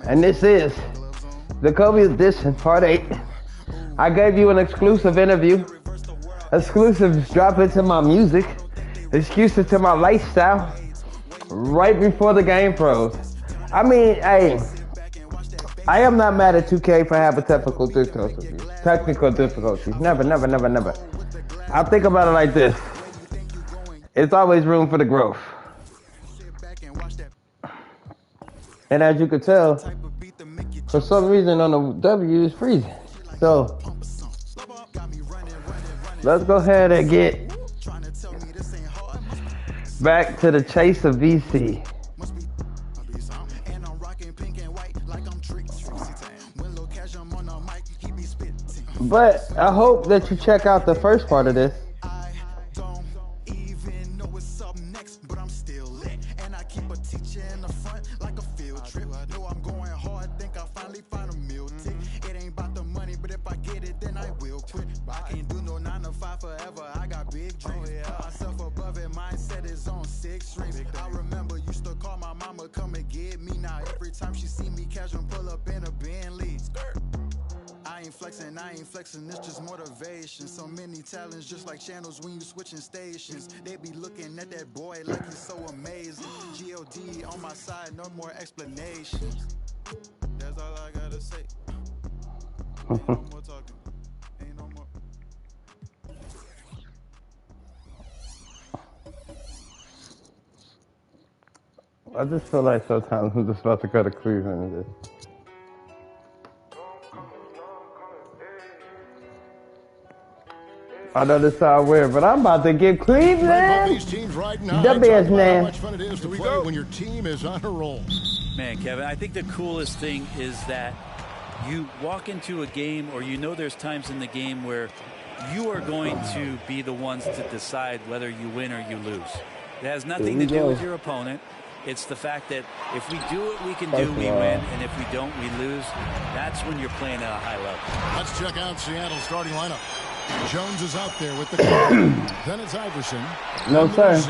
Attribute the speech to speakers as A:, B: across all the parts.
A: And this is the Kobe Edition, Part 8. I gave you an exclusive interview. Exclusives drop into my music. Excuses to my lifestyle. Right before the game froze. I mean, hey, I am not mad at 2K for having technical difficulties. Never. I think about it like this. It's always room for the growth. And as you can tell, for some reason on the W it's freezing. So let's go ahead and get back to the chase of VC. But I hope that you check out the first part of this.
B: It's just motivation. So many talents, just like channels when you switching stations. They be looking at that boy like he's so amazing. G.O.D. on my side, no more explanations. That's all I gotta say. Ain't no more talking. Ain't no more.
A: I just feel like sometimes I'm just about to go to Cleveland and just... I know this sounds weird, but I'm about to get Cleveland
C: these teams right now.
A: the business.
C: How much fun it is to play when your team is on a roll.
D: Man, Kevin, I think the coolest thing is that you walk into a game, or you know there's times in the game where you are going to be the ones to decide whether you win or you lose. It has nothing to do with your opponent. It's the fact that if we do what we can do, we win, and if we don't, we lose. That's when you're playing at a high level.
C: Let's check out Seattle's starting lineup. Jones is out there with the call. Then it's Iverson.
A: No, sir.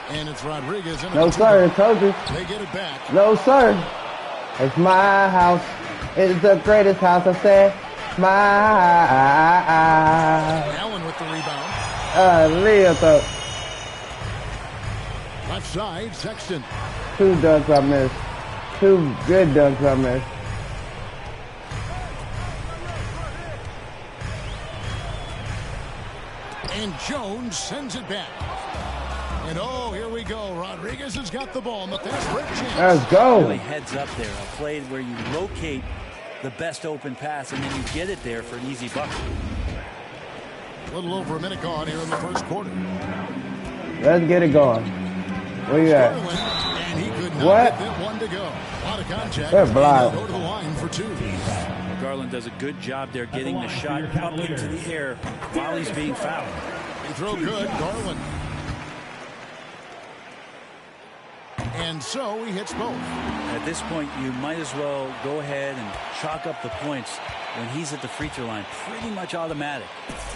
C: And it's Rodriguez.
A: No, sir. I told you.
C: They get it back.
A: No, sir. It's my house. It's the greatest house. I said, my.
C: Allen with the rebound.
A: Leo.
C: Left side, Sexton.
A: 2 dunks I missed. 2 good dunks I missed.
C: And Jones sends it back. And oh, here we go. Rodriguez has got the ball. Matthias for a chance.
A: Let's go.
D: Really heads up there. A play where you locate the best open pass and then you get it there for an easy bucket.
C: A little over a minute gone here in the first quarter.
A: Let's get it going. Where you at?
C: And he could not
A: what?
C: get that one to go. A lot of contact.
A: They're blind.
C: Go to the line for 2.
D: Garland does a good job there getting the shot up into the air while he's being fouled.
C: They throw good, Garland. And so he hits both.
D: At this point, you might as well go ahead and chalk up the points when he's at the free throw line. Pretty much automatic.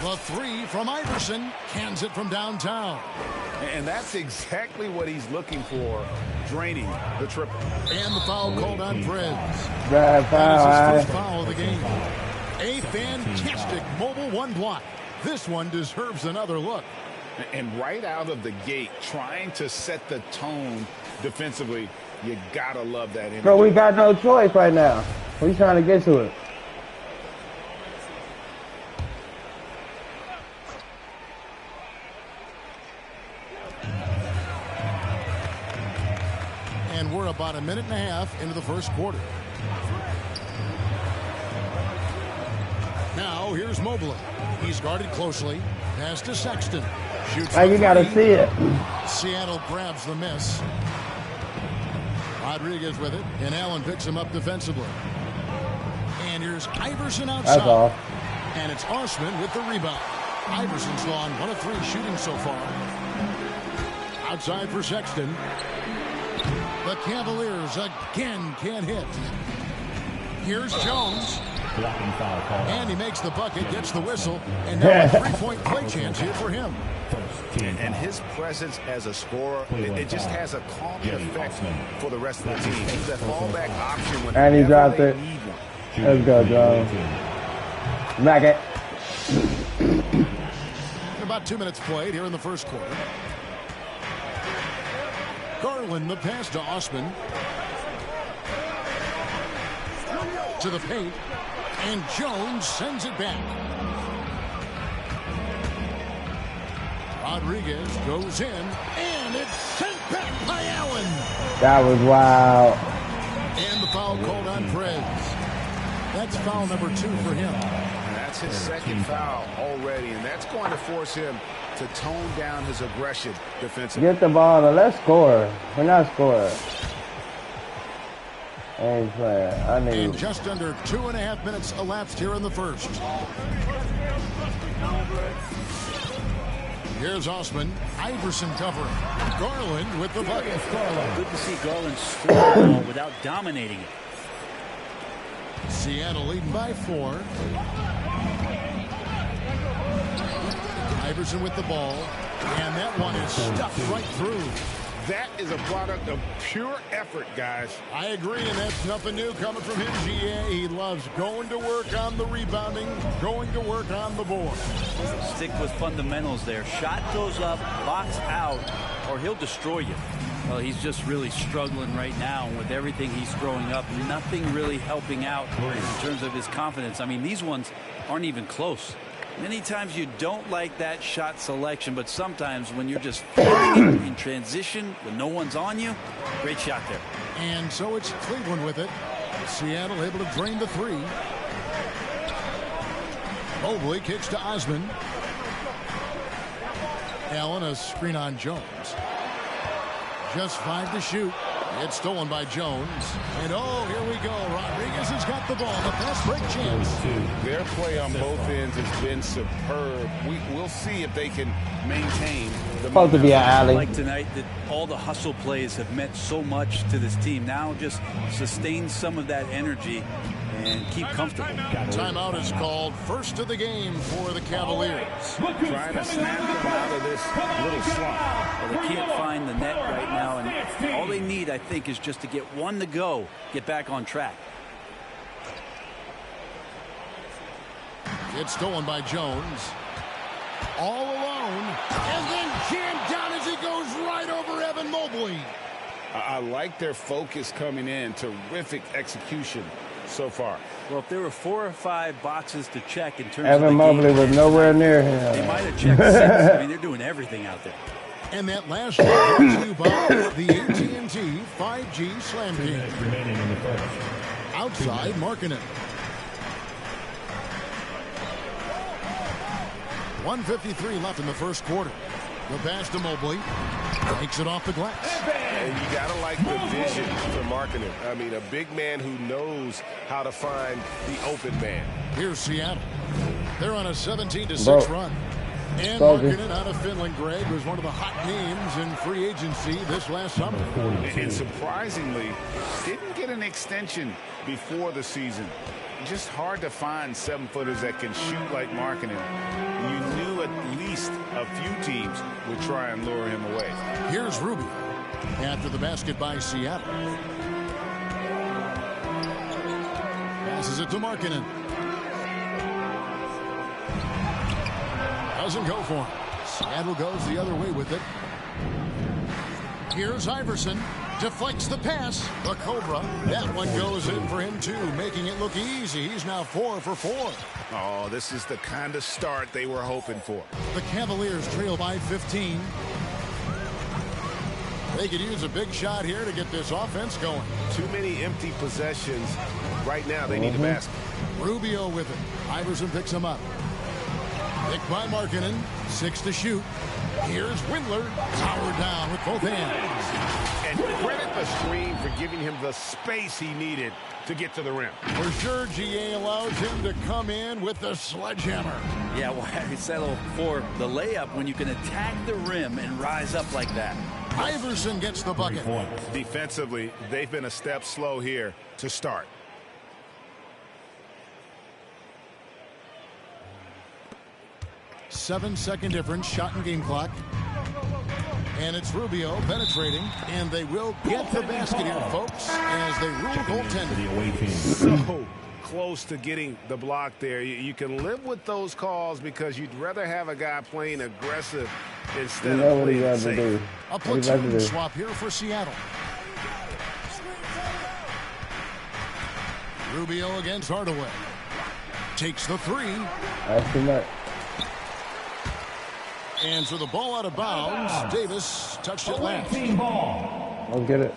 C: The 3 from Iverson. Cans it from downtown.
E: And that's exactly what he's looking for, draining the triple.
C: And the foul called on Preds.
A: Bad foul.
C: That is his first foul of the game. A fantastic mobile 1 block. This one deserves another look.
E: And right out of the gate, trying to set the tone defensively, you gotta love that energy.
A: Bro, we got no choice right now. We trying to get to it.
C: And we're about a minute and a half into the first quarter. Now here's Mobley. He's guarded closely. Pass to Sexton. Shoots.
A: Hey, you gotta see it.
C: Seattle grabs the miss. Rodriguez with it, and Allen picks him up defensively. And here's Iverson outside.
A: That's all.
C: And it's Osman with the rebound. Iverson's gone 1 of 3 shooting so far. Outside for Sexton. The Cavaliers again can't hit. Here's Jones. And he makes the bucket, gets the whistle, and now a 3-point play chance here for him.
E: And his presence as a scorer, it just has a calming effect for the rest of the team. He's a fallback option when
A: and he dropped it.
E: need one.
A: Let's go, Jones. Back it.
C: About 2 minutes played here in the first quarter. Garland, the pass to Osman. To the paint. And Jones sends it back. Rodriguez goes in. And it's sent back by Allen.
A: That was wild.
C: And the foul called on Preds. That's foul number 2 for him.
E: That's his second foul already, and that's going to force him to tone down his aggression defensively.
A: Get the ball and let's score. We're not scoring. I ain't playing. I need.
C: And just under 2.5 minutes elapsed here in the first. Here's Osman. Iverson covering. Garland with the bucket.
D: Good to see Garland score the ball without dominating it.
C: Seattle leading by 4. Iverson with the ball. And that one is stuffed right through.
E: That is a product of pure effort, guys.
C: I agree, and that's nothing new coming from him, GA. He loves going to work on the rebounding, going to work on the board.
D: Stick with fundamentals there. Shot goes up, box out, or he'll destroy you. Well, he's just really struggling right now with everything he's throwing up. Nothing really helping out in terms of his confidence. I mean, these ones aren't even close. Many times you don't like that shot selection, but sometimes when you're just feeling it in transition when no one's on you, great shot there.
C: And so it's Cleveland with it. Seattle able to drain the 3. Mobley kicks to Osman. Allen, a screen on Jones. Just 5 to shoot. It's stolen by Jones. And oh, here we go. Rodriguez has got the ball. The fast break chance.
E: Their play on both ends has been superb. We'll see if they can maintain the
A: Supposed to be an alley.
D: Like tonight that all the hustle plays have meant so much to this team. Now just sustain some of that energy and keep comfortable.
C: Timeout is called. First of the game for the Cavaliers.
E: Trying to snap them out of this little slump.
D: Well, they can't find the net right now, and all they need, I think, is just to get one to go, get back on track.
C: It's stolen by Jones. All alone. And then jammed down as he goes right over Evan Mobley.
E: I like their focus coming in. Terrific execution so far.
D: Well, if there were 4 or 5 boxes to check in terms
A: Evan
D: of the
A: Mobley
D: game,
A: was nowhere near
D: they
A: him.
D: might have checked 6. I mean, they're doing everything out there.
C: And that last one brought to you by the AT&T 5G Slam King. Outside, Markkanen. 1:53 left in the first quarter. The pass to Mobley. Takes it off the glass.
F: And you got to like the vision for Markkanen. I mean, a big man who knows how to find the open man.
C: Here's Seattle. They're on a 17-6 run. And Markkanen out of Finland, Greg, was one of the hot names in free agency this last summer.
E: And surprisingly, didn't get an extension before the season. Just hard to find 7-footers that can shoot like Markkanen. You knew at least a few teams would try and lure him away.
C: Here's Rubio after the basket by Seattle. Passes it to Markkanen. Doesn't go for him. Seattle goes the other way with it. Here's Iverson. Deflects the pass. The Cobra. That one goes in for him, too, making it look easy. He's now 4 for 4.
E: Oh, this is the kind of start they were hoping for.
C: The Cavaliers trail by 15. They could use a big shot here to get this offense going.
F: Too many empty possessions. Right now, they need a basket.
C: Rubio with it. Iverson picks him up. Picked by Markkanen. 6 to shoot. Here's Windler. Powered down with both hands.
F: And credit the screen for giving him the space he needed to get to the rim.
C: For sure, GA allows him to come in with the sledgehammer.
D: Yeah, well, I settle for the layup when you can attack the rim and rise up like that.
C: Iverson gets the bucket.
E: Defensively, they've been a step slow here to start.
C: Seven-second difference, shot and game clock. And it's Rubio penetrating, and they will get the basket here, folks, as they rule goaltending.
E: So close to getting the block there. You can live with those calls because you'd rather have a guy playing aggressive instead of playing safe.
C: A platoon swap here for Seattle. Rubio against Hardaway. Takes the three.
A: That's too much.
C: And so the ball out of bounds. Davis touched it last.
A: I'll get it.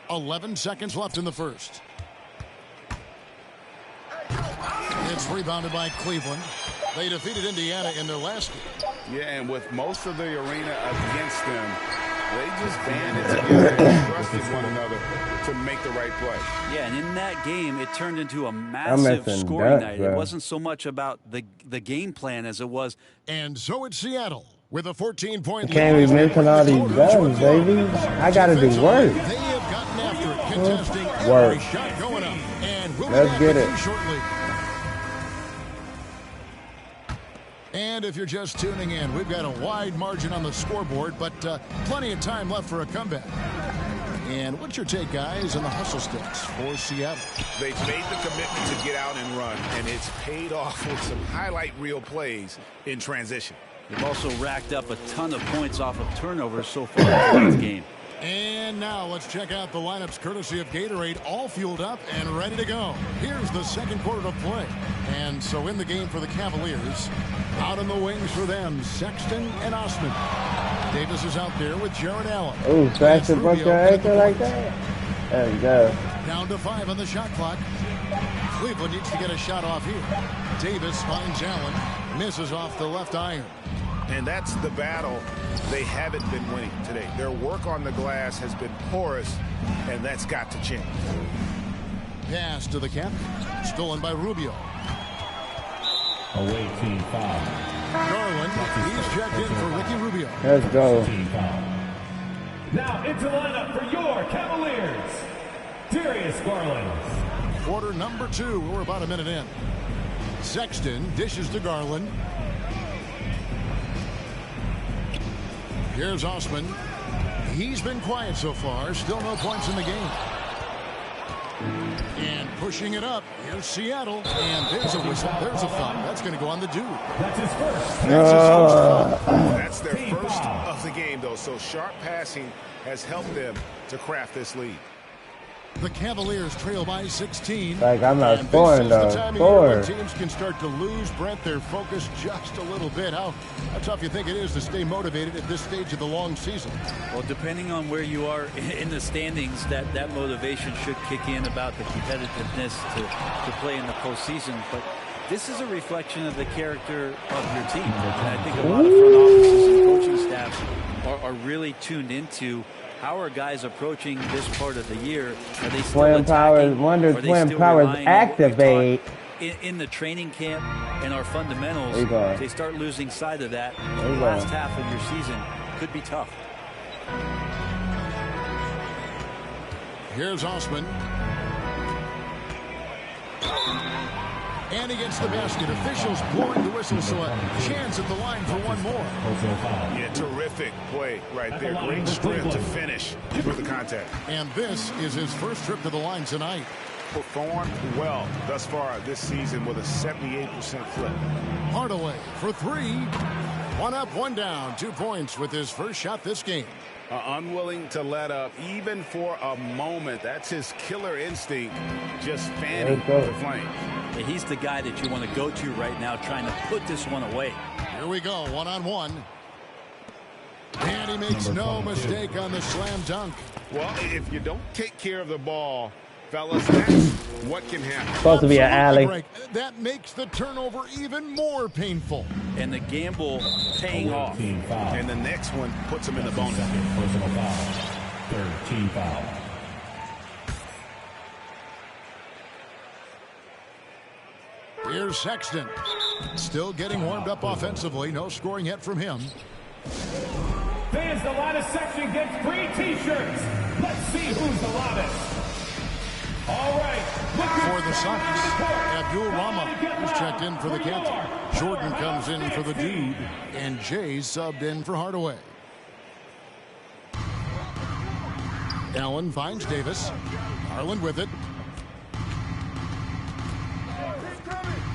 C: .11 seconds left in the first. It's rebounded by Cleveland. They defeated Indiana in their last game.
E: Yeah, and with most of the arena against them, they just banded together and trusted one another to make the right play.
D: Yeah, and in that game, it turned into a massive scoring night. It wasn't so much about the game plan as it was.
C: And so it's Seattle with a 14-point lead.
A: Can't be missing all these guns, baby. I got to do work.
C: They have gotten after it, contesting
A: Work.
C: every shot going up. And we'll
A: Let's get it.
C: Shortly. And if you're just tuning in, we've got a wide margin on the scoreboard, but plenty of time left for a comeback. And what's your take, guys, on the hustle sticks for Seattle?
E: They've made the commitment to get out and run, and it's paid off with some highlight reel plays in transition.
D: They've also racked up a ton of points off of turnovers so far in this game.
C: And now let's check out the lineups courtesy of Gatorade, all fueled up and ready to go. Here's the second quarter of play. And so in the game for the Cavaliers, out on the wings for them, Sexton and Osman. Davis is out there with Jared Allen.
A: Oh, Sexton broke your ankle like that? There you go.
C: Down to 5 on the shot clock. Cleveland needs to get a shot off here. Davis finds Allen, misses off the left iron.
E: And that's the battle they haven't been winning today. Their work on the glass has been porous, and that's got to change.
C: Pass to the captain. Stolen by Rubio.
G: Away team foul.
C: Garland, he's checked in for Ricky Rubio.
A: Let's go.
G: Now into lineup for your Cavaliers, Darius Garland.
C: Quarter number 2. We're about a minute in. Sexton dishes to Garland. Here's Osman. He's been quiet so far. Still no points in the game. And pushing it up. Here's Seattle. And there's a whistle. There's a foul. That's going to go on the dude.
G: That's his first.
E: That's their first of the game, though. So sharp passing has helped them to craft this lead.
C: The Cavaliers trail by 16.
A: Like, I'm not
C: And
A: scoring,
C: this is the
A: though.
C: time of year when
A: Score.
C: teams can start to lose, Brent, their focus just a little bit. How tough you think it is to stay motivated at this stage of the long season?
D: Well, depending on where you are in the standings, that motivation should kick in about the competitiveness to play in the postseason. But this is a reflection of the character of your team. And I think a lot of front offices and coaching staffs are really tuned into how are guys approaching this part of the year. Are they still
A: Twin powers,
D: attacking?
A: wonder
D: Are they
A: twin
D: still
A: powers
D: relying on what we taught
A: activate.
D: in the training camp and our fundamentals?
A: There you go.
D: They start losing sight of that.
A: There
D: The
A: you
D: last
A: go.
D: half of your season could be tough.
C: Here's Osman. And against the basket. Officials blowing the whistle, so a chance at the line for one more.
E: Yeah, terrific play right there. Great strength to finish with the contact.
C: And this is his first trip to the line tonight.
E: Performed well thus far this season with a 78% flip.
C: Hardaway for 3. 1 up, 1 down. 2 points with his first shot this game.
E: Unwilling to let up even for a moment. That's his killer instinct, just fanning the flame.
D: Yeah, he's the guy that you want to go to right now, trying to put this one away.
C: Here we go, 1-on-1. And he makes no mistake on the slam dunk.
E: Well, if you don't take care of the ball, fellas, that's what can happen.
A: Supposed to be an alley.
C: Greg. That makes the turnover even more painful.
D: And the gamble paying off.
G: Team foul.
E: And the next one puts him in the bonus.
G: Second personal foul. Third team foul.
C: Here's Sexton. Still getting warmed up offensively. No scoring yet from him.
G: Fans, the loudest section gets free T-shirts. Let's see who's the loudest. All right.
C: For the Suns, Abdul Rahman is checked in for the captain. Jordan comes in for the dude, and Jay subbed in for Hardaway. Allen finds Davis. Garland with it.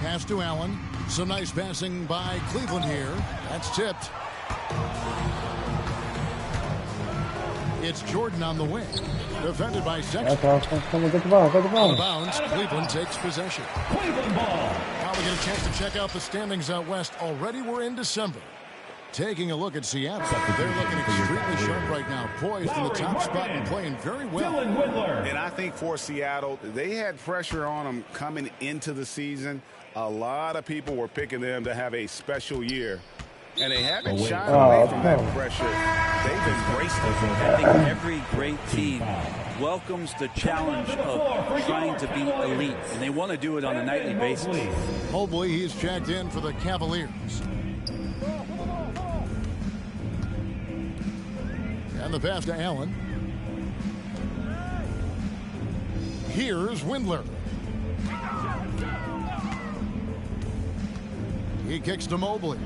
C: Pass to Allen. Some nice passing by Cleveland here. That's tipped. It's Jordan on the wing. Defended by Sexton.
A: Get the ball.
C: Out of bounds. Cleveland takes possession.
G: Cleveland ball.
C: Now we get a chance to check out the standings out west. Already we're in December. Taking a look at Seattle. They're looking extremely sharp right now. Poised in the top spot and playing very well.
G: Dylan Whitler.
E: And I think for Seattle, they had pressure on them coming into the season. A lot of people were picking them to have a special year. And they haven't shied away from that pressure. They've embraced it.
D: I think every great team welcomes the challenge of trying to be elite, and they want to do it on a nightly basis.
C: Mobley, he's checked in for the Cavaliers. And the pass to Allen. Here's Windler. He kicks to Mobley.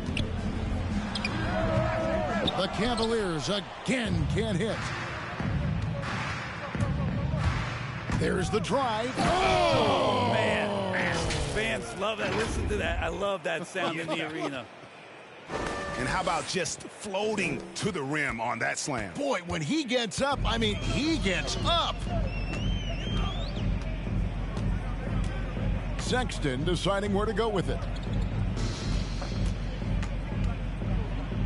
C: The Cavaliers again can't hit. There's the drive.
D: Oh, man. Fans love that. Listen to that. I love that sound in the arena.
E: And how about just floating to the rim on that slam?
C: Boy, when he gets up, I mean, he gets up. Sexton deciding where to go with it.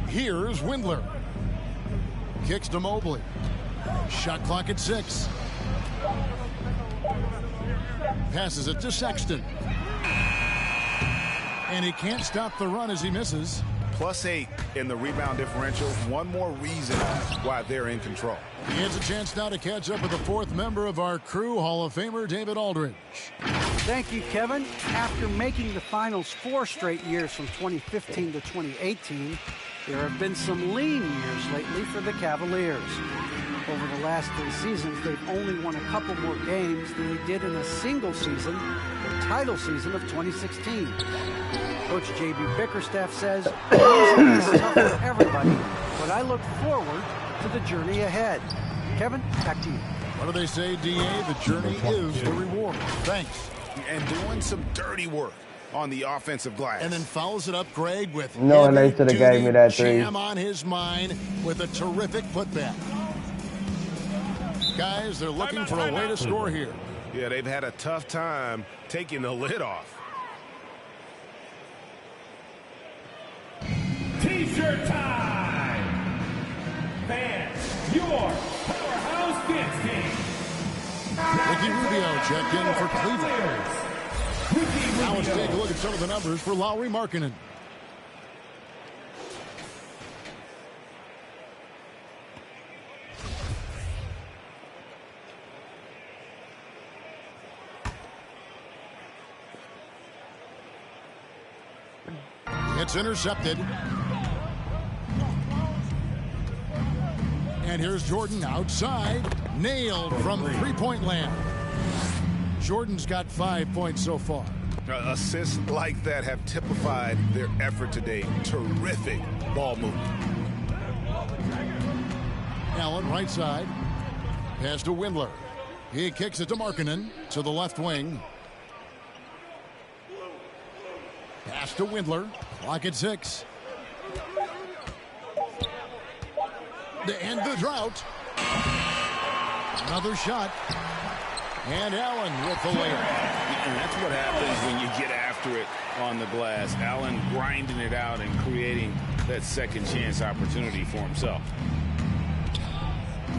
C: Here's Windler. Kicks to Mobley. Shot clock at 6. Passes it to Sexton. And he can't stop the run as he misses.
E: +8 in the rebound differential. One more reason why they're in control.
C: He has a chance now to catch up with the fourth member of our crew, Hall of Famer David Aldridge.
H: Thank you, Kevin. After making the finals 4 straight years from 2015 to 2018, there have been some lean years lately for the Cavaliers. Over the last 3 seasons, they've only won a couple more games than they did in a single season, the title season of 2016. Coach J.B. Bickerstaff says, it's tough for everybody, but I look forward to the journey ahead. Kevin, back to you.
C: What do they say, D.A.? The journey is the reward. Thanks.
E: And doing some dirty work on the offensive glass.
C: And then follows it up, Greg, with
A: No, and they should have gave me that 3.
C: jam on his mind with a terrific putback. Guys, they're looking for a way to score here.
F: Yeah, they've had a tough time taking the lid off.
G: T-shirt time. Fans, your powerhouse dance team.
C: Ricky Rubio checked in for Cleveland. Now let's take a look at some of the numbers for Lauri Markkanen. It's intercepted. And here's Jordan outside. Nailed from three-point land. Jordan's got 5 points so far.
E: Assists like that have typified their effort today. Terrific ball movement.
C: Allen right side. Pass to Windler. He kicks it to Markkanen to the left wing. Pass to Windler. Clock at 6. To end the drought. Another shot. And Allen with the layup.
E: And that's what happens when you get after it on the glass. Allen grinding it out and creating that second chance opportunity for himself.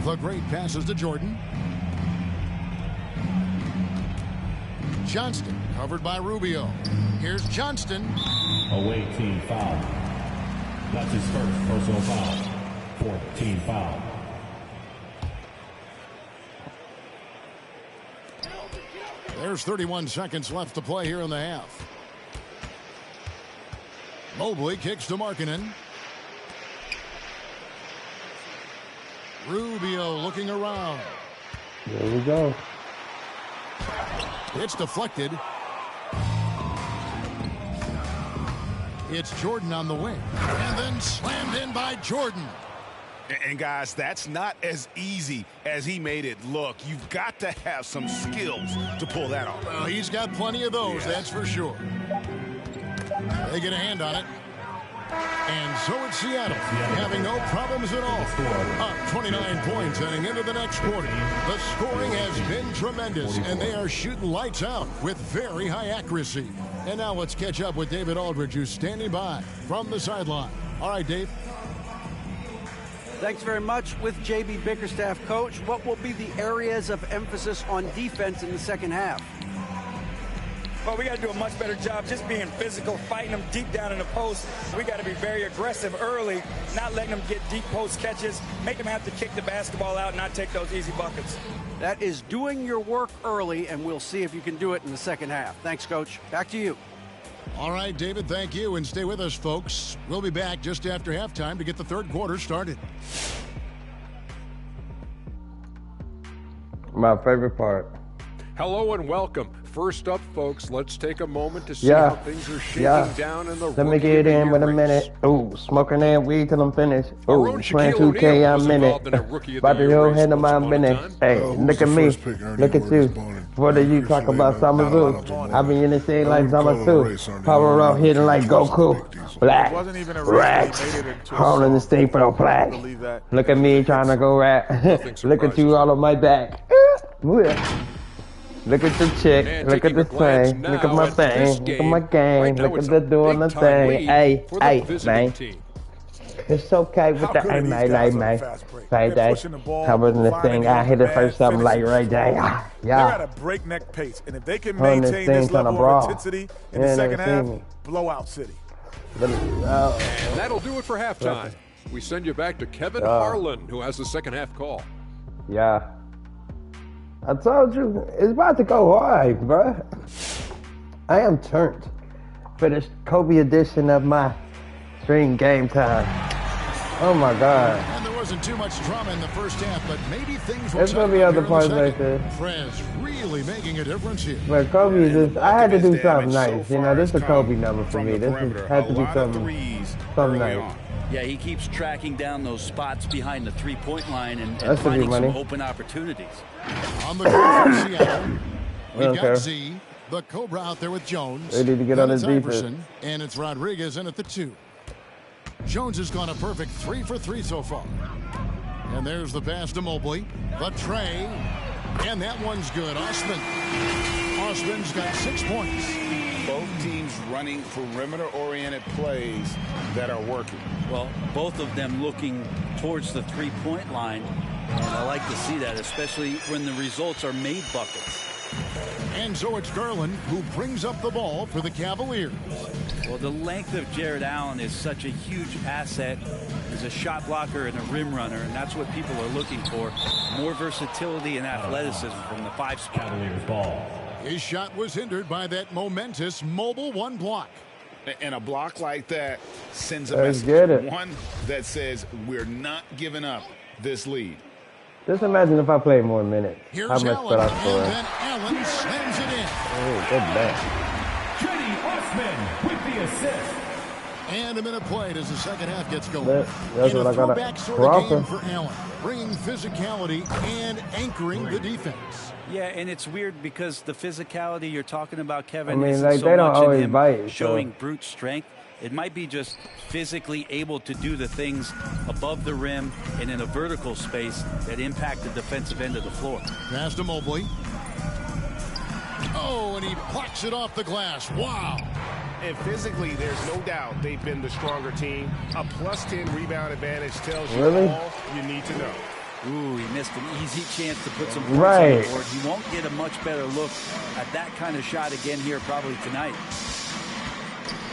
C: The great passes to Jordan. Johnston covered by Rubio. Here's Johnston.
G: Away team foul. That's his first personal foul. 4th team foul.
C: There's 31 seconds left to play here in the half. Mobley kicks to Markkanen. Rubio looking around.
A: There we go.
C: It's deflected. It's Jordan on the wing. And then slammed in by Jordan.
E: And guys, that's not as easy as he made it look. You've got to have some skills to pull that off.
C: Well, he's got plenty of those, that's for sure. They get a hand on it. And so it's Seattle, having no problems at all. Up 29 points heading into the next quarter. The scoring has been tremendous, and they are shooting lights out with very high accuracy. And now let's catch up with David Aldridge, who's standing by from the sideline. All right, Dave.
H: Thanks very much. With J.B. Bickerstaff, Coach, what will be the areas of emphasis on defense in the second half?
I: Well, we got to do a much better job just being physical, fighting them deep down in the post. We got to be very aggressive early, not letting them get deep post catches, make them have to kick the basketball out and not take those easy buckets.
H: That is doing your work early, and we'll see if you can do it in the second half. Thanks, Coach. Back to you.
C: All right, David, thank you, and stay with us, folks. We'll be back just after halftime to get the third quarter started.
A: My favorite part.
J: Hello and welcome. First up, folks, let's take a moment to see how things are shaking down in the
A: Let me get in with a minute. Ooh, smoking that weed till I'm finished. Ooh, playing 2K, I'm in it. About to go ahead of my business. Hey, look at me. Look at you. What are you talking about, Samazu? I be in the scene like Samazu. Power up, hitting like Goku. Black. Racks. Holding the state for the black. Look at me trying to go rap. Look at you all on my back. Look at the chick, look at the thing, look at my thing, look at my game, look at the doing the thing. Hey, man. It's okay with the hey, man, Right there. Covering this thing, I hit it first something like right there. Yeah.
K: They're at a breakneck pace, and if they can maintain this level of intensity in the second half, blowout city.
J: And that'll do it for halftime. We send you back to Kevin Harlan, who has the second half call.
A: Yeah. I told you, it's about to go hard, bro. I am turned for this Kobe edition of my stream game time. Oh my God.
C: And there wasn't too much drama in the first half, but maybe things will
A: There's gonna be other parts right there.
C: Prez really making a difference here.
A: But Kobe just, I had to do something nice. You know, this is a Kobe number for me. This had to be something nice.
D: Yeah, he keeps tracking down those spots behind the three-point line and finding some open opportunities.
C: On the court for Seattle, we've got Z, the Cobra out there with Jones.
A: They need to get on his defense.
C: And it's Rodriguez in at the 2. Jones has gone a perfect 3 for 3 so far. And there's the pass to Mobley. The tray. And that one's good. Osman's got 6 points.
E: Both teams running perimeter-oriented plays that are working.
D: Well, both of them looking towards the three-point line. And I like to see that, especially when the results are made buckets.
C: And so it's Garland who brings up the ball for the Cavaliers.
D: Well, the length of Jared Allen is such a huge asset as a shot blocker and a rim runner, and that's what people are looking for. More versatility and athleticism from the 5 spot.
G: Cavaliers ball.
C: His shot was hindered by that momentous mobile 1 block.
E: And a block like that sends a message. One that says we're not giving up this lead.
A: Just imagine if I played more minutes.
C: Here's
A: how much
C: Allen,
A: I score?
C: and then Allen slams it in.
A: Oh, good back.
G: Cedi Osman with the assist.
C: And a minute played as the second half gets going.
A: That's
C: in
A: what
C: a
A: I got.
C: throwback sort of game for Allen, bringing physicality and anchoring the defense.
D: Yeah, and it's weird because the physicality you're talking about, Kevin,
A: I mean,
D: isn't
A: like,
D: so
A: they don't
D: much in
A: always
D: him
A: bite,
D: showing
A: so.
D: brute strength. It might be just physically able to do the things above the rim and in a vertical space that impact the defensive end of the floor.
C: Pass to Mobley. Oh, and he plucks it off the glass. Wow.
F: And physically, there's no doubt they've been the stronger team. A +10 rebound advantage tells you all you need to know.
D: Ooh, he missed an easy chance to put some points on the board. He won't get a much better look at that kind of shot again here probably tonight.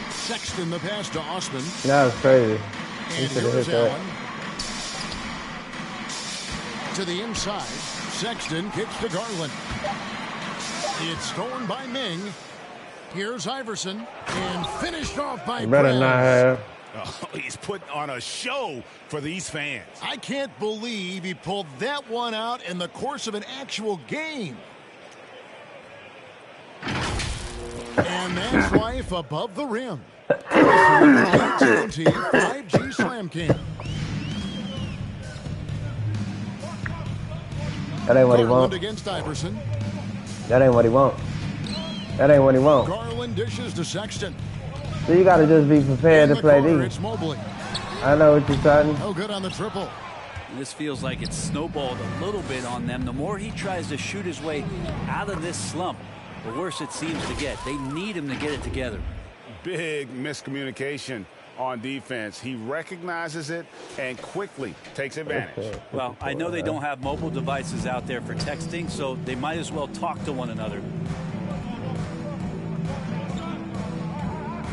C: Sexton the pass to Osman.
A: That was crazy.
C: And here's Allen. To the inside. Sexton kicks to Garland. It's stolen by Ming. Here's Iverson. And finished off by
A: better not have.
E: Oh, he's putting on a show for these fans.
C: I can't believe he pulled that one out in the course of an actual game. And that's life above the rim. AT&T 5G Slam Cam.
A: That ain't what he wants.
C: Against Iverson.
A: That ain't what he wants. That ain't what he wants.
C: Garland dishes to Sexton.
A: So you gotta just be prepared to play these.
C: It's Mobley.
A: I know what you're saying.
C: Oh, good on the triple.
D: This feels like it's snowballed a little bit on them. The more he tries to shoot his way out of this slump, the worse it seems to get. They need him to get it together.
E: Big miscommunication on defense. He recognizes it and quickly takes advantage.
D: Well, I know they don't have mobile devices out there for texting, so they might as well talk to one another.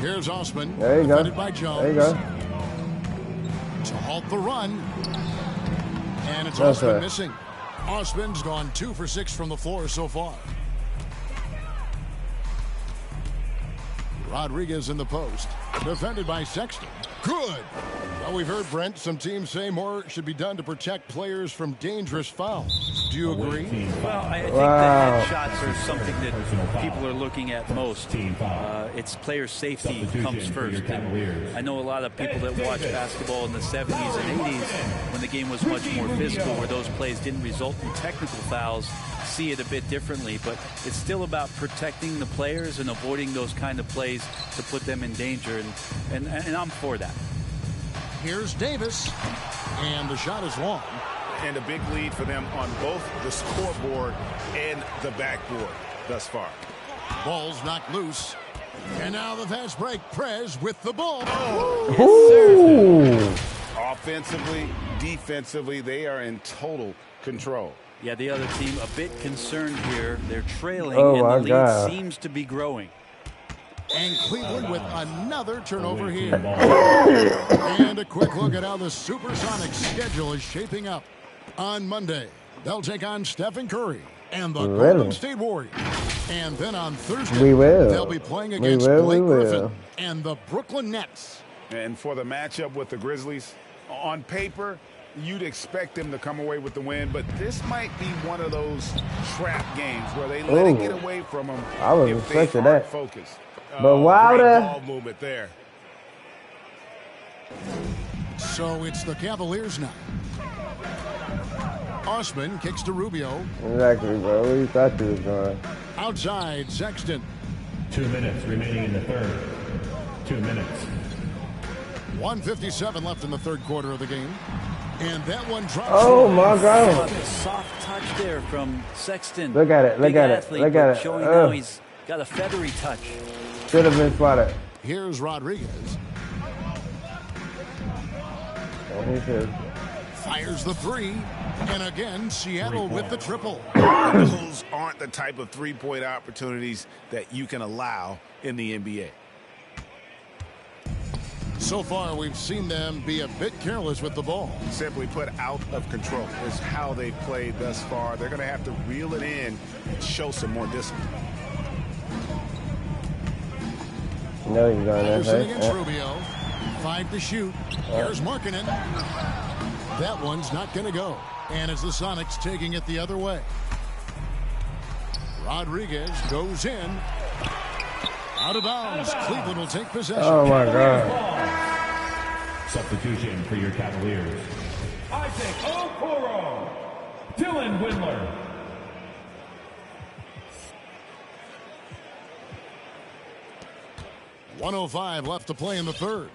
C: Here's Osman.
A: There you go.
C: Defended by Jones.
A: There you go.
C: To halt the run. And it's Osman missing. Osman's gone 2 for 6 from the floor so far. Rodriguez in the post. Defended by Sexton. Good. Well, we've heard, Brent, some teams say more should be done to protect players from dangerous fouls. Do you agree?
D: Well, I think the head shots are something that people are looking at most. It's player safety comes first. And I know a lot of people that watch basketball in the 70s and 80s when the game was much more physical, where those plays didn't result in technical fouls, see it a bit differently. But it's still about protecting the players and avoiding those kind of plays to put them in danger. And I'm for that.
C: Here's Davis. And the shot is long.
E: And a big lead for them on both the scoreboard and the backboard thus far.
C: Ball's knocked loose. And now the fast break. Prez with the ball.
E: Yes, offensively, defensively, they are in total control.
D: Yeah, the other team a bit concerned here. They're trailing, and the lead seems to be growing.
C: And Cleveland with another turnover here. And a quick look at how the Supersonics schedule is shaping up. On Monday, they'll take on Stephen Curry and the Golden State Warriors. And then on Thursday, they'll be playing against Blake Griffin and the Brooklyn Nets.
E: And for the matchup with the Grizzlies, on paper, you'd expect them to come away with the win, but this might be one of those trap games where they let it get away from them.
A: I was expecting that.
E: Focused.
A: But Wilder.
E: Ball movement there.
C: So it's the Cavaliers now. Osman kicks to Rubio.
A: Exactly, bro. Where you thought you was going?
C: Outside, Sexton.
G: 2 minutes remaining in the third. 2 minutes.
C: 1:57 left in the third quarter of the game. And that one drops.
A: Oh, my God.
D: A soft touch there from Sexton.
A: Look at it. Look at it. Look at it.
D: Showing now he's got a feathery touch.
A: Should have been spotted.
C: Here's Rodriguez. Fires the three. And again, Seattle with the triple.
E: Those aren't the type of three-point opportunities that you can allow in the NBA.
C: So far, we've seen them be a bit careless with the ball.
E: Simply put, out of control is how they've played thus far. They're going to have to reel it in and show some more discipline.
A: No, he's going
C: Anderson against Rubio. 5 to shoot. Here's Markkanen. That one's not going to go. And it's the Sonics taking it the other way. Rodriguez goes in. Out of bounds. Cleveland will take possession.
A: Oh, my God.
G: Substitution for your Cavaliers. Isaac Okoro. Dylan Windler.
C: .105 left to play in the third.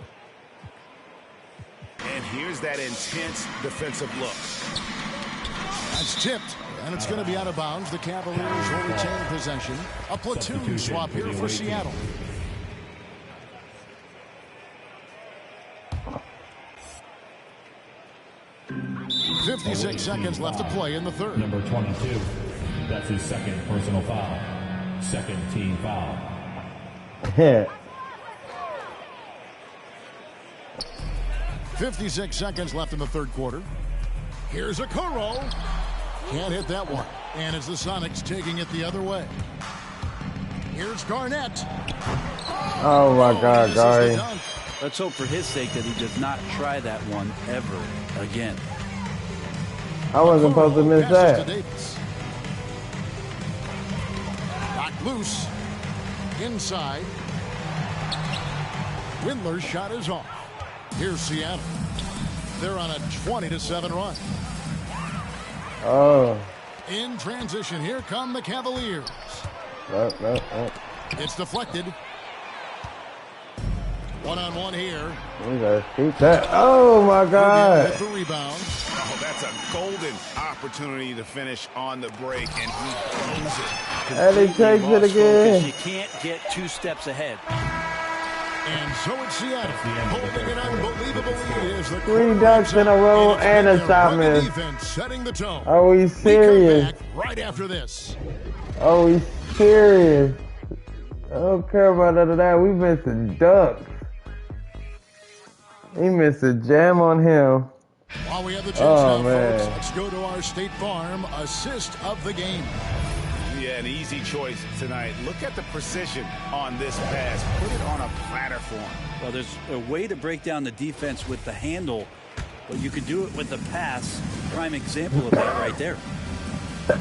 E: And here's that intense defensive look.
C: That's tipped, and it's going to be out of bounds. The Cavaliers will retain possession. A platoon swap here for Seattle. .56 seconds left to play in the third.
G: Number 22. That's his second personal foul. Second team foul.
C: 56 seconds left in the third quarter. Here's Okoro. Can't hit that one. And it's the Sonics taking it the other way. Here's Garnett.
A: Oh, my God, Gary.
D: Let's hope for his sake that he does not try that one ever again.
A: I wasn't supposed to miss that.
C: Knocked loose. inside. Windler's shot is off. Here's Seattle. They're on a 20-7 run.
A: Oh.
C: In transition, here come the Cavaliers. It's deflected. One-on-one here.
A: We gotta keep that. Oh my God!
C: With the rebound.
E: Oh, that's a golden opportunity to finish on the break, and he blows it.
A: And he takes it again.
D: You can't get 2 steps ahead.
C: And so it's Seattle holding an unbelievable lead as the
A: 3 dunks in a row and a shot miss.
C: Setting the tone.
A: Are we serious?
C: We come back right after this.
A: Are we serious? I don't care about none of that. We missing dunks. He missed a jam on him.
C: While we have the chance now, folks, let's go to our State Farm assist of the game.
E: Yeah, an easy choice tonight. Look at the precision on this pass. Put it on a platter for him.
D: Well, there's a way to break down the defense with the handle, but you can do it with the pass. Prime example of that right there.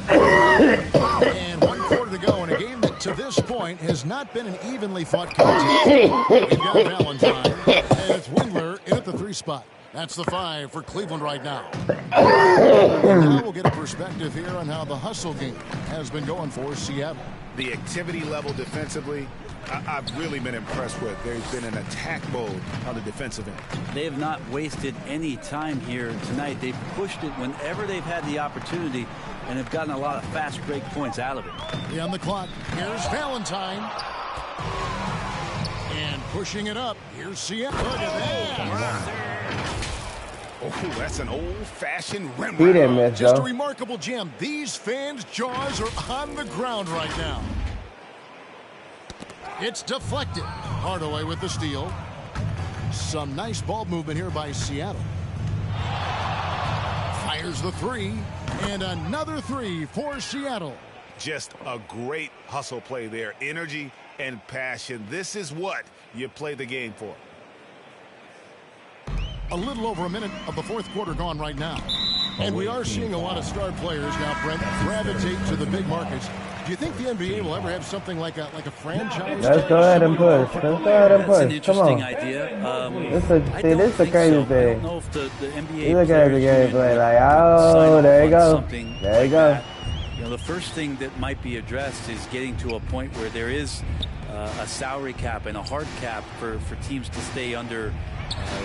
C: And 1 quarter to go in a game that to this point has not been an evenly fought contest. We've got Valentine, and it's Windler in at the 3 spot. That's the 5 for Cleveland right now. And now we'll get a perspective here on how the hustle game has been going for Seattle.
E: The activity level defensively, I've really been impressed with. There's been an attack mode on the defensive end.
D: They have not wasted any time here tonight. They've pushed it whenever they've had the opportunity and have gotten a lot of fast break points out of it.
C: On the clock, here's Valentine. And pushing it up, here's Seattle. Look at that.
E: Oh, that's an old-fashioned rim.
A: He didn't miss,
C: Just
A: though.
C: a remarkable jam. These fans' jaws are on the ground right now. It's deflected. Hardaway with the steal. Some nice ball movement here by Seattle. Fires the 3. And another 3 for Seattle.
E: Just a great hustle play there. Energy and passion. This is what you play the game for.
C: A little over a minute of the 4th quarter gone right now. And we are seeing a lot of star players now, Brent, gravitate to the big markets. Do you think the NBA will ever have something like a franchise?
A: Let's go ahead and push. Let's go ahead and push.
D: That's an interesting
A: Come on.
D: idea.
A: This is the crazy
D: I
A: thing.
D: don't know if the NBA
A: You look at the
D: players
A: gameplay like, oh, there you go. There you go.
D: You know, the first thing that might be addressed is getting to a point where there is a salary cap and a hard cap for teams to stay under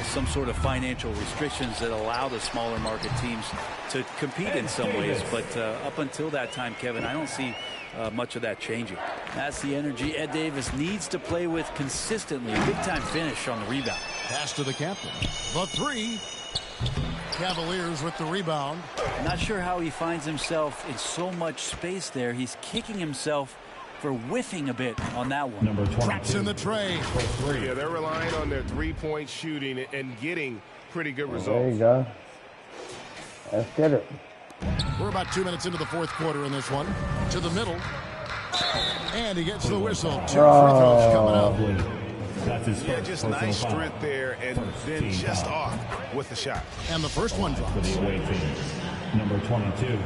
D: some sort of financial restrictions that allow the smaller market teams to compete in some ways. But up until that time, Kevin, I don't see much of that changing. That's the energy Ed Davis needs to play with consistently. Big time finish on the rebound.
C: Pass to the captain. The 3. Cavaliers with the rebound.
D: I'm not sure how he finds himself in so much space there. He's kicking himself for whiffing a bit on that one.
G: Number 22.
C: Drops in the tray.
F: Yeah, they're relying on their 3-point shooting and getting pretty good results.
A: There you go. Let's get it.
C: We're about 2 minutes into the 4th quarter in this one. To the middle. And he gets the whistle. 2 free throws coming up.
G: That's his
E: Yeah,
G: first
E: just
G: personal
E: nice
G: foul.
E: strength there, and then just off with the shot.
C: And the first one
G: For
C: drops.
G: the away team. Number 22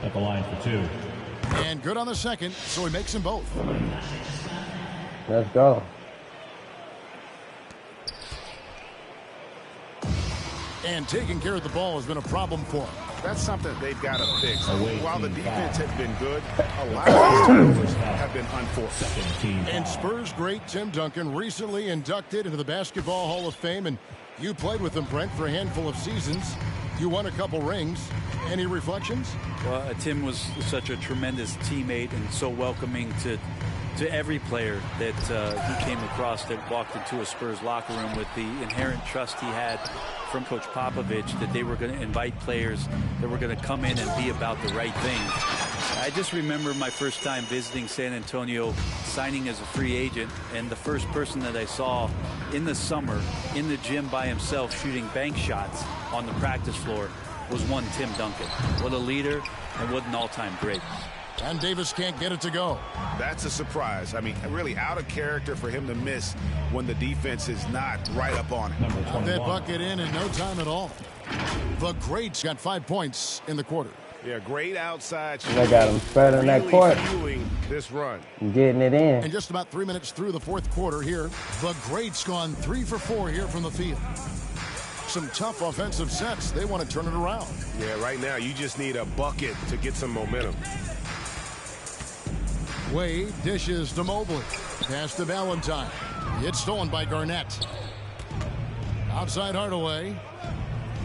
G: at the line for 2.
C: And good on the second, so he makes them both.
A: Let's go.
C: And taking care of the ball has been a problem for him.
E: That's something they've got to fix.
G: Away
E: While the
G: team
E: defense
G: foul.
E: has been good, a lot of these turnovers have been unforced.
G: Second team
C: And
G: foul.
C: Spurs great Tim Duncan recently inducted into the Basketball Hall of Fame, and you played with him, Brent, for a handful of seasons. You won a couple rings. Any reflections?
D: Well, Tim was such a tremendous teammate and so welcoming to every player that he came across that walked into a Spurs locker room, with the inherent trust he had from Coach Popovich that they were going to invite players that were going to come in and be about the right things. I just remember my first time visiting San Antonio, signing as a free agent, and the first person that I saw in the summer in the gym by himself shooting bank shots on the practice floor was one Tim Duncan. What a leader and what an all-time great.
C: And Davis can't get it to go.
E: That's a surprise. I mean, really out of character for him to miss when the defense is not right up on him.
C: Got that bucket in no time at all. The greats got 5 points in the quarter.
F: Yeah, great outside.
A: They got him spread on that court.
F: This run.
A: Getting it in.
C: And just about 3 minutes through the fourth quarter here, the Greats gone 3 for 4 here from the field. Some tough offensive sets. They want to turn it around.
F: Yeah, right now you just need a bucket to get some momentum.
C: Wade dishes to Mobley. Pass to Valentine. It's stolen by Garnett. Outside Hardaway.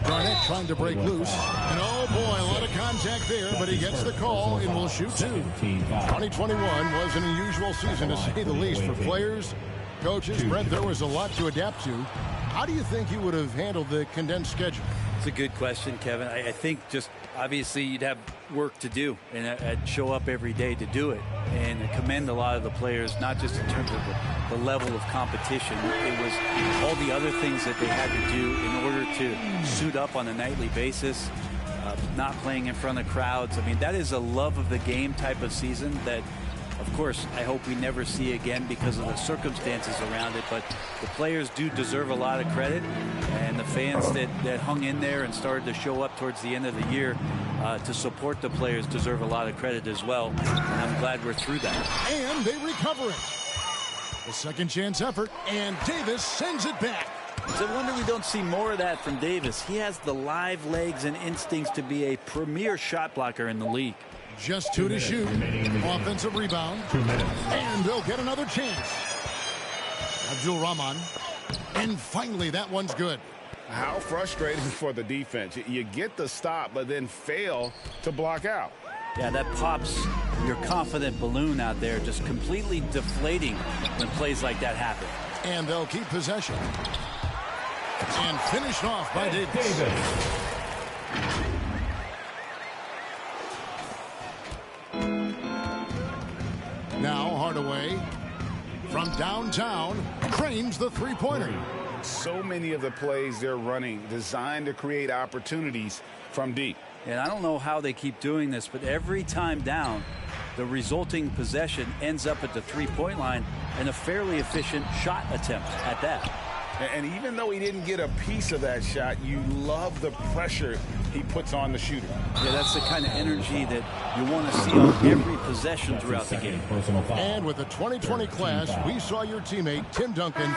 C: Garnett trying to break loose. And oh boy, a lot of contact there, but he gets the call and will shoot 2. 2021 was an unusual season to say the least for players, coaches. Brett, there was a lot to adapt to. How do you think you would have handled the condensed schedule?
D: It's a good question, Kevin. I think just obviously you'd have work to do and I'd show up every day to do it. And I commend a lot of the players, not just in terms of the level of competition. It was all the other things that they had to do in order to suit up on a nightly basis, not playing in front of crowds. I mean, that is a love of the game type of season that, of course, I hope we never see again because of the circumstances around it. But the players do deserve a lot of credit. And the fans that hung in there and started to show up towards the end of the year to support the players deserve a lot of credit as well. And I'm glad we're through that.
C: And they recover it. A second chance effort. And Davis sends it back.
D: It's a wonder we don't see more of that from Davis. He has the live legs and instincts to be a premier shot blocker in the league.
C: Just 2 to shoot. Offensive rebound. And they'll get another chance. Abdul-Rahman. And finally, that one's good.
E: How frustrating for the defense. You get the stop, but then fail to block out.
D: Yeah, that pops your confident balloon out there, just completely deflating when plays like that happen.
C: And they'll keep possession. And finished off by Davis. Now Hardaway from downtown frames the three-pointer.
E: So many of the plays they're running designed to create opportunities from deep.
D: And I don't know how they keep doing this, but every time down, the resulting possession ends up at the three-point line and a fairly efficient shot attempt at that.
E: And even though he didn't get a piece of that shot, you love the pressure he puts on the shooter.
D: Yeah, that's the kind of energy that you want to see on every possession throughout the game.
C: And with the 2020 class, we saw your teammate, Tim Duncan,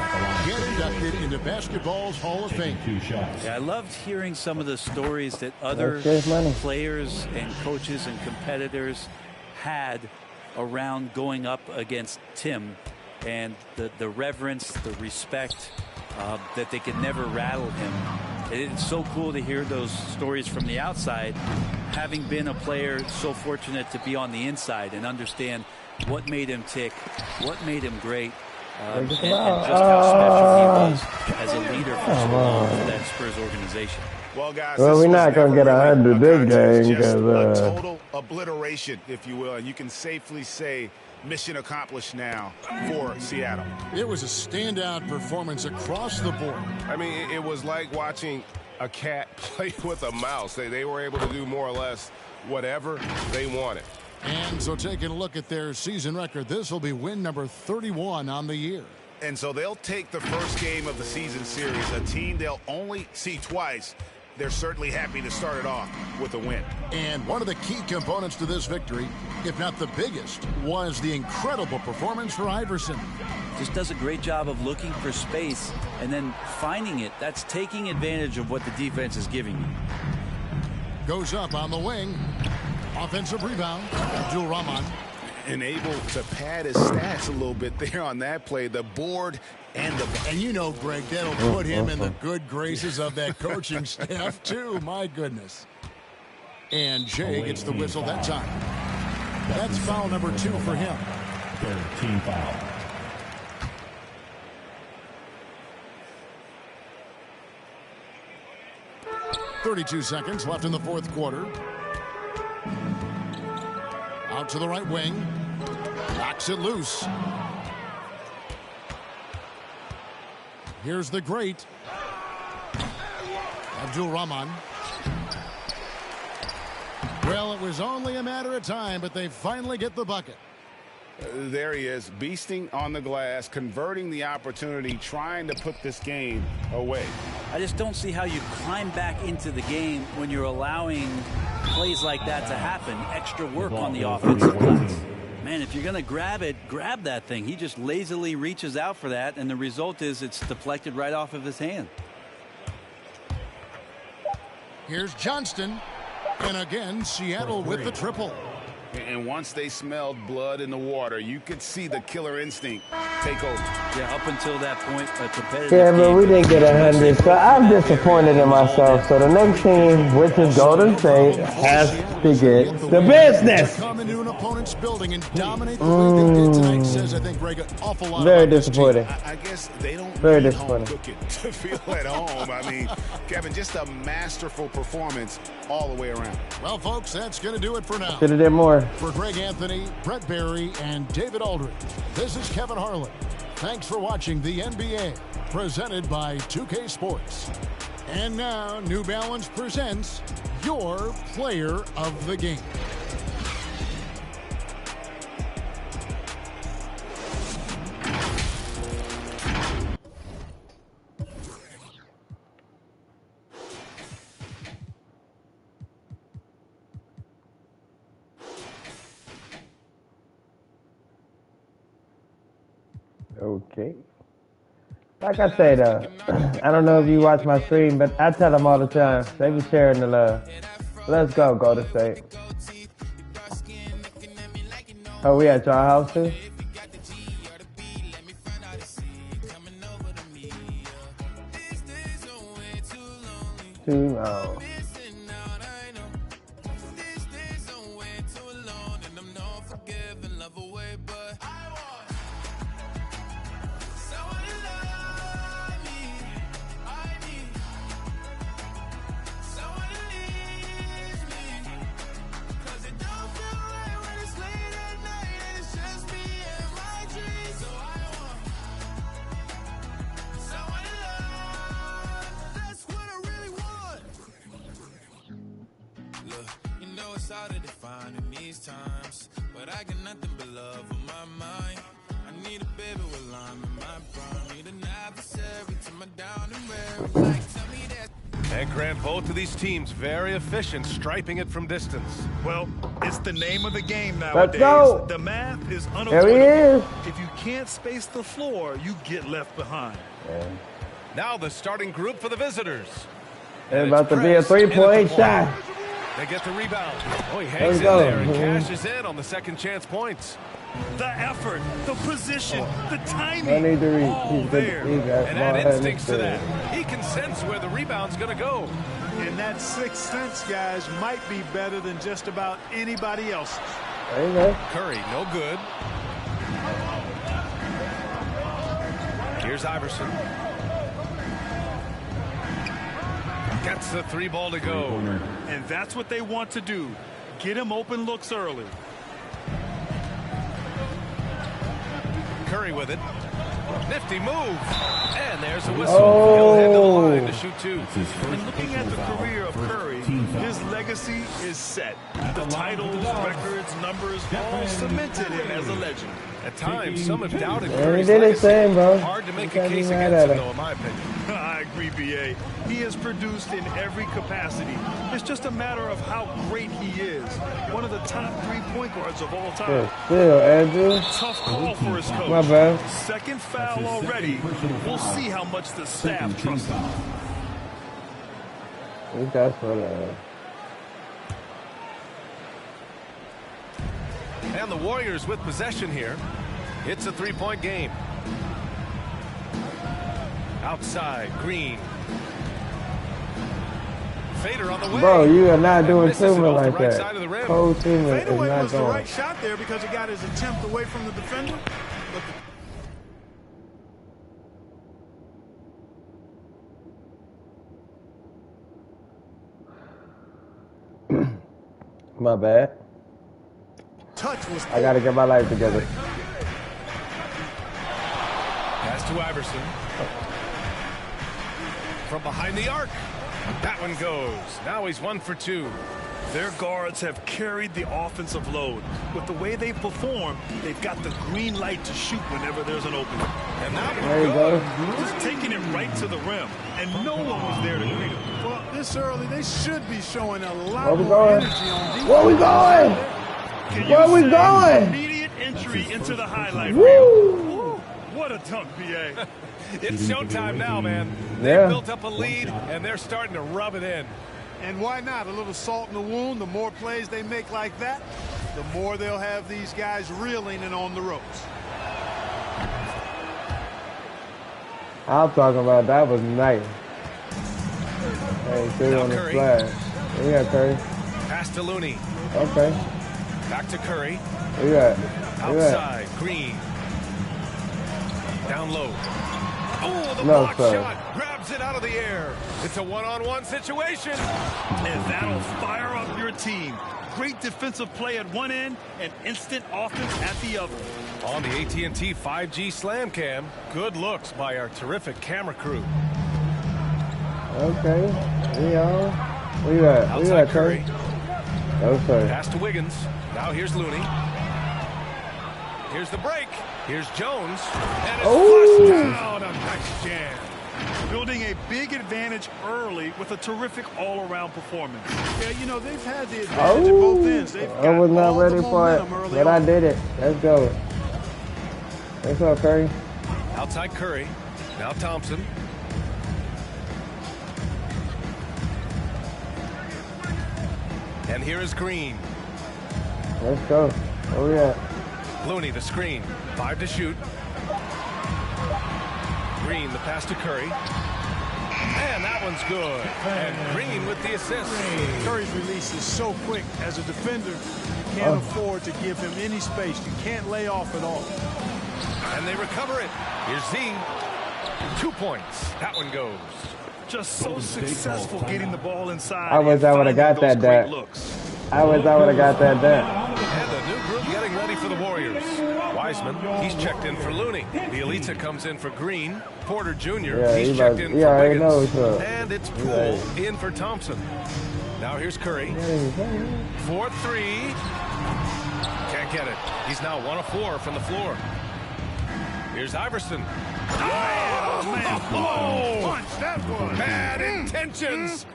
C: get inducted into basketball's Hall of Fame.
D: Yeah, I loved hearing some of the stories that other players and coaches and competitors had around going up against Tim, and the reverence, the respect, that they could never rattle him. It's so cool to hear those stories from the outside, having been a player so fortunate to be on the inside and understand what made him tick, what made him great, and just how special he was as a leader for so long for that Spurs organization.
E: Well, guys,
A: we're not going to get 100 this game because
E: a total obliteration, if you will. And you can safely say mission accomplished now for Seattle.
C: It was a standout performance across the board.
F: I mean, it was like watching a cat play with a mouse. They were able to do more or less whatever they wanted.
C: And so taking a look at their season record, this will be win number 31 on the year.
E: And so they'll take the first game of the season series, a team they'll only see twice. They're certainly happy to start it off with a win.
C: And one of the key components to this victory, if not the biggest, was the incredible performance for Iverson.
D: Just does a great job of looking for space and then finding it. That's taking advantage of what the defense is giving you.
C: Goes up on the wing. Offensive rebound. Abdul-Rahman.
E: And able to pad his stats a little bit there on that play. The board and the...
C: And you know, Greg, that'll put him in the good graces of that coaching staff, too. My goodness. And Jay gets the whistle that time. That's foul number 2 for him.
G: Third team foul.
C: .32 seconds left in the fourth quarter. Out to the right wing. Knocks it loose. Here's the great Abdul-Rahman. Well, it was only a matter of time, but they finally get the bucket.
E: There he is, beasting on the glass, converting the opportunity, trying to put this game away.
D: I just don't see how you climb back into the game when you're allowing plays like that to happen. Extra work on the offensive glass. Man, if you're going to grab it, grab that thing. He just lazily reaches out for that, and the result is it's deflected right off of his hand.
C: Here's Johnston. And again, Seattle with the triple.
E: And once they smelled blood in the water, you could see the killer instinct take over.
D: Yeah, up until that point, a competitive
A: Yeah, but
D: game,
A: we didn't get 100, so I'm disappointed in myself. So the next team, which is Golden State, has to get the business.
C: Come into an opponent's building and dominate the way they did tonight says, I think, Greg, an awful lot.
A: Very disappointing.
E: I guess they don't
A: Very
E: need
A: disappointing.
E: home cooking to feel at home. I mean, Kevin, just a masterful performance all the way around.
C: Well, folks, that's going to do it for now.
A: Should have did more.
C: For Greg Anthony, Brett Barry, and David Aldridge, this is Kevin Harlan. Thanks for watching the NBA, presented by 2K Sports. And now, New Balance presents your player of the game.
A: Okay. Like I say though, I don't know if you watch my stream, but I tell them all the time, they be sharing the love. Let's go, Golden State. Oh, we at your house too? 2-0.
F: And Grant, both of these teams very efficient, striping it from distance.
L: Well, it's the name of the game nowadays.
A: Let's go.
L: The math is
A: There
L: unavoidable.
A: he is.
L: If you can't space the floor, you get left behind.
A: Yeah.
F: Now the starting group for the visitors.
A: It's about to be a 3-point shot.
F: They get the rebound. Oh, he
A: There
F: hangs
A: we
F: in
A: go.
F: there and cashes in on the second chance points.
L: The effort, the position, the timing,
A: I need to reach.
L: all
A: He's
L: there.
A: good. He got
F: And
A: small
F: add
A: head
F: instincts to that.
A: experience.
F: He can sense where the rebound's going to go.
L: And that sixth sense, guys, might be better than just about anybody else.
A: There you go.
F: Curry, no good. Here's Iverson. Gets the three ball to go.
L: And that's what they want to do. Get him open looks early.
F: Curry with it. Nifty move. And there's a whistle. He'll head to the line to shoot two.
L: And looking at the career of Curry, his legacy is set. The titles, records, numbers, all cemented him as a legend.
F: At times, some have doubted
A: Yeah, he
F: Curry's
A: did his
F: legacy.
A: thing, bro.
F: Hard to
A: You
F: make a
A: can't be
F: case
A: mad
F: against
A: at
F: him,
A: him.
F: though, in my opinion.
L: I agree, B.A. He has produced in every capacity. It's just a matter of how great he is. One of the top 3-point guards of all time.
A: Good still, Andrew.
L: Tough call for his coach.
A: My bad.
L: Second foul already. We'll see how much the staff trusts him.
A: I think that's what
F: And the Warriors with possession here. It's a 3-point game. Outside, Green. Fader on the way.
A: Bro, you are not doing
F: Misses it
A: Tuma
F: off the
A: like
F: right
A: that.
F: side of the rim.
A: Whole team is
L: Fadeaway
A: not
L: was the
A: going.
L: right shot there because he got his attempt away from the defender. But
A: My bad.
L: touch was
A: I gotta get my life together.
F: Pass to Iverson. From behind the arc. That one goes. Now he's 1 for 2.
L: Their guards have carried the offensive load. With the way they perform, they've got the green light to shoot whenever there's an opening. And that
A: there you go.
L: Just taking it right to the rim, and no one was there to greet him.
K: Well, this early, they should be showing a lot
A: Where we
K: more
A: going?
K: energy on defense.
A: Where we going? Where we going?
L: Immediate entry into the highlight reel. What a dunk, BA.
F: It's showtime now, man. They
A: Yeah.
F: built up a lead, and they're starting to rub it in.
K: And why not? A little salt in the wound. The more plays they make like that, the more they'll have these guys reeling and on the ropes.
A: I'm talking about that was nice. Hey, see on the
F: Curry.
A: flash. Yeah, Curry.
F: Pass to Looney.
A: Okay.
F: Back to Curry.
A: Yeah.
F: Outside, Green. Down low. Oh, the
A: No,
F: block
A: sir.
F: shot. Grabs it out of the air. It's a one-on-one situation.
L: And that'll fire up your team. Great defensive play at one end and instant offense at the other.
F: On the AT&T 5G Slam Cam, good looks by our terrific camera crew.
A: Okay. Leon. Where you at? Where you
F: Outside
A: at, Curry? No, sir.
F: Pass to Wiggins. Now here's Looney. Here's the break. Here's Jones. And it's flushed down on next jam.
L: Building a big advantage early with a terrific all-around performance.
K: Yeah, you know, they've had the advantage at both ends. They've
A: I
K: got
A: was not
K: all
A: ready
K: the
A: for it,
K: momentum early
A: but I
K: on.
A: did it. Let's go. What's up, Curry?
F: Outside Curry. Now Thompson. And here is Green.
A: Let's go. Where we at?
F: Looney, the screen. 5 to shoot. Green, the pass to Curry. And that one's good. And Green with the assist.
K: Curry's release is so quick. As a defender, you can't afford to give him any space. You can't lay off at all.
F: And they recover it. Here's Z. 2 points. That one goes.
L: Just so successful getting the ball inside.
A: I wish I would have got that dunk. I wish I would have got that dunk.
F: And the new group getting ready for the Warriors. Wiseman, he's checked in for Looney. Bielitsa comes in for Green. Porter Jr.,
A: Yeah,
F: he's
A: he
F: checked
A: about-
F: in
A: he
F: for
A: already
F: Wiggins.
A: knows what's up.
F: And it's
A: He
F: Poole
A: right.
F: in for Thompson. Now here's Curry. 4-3. Can't get it. He's now 1 of 4 from the floor. Here's Iverson.
L: Oh, man.
F: Oh,
L: Punch that one.
F: bad intentions.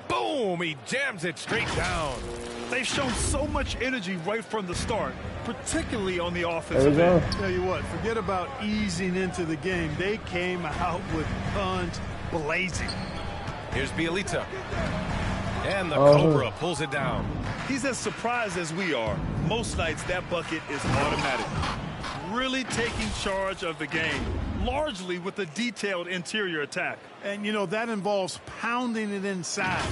F: Boom, he jams it straight down.
L: They've shown so much energy right from the start, particularly on the
A: There we
L: offensive
A: go.
L: end.
K: Tell you what, forget about easing into the game. They came out with guns blazing.
F: Here's Bielitsa. And the
A: Oh.
F: Cobra pulls it down.
L: He's as surprised as we are. Most nights that bucket is automatic. Really taking charge of the game, largely with a detailed interior attack.
K: And, you know, that involves pounding it inside,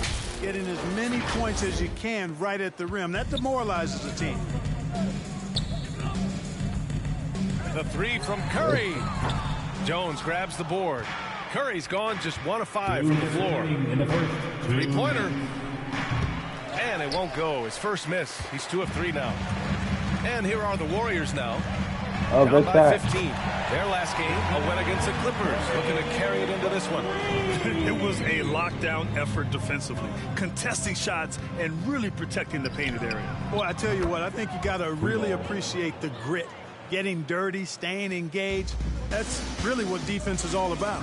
K: getting as many points as you can right at the rim. That demoralizes a team.
F: The 3 from Curry. Jones grabs the board. Curry's gone just 1 of 5 from the floor. 3-pointer. And it won't go. His first miss. He's 2 of 3 now. And here are the Warriors now.
A: Oh,
F: Down
A: good
F: by
A: shot.
F: 15. Their last game, a win against the Clippers. Looking to carry it into this one.
L: It was a lockdown effort defensively, contesting shots and really protecting the painted area.
K: Boy, I tell you what, I think you got to really appreciate the grit. Getting dirty, staying engaged. That's really what defense is all about.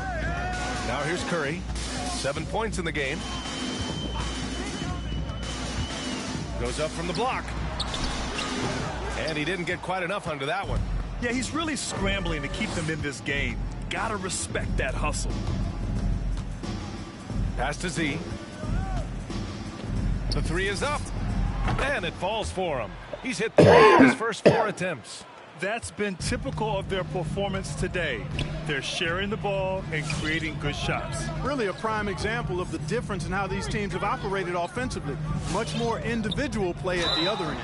F: Now here's Curry. 7 points in the game. Goes up from the block. And he didn't get quite enough under that one.
L: Yeah, he's really scrambling to keep them in this game. Gotta respect that hustle.
F: Pass to Z. The 3 is up. And it falls for him. He's hit 3 in his first 4 attempts.
L: That's been typical of their performance today. They're sharing the ball and creating good shots.
K: Really a prime example of the difference in how these teams have operated offensively. Much more individual play at the other end.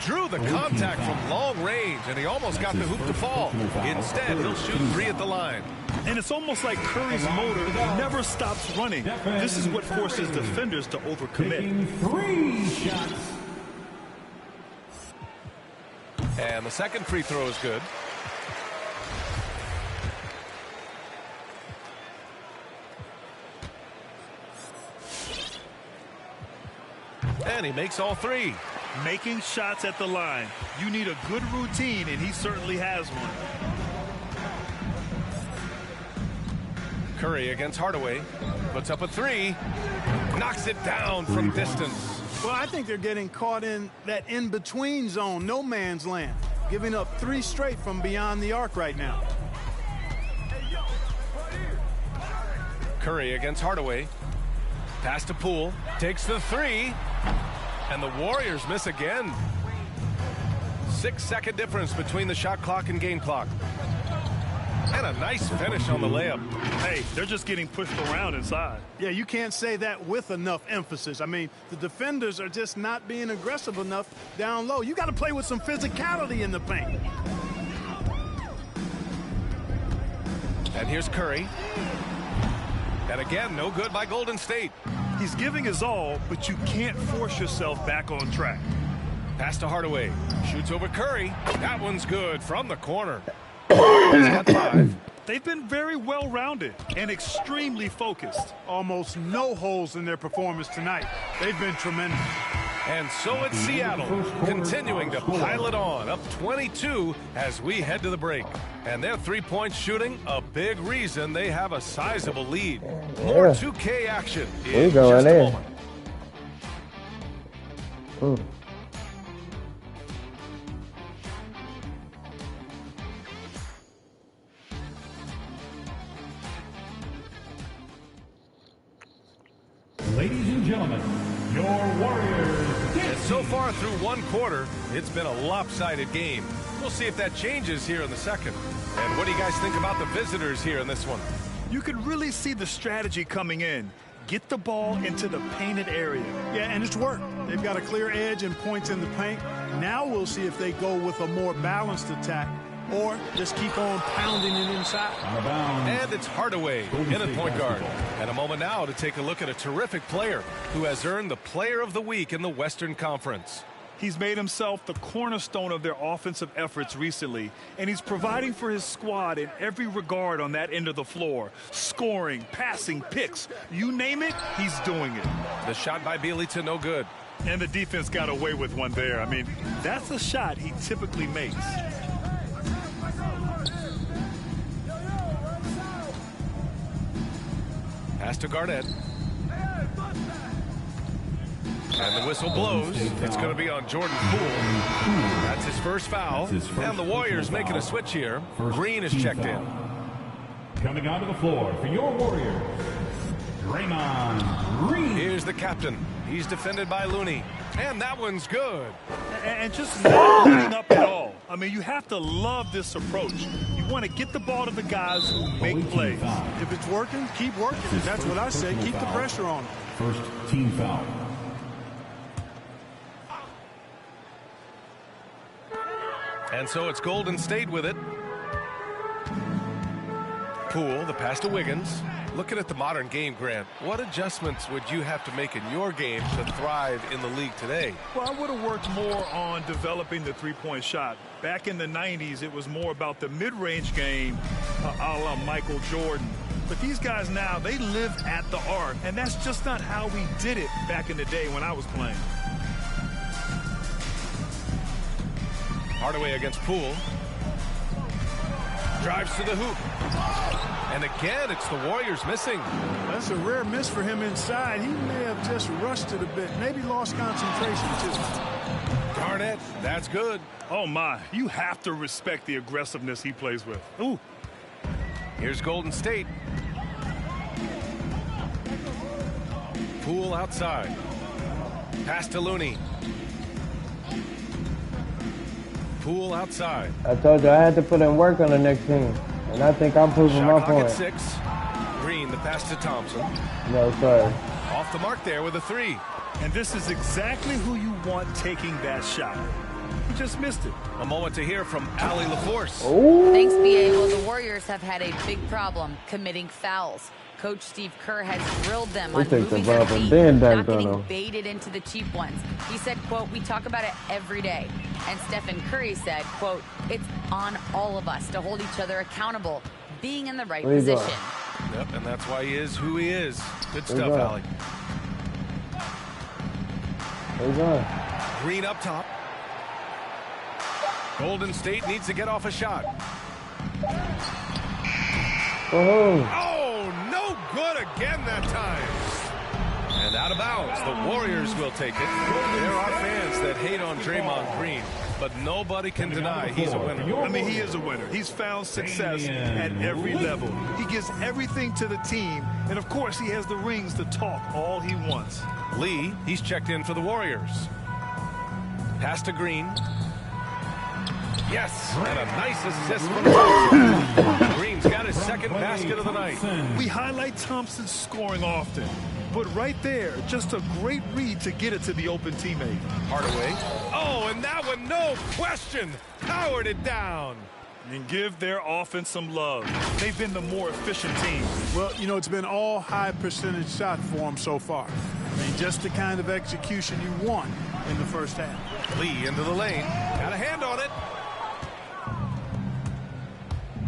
F: Drew the contact from long range, and he almost got the hoop to fall. Instead, he'll shoot 3 at the line.
L: And it's almost like Curry's motor never stops running. This is what forces defenders to overcommit.
G: 3 shots.
F: And the second free throw is good. And he makes all 3.
L: Making shots at the line. You need a good routine, and he certainly has one.
F: Curry against Hardaway. Puts up a three. Knocks it down from distance.
K: Well, I think they're getting caught in that in-between zone, no man's land, giving up 3 straight from beyond the arc right now.
F: Curry against Hardaway. Pass to Poole. Takes the three. And the Warriors miss again. 6-second difference between the shot clock and game clock. And a nice finish on the layup.
L: Hey, they're just getting pushed around inside.
K: Yeah, you can't say that with enough emphasis. I mean, the defenders are just not being aggressive enough down low. You got to play with some physicality in the paint.
F: And here's Curry. And again, no good by Golden State.
L: He's giving his all, but you can't force yourself back on track.
F: Pass to Hardaway. Shoots over Curry. That one's good from the corner. He's got 5.
L: They've been very well-rounded and extremely focused.
K: Almost no holes in their performance tonight. They've been tremendous.
F: And so it's Seattle continuing to pile it on, up 22 as we head to the break. And their three-point shooting, a big reason they have a sizable lead. More 2K action in just a moment.
G: Ladies and gentlemen, your Warriors.
F: And so far through one quarter, it's been a lopsided game. We'll see if that changes here in the second. And what do you guys think about the visitors here in this one?
L: You can really see the strategy coming in. Get the ball into the painted area.
K: Yeah, and it's worked. They've got a clear edge and points in the paint. Now we'll see if they go with a more balanced attack or just keep on pounding it inside.
F: And it's Hardaway in at point guard. And a moment now to take a look at a terrific player who has earned the Player of the Week in the Western Conference.
L: He's made himself the cornerstone of their offensive efforts recently, and he's providing for his squad in every regard on that end of the floor. Scoring, passing, picks, you name it, he's doing it.
F: The shot by Bjelica, no good.
L: And the defense got away with one there. I mean, that's a shot he typically makes.
F: Pass to Garnett. And the whistle blows. It's going to be on Jordan Poole. That's his first foul. And the Warriors making a switch here. Green is checked in.
G: Coming onto the floor for your Warriors, Draymond Green.
F: Here's the captain. He's defended by Looney. And that one's good.
L: And just not letting up at all. I mean, you have to love this approach. You want to get the ball to the guys who make plays.
K: If it's working, keep working. That's what I say. Keep the pressure on them.
G: First team foul.
F: And so it's Golden State with it. Poole, the pass to Wiggins. Looking at the modern game, Grant, what adjustments would you have to make in your game to thrive in the league today?
L: Well, I would have worked more on developing the three-point shot. Back in the 90s, it was more about the mid-range game, a la Michael Jordan. But these guys now, they live at the arc, and that's just not how we did it back in the day when I was playing.
F: Hardaway against Poole. Drives to the hoop. And again, it's the Warriors missing.
K: That's a rare miss for him inside. He may have just rushed it a bit. Maybe lost concentration, too.
F: Garnett, that's good.
L: Oh, my. You have to respect the aggressiveness he plays with. Ooh.
F: Here's Golden State. Poole outside. Pass to Looney. Poole outside.
A: I told you I had to put in work on the next team. And I think I'm proving my point.
F: At 6. Green, the pass to Thompson.
A: No, sorry.
F: Off the mark there with a 3.
L: And this is exactly who you want taking that shot. He just missed it.
F: A moment to hear from Allie LaForce.
A: Ooh.
M: Thanks, B.A. Well, the Warriors have had a big problem committing fouls. Coach Steve Kerr has drilled them on moving their feet, not getting baited into the cheap ones. He said, quote, "We talk about it every day." And Stephen Curry said, quote, "It's on all of us to hold each other accountable, being in the right position."
F: Yep, and that's why he is who he is. Good stuff, Allie. Green up top. Golden State needs to get off a shot.
A: Oh,
F: no! again that time. And out of bounds. The Warriors will take it. There are fans that hate on Draymond Green, but nobody can deny he's a winner.
L: I mean, he is a winner. He's found success at every level. He gives everything to the team, and of course, he has the rings to talk all he wants.
F: Lee, he's checked in for the Warriors. Pass to Green. Yes, and a nice assist from Thompson. Green's got his second basket of the night.
L: We highlight Thompson's scoring often, but right there, just a great read to get it to the open teammate.
F: Hardaway. Oh, and that one, no question, powered it down.
L: And give their offense some love. They've been the more efficient team.
K: Well, you know, it's been all high percentage shots for them so far. I mean, just the kind of execution you want in the first half.
F: Lee into the lane. Got a hand on it.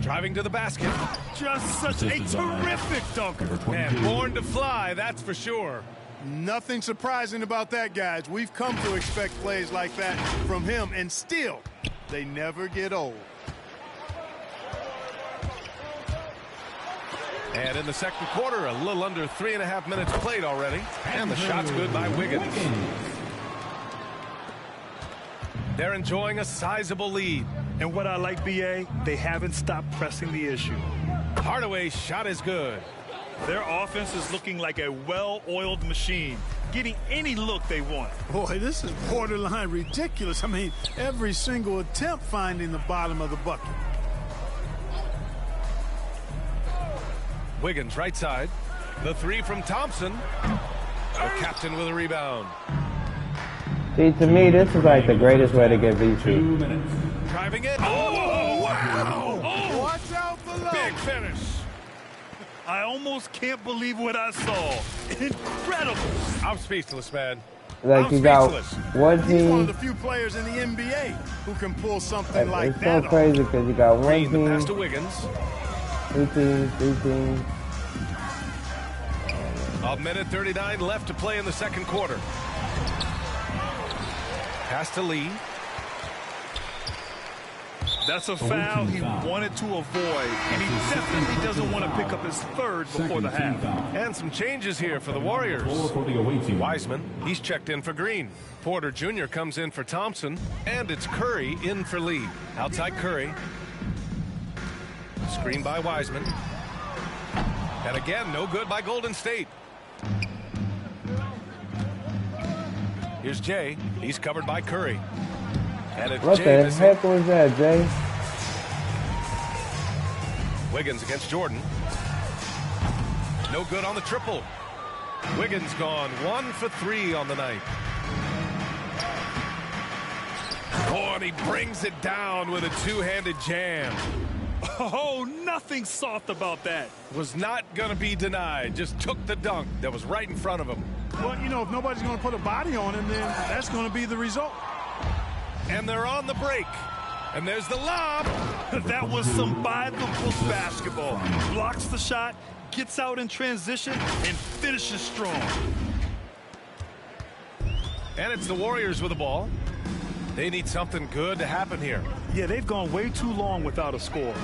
F: Driving to the basket.
L: Just such a terrific dunker.
F: And born to fly, that's for sure.
K: Nothing surprising about that, guys. We've come to expect plays like that from him, and still, they never get old.
F: And in the second quarter, a little under 3.5 minutes played already. And the shot's good by Wiggins. They're enjoying a sizable lead.
L: And what I like, B.A., they haven't stopped pressing the issue.
F: Hardaway's shot is good.
L: Their offense is looking like a well-oiled machine, getting any look they want.
K: Boy, this is borderline ridiculous. I mean, every single attempt finding the bottom of the bucket.
F: Wiggins right side. The three from Thompson. The captain with a rebound.
A: See, to me, this is like the greatest way to get beat.
G: 2 minutes.
F: Driving it. Oh, wow.
L: Oh, watch out below.
F: Big finish.
L: I almost can't believe what I saw. Incredible.
F: I'm speechless, man.
A: Like you got one team.
K: He's one of the few players in the NBA who can pull something like that.
A: It's so crazy because you got one team.
F: Pass to Wiggins.
A: 2 teams, 3 teams.
F: A minute 39 left to play in the second quarter. Pass to Lee.
L: That's a foul he wanted to avoid, and he definitely doesn't want to pick up his third before the half.
F: And some changes here for the Warriors. Wiseman, he's checked in for Green. Porter Jr. comes in for Thompson, and it's Curry in for Lee. Outside Curry. Screen by Wiseman. And again, no good by Golden State. Here's Jay. He's covered by Curry. And it's
A: what
F: Jay
A: the heck was that, Jay?
F: Wiggins against Jordan. No good on the triple. Wiggins gone 1 for 3 on the night. Oh, and he brings it down with a two-handed jam.
L: Oh, nothing soft about that.
F: Was not going to be denied. Just took the dunk that was right in front of him.
K: But, you know, if nobody's going to put a body on him, then that's going to be the result.
F: And they're on the break. And there's the lob.
L: That was some by-the-book basketball. Blocks the shot, gets out in transition, and finishes strong.
F: And it's the Warriors with the ball. They need something good to happen here.
L: Yeah, they've gone way too long without a score.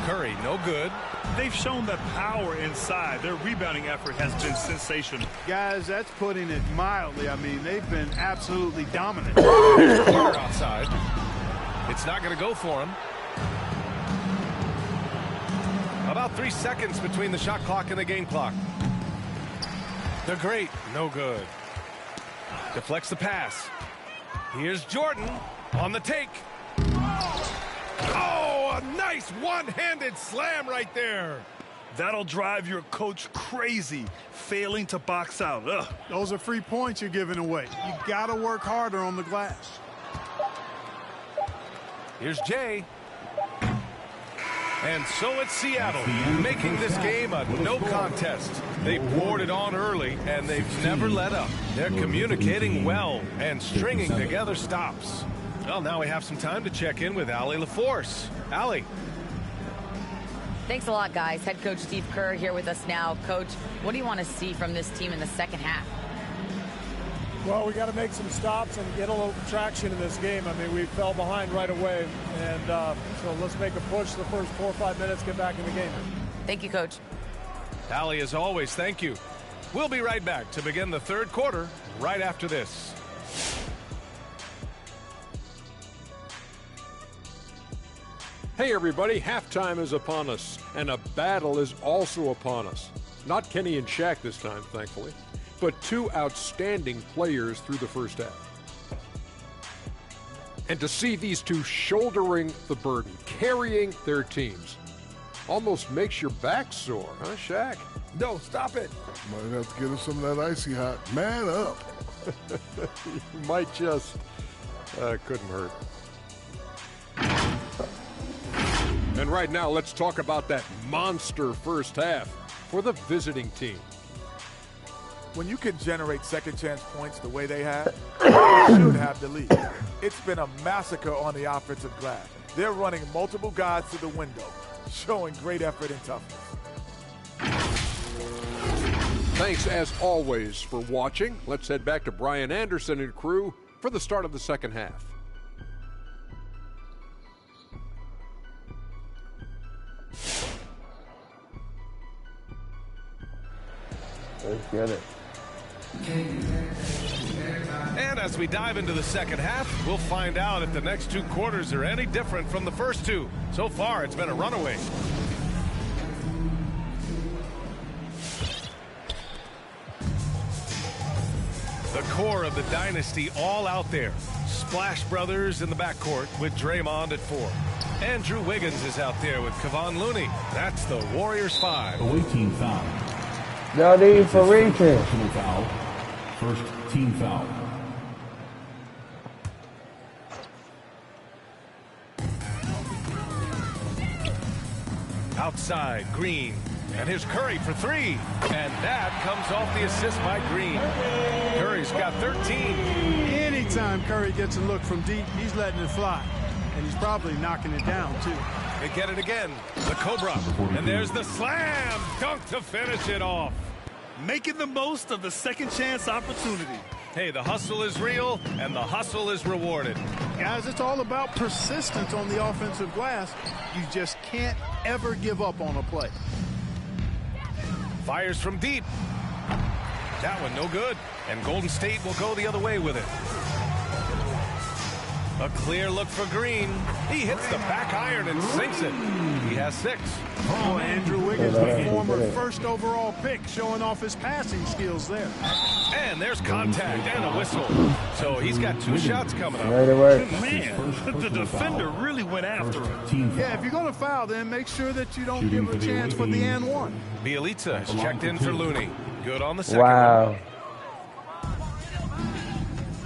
F: Curry, no good.
L: They've shown that power inside. Their rebounding effort has been sensational.
K: Guys, that's putting it mildly. I mean, they've been absolutely dominant.
F: Carter outside. It's not going to go for him. About 3 seconds between the shot clock and the game clock. They're great. No good. Deflects the pass. Here's Jordan on the take. Oh, a nice one-handed slam right there.
L: That'll drive your coach crazy, failing to box out. Ugh.
K: Those are free points you're giving away. You got to work harder on the glass.
F: Here's Jay. And so it's Seattle, making this game a no contest. They poured it on early, and they've never let up. They're communicating well and stringing together stops. Well, now we have some time to check in with Allie LaForce. Allie.
M: Thanks a lot, guys. Head coach Steve Kerr here with us now. Coach, what do you want to see from this team in the second half?
N: Well, we got to make some stops and get a little traction in this game. I mean, we fell behind right away, and so let's make a push the first 4 or 5 minutes, get back in the game.
M: Thank you, Coach.
F: Allie, as always, thank you. We'll be right back to begin the third quarter right after this.
J: Hey everybody, halftime is upon us, and a battle is also upon us. Not Kenny and Shaq this time, thankfully, but two outstanding players through the first half. And to see these two shouldering the burden, carrying their teams, almost makes your back sore, huh, Shaq?
O: No, stop it.
P: Might have to get him some of that icy hot. Man up.
J: You might just, couldn't hurt. And right now, let's talk about that monster first half for the visiting team.
O: When you can generate second chance points the way they have, you should have the lead. It's been a massacre on the offensive glass. They're running multiple guys to the window, showing great effort and toughness.
J: Thanks, as always, for watching. Let's head back to Brian Anderson and crew for the start of the second half.
A: Let's get it.
F: And as we dive into the second half, we'll find out if the next two quarters are any different from the first two. So far, it's been a runaway. The core of the dynasty all out there. Splash Brothers in the backcourt with Draymond at 4. Andrew Wiggins is out there with Kevon Looney. That's the Warriors 5.
G: Away team foul.
A: No need for reaching.
G: Personal foul. First team foul.
F: Outside, Green. And here's Curry for 3. And that comes off the assist by Green. Curry's got 13.
K: Anytime Curry gets a look from deep, he's letting it fly. And he's probably knocking it down, too.
F: They get it again. The Cobra. And there's the slam. Dunk to finish it off.
L: Making the most of the second chance opportunity.
F: Hey, the hustle is real, and the hustle is rewarded.
K: Guys, it's all about persistence on the offensive glass. You just can't ever give up on a play.
F: Fires from deep. That one no good. And Golden State will go the other way with it. A clear look for Green. He hits the back iron and sinks it. He has 6.
K: Oh, Andrew Wiggins, the former first overall pick, showing off his passing skills there.
F: And there's contact and a whistle. So he's got 2 shots coming up.
L: Man, the defender really went after him.
K: Yeah, if you're going to foul, then make sure that you don't give a chance for the and one.
F: Bielitsa is checked in for Looney. Good on the second.
A: Wow.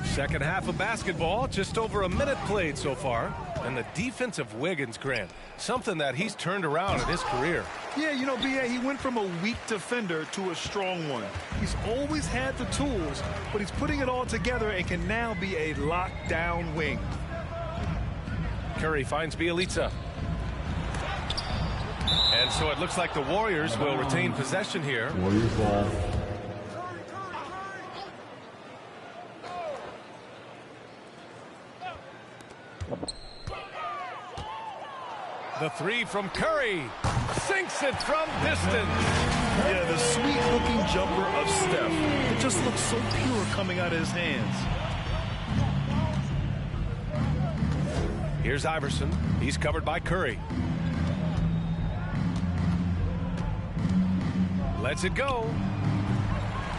F: Second half of basketball, just over a minute played so far. And the defense of Wiggins, Grant, something that he's turned around in his career.
L: Yeah, you know, B.A., he went from a weak defender to a strong one. He's always had the tools, but he's putting it all together and can now be a lockdown wing.
F: Curry finds Bielitsa. And so it looks like the Warriors will retain possession here.
G: Warriors ball.
F: The 3 from Curry. Sinks it from distance.
L: Yeah, the sweet-looking jumper of Steph. It just looks so pure coming out of his hands.
F: Here's Iverson. He's covered by Curry. Lets it go.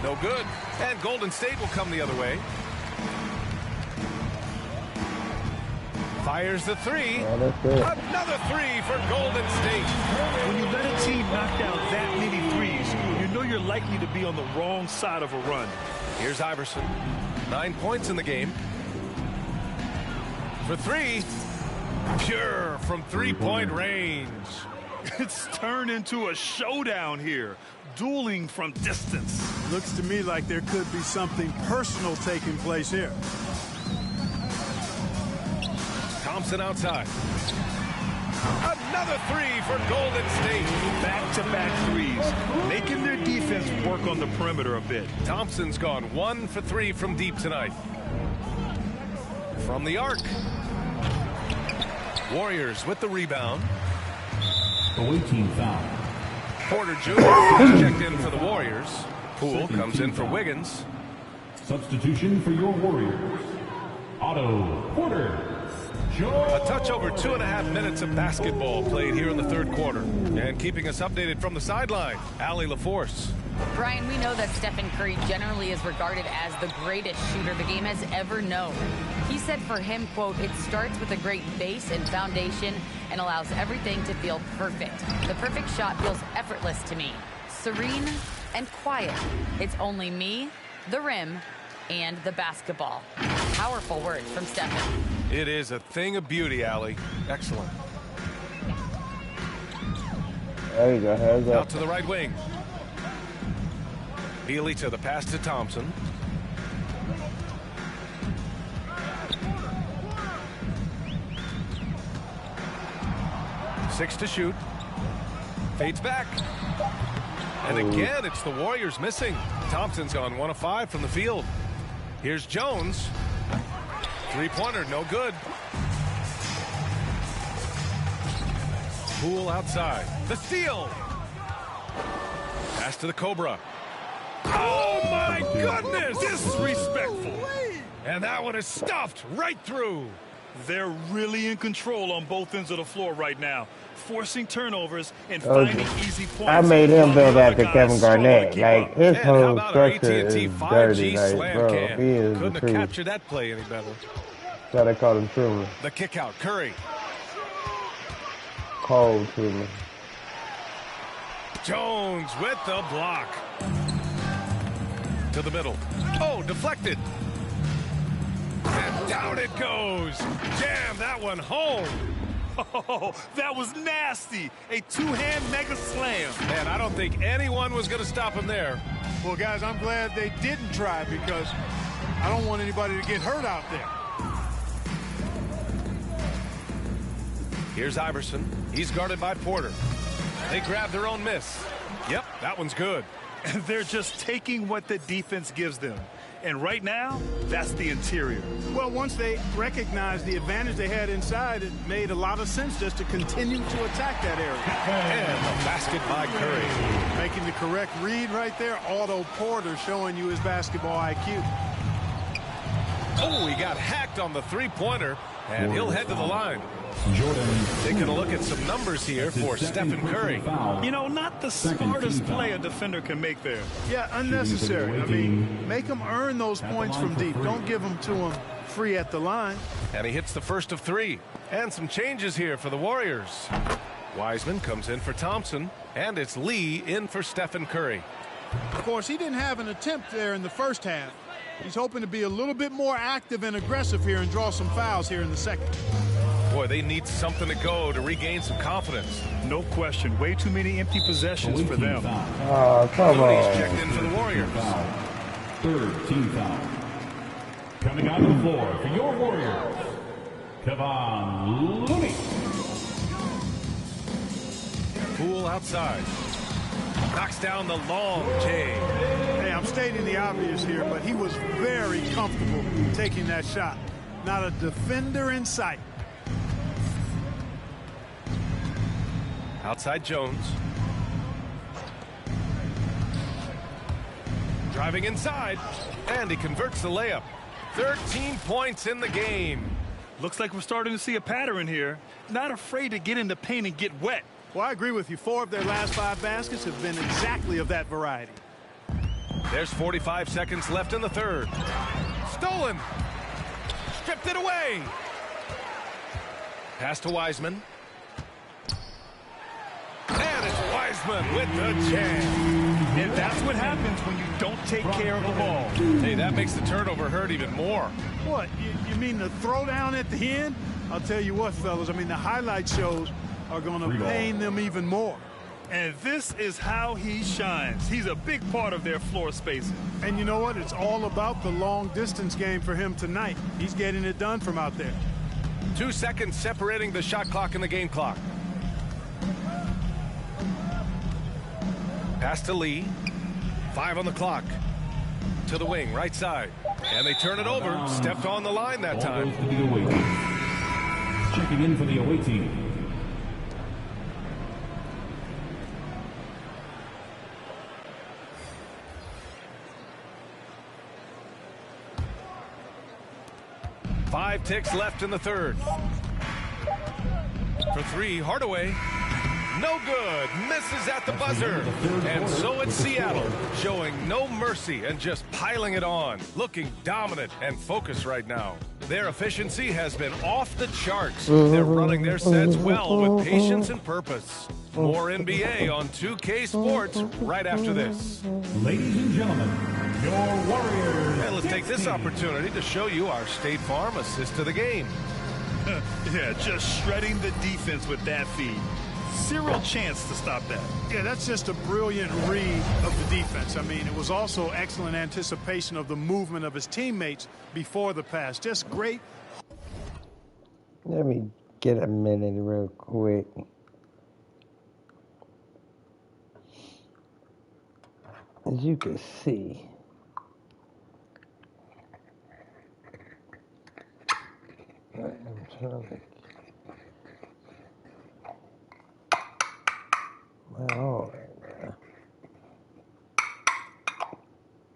F: No good. And Golden State will come the other way. Fires the 3. Another 3 for Golden State.
L: When you let a team knock down that many threes, you know you're likely to be on the wrong side of a run.
F: Here's Iverson. 9 points in the game. For 3. Pure from three-point range.
L: It's turned into a showdown here. Dueling from distance.
K: Looks to me like there could be something personal taking place here.
F: Thompson outside. Another 3 for Golden State.
L: Back-to-back threes, making their defense work on the perimeter a bit.
F: Thompson's gone 1 for 3 from deep tonight. From the arc. Warriors with the rebound.
G: Away team foul.
F: Porter Jr. has checked in for the Warriors. Poole comes in for Wiggins.
G: Substitution for your Warriors. Otto Porter.
F: A touch over 2.5 minutes of basketball played here in the third quarter. And keeping us updated from the sideline, Allie LaForce.
M: Brian, we know that Stephen Curry generally is regarded as the greatest shooter the game has ever known. He said for him, quote, "It starts with a great base and foundation and allows everything to feel perfect. The perfect shot feels effortless to me. Serene and quiet. It's only me, the rim, and the basketball." Powerful words from Stephen.
F: It is a thing of beauty, Allie. Excellent.
A: There you go. Hands up.
F: Out to the right wing. Healy to the pass to Thompson. Six to shoot. Fades back. And again, it's the Warriors missing. Thompson's gone 1 of 5 from the field. Here's Jones. Three-pointer, no good. Poole outside. The steal. Pass to the Cobra. Oh, my goodness!
L: Disrespectful.
F: And that one is stuffed right through.
L: They're really in control on both ends of the floor right now, forcing turnovers and finding easy points.
A: I made him build after Kevin Garnett. Like, his whole structure is dirty. Like, bro, he is
F: couldn't have captured that play any better.
A: So they called him Truman.
F: The kick out, Curry.
A: Cold Truman.
F: Jones with the block. To the middle. Oh, deflected. And down it goes. Jam that one home.
L: Oh, that was nasty. A two-hand mega slam.
F: Man, I don't think anyone was going to stop him there.
N: Well, guys, I'm glad they didn't try because I don't want anybody to get hurt out there.
F: Here's Iverson. He's guarded by Porter. They grab their own miss. Yep, that one's good.
L: And they're just taking what the defense gives them. And right now, that's the interior.
N: Well, once they recognized the advantage they had inside, it made a lot of sense just to continue to attack that area.
F: And a basket by Curry.
N: Making the correct read right there. Otto Porter showing you his basketball IQ.
F: Oh, he got hacked on the three-pointer, and he'll head to the line.
G: Jordan.
F: Taking a look at some numbers here for Stephen Curry.
L: You know, not the smartest play a defender can make there.
N: Yeah, unnecessary. I mean, make them earn those points from deep. Don't give them to them free at the line.
F: And he hits the first of 3. And some changes here for the Warriors. Wiseman comes in for Thompson, and it's Lee in for Stephen Curry.
N: Of course, he didn't have an attempt there in the first half. He's hoping to be a little bit more active and aggressive here and draw some fouls here in the second.
F: Boy, they need something to go to regain some confidence.
L: No question. Way too many empty possessions for them.
A: Oh, come on.
F: Checked in for the Warriors.
G: Third team foul. Coming onto the floor for your Warriors, Kevon Looney.
F: Poole outside. Knocks down the long J.
N: Hey, I'm stating the obvious here, but he was very comfortable taking that shot. Not a defender in sight.
F: Outside Jones. Driving inside, and he converts the layup. 13 points in the game.
L: Looks like we're starting to see a pattern here. Not afraid to get in the paint and get wet.
N: Well, I agree with you. 4 of their last 5 baskets have been exactly of that variety.
F: There's 45 seconds left in the third. Stolen. Stripped it away. Pass to Wiseman. And it's Wiseman with the jam.
L: And that's what happens when you don't take care of the ball.
F: Hey, that makes the turnover hurt even more.
N: What? You mean the throwdown at the end? I'll tell you what, fellas. I mean, the highlight shows are going to pain them even more.
L: And this is how he shines. He's a big part of their floor spacing.
N: And you know what? It's all about the long distance game for him tonight. He's getting it done from out there.
F: 2 seconds separating the shot clock and the game clock. Pass to Lee. 5 on the clock. To the wing, right side. And they turn it over. Stepped on the line that time.
G: Checking in for the away team.
F: 5 ticks left in the third. For 3, Hardaway. No good. Misses at the buzzer. And so it's Seattle, showing no mercy and just piling it on. Looking dominant and focused right now. Their efficiency has been off the charts. They're running their sets well with patience and purpose. More NBA on 2K Sports right after this.
G: Ladies and gentlemen, your Warriors.
F: And let's take this opportunity to show you our State Farm assist to the game.
L: Yeah, just shredding the defense with that feed. Zero chance to stop that.
N: Yeah, that's just a brilliant read of the defense. I mean, it was also excellent anticipation of the movement of his teammates before the pass. Just great.
A: Let me get a minute real quick. As you can see, I'm trying to my all right now.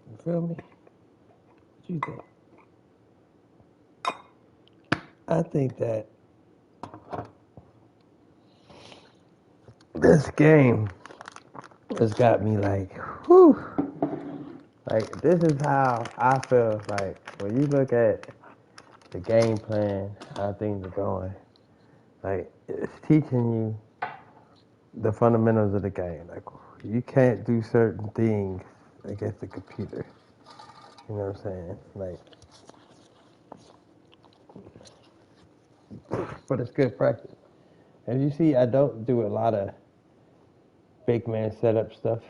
A: You feel me? What you think? I think that this game has got me like, whew. Like, this is how I feel like when you look at the game plan, how things are going. Like, it's teaching you the fundamentals of the game. Like, you can't do certain things against the computer. You know what I'm saying? Like, but it's good practice. As you see, I don't do a lot of big man setup stuff.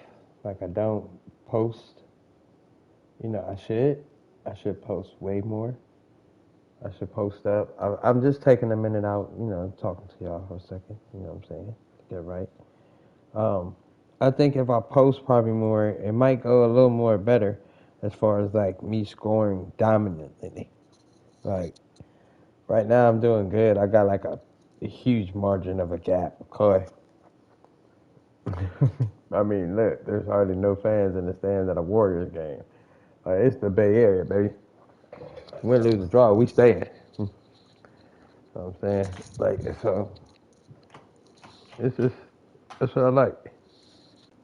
A: Like, I don't post. You know, I should post way more. I should post up. I'm just taking a minute out, you know, talking to y'all for a second. You know what I'm saying? Get right. I think if I post probably more, it might go a little more better as far as like me scoring dominantly. Like, right now I'm doing good. I got like a huge margin of a gap. Okay. I mean, look, there's hardly no fans in the stands at a Warriors game. It's the Bay Area, baby. Win, lose, or draw, we staying. You know what I'm saying? Like, so, it's just, that's what I like.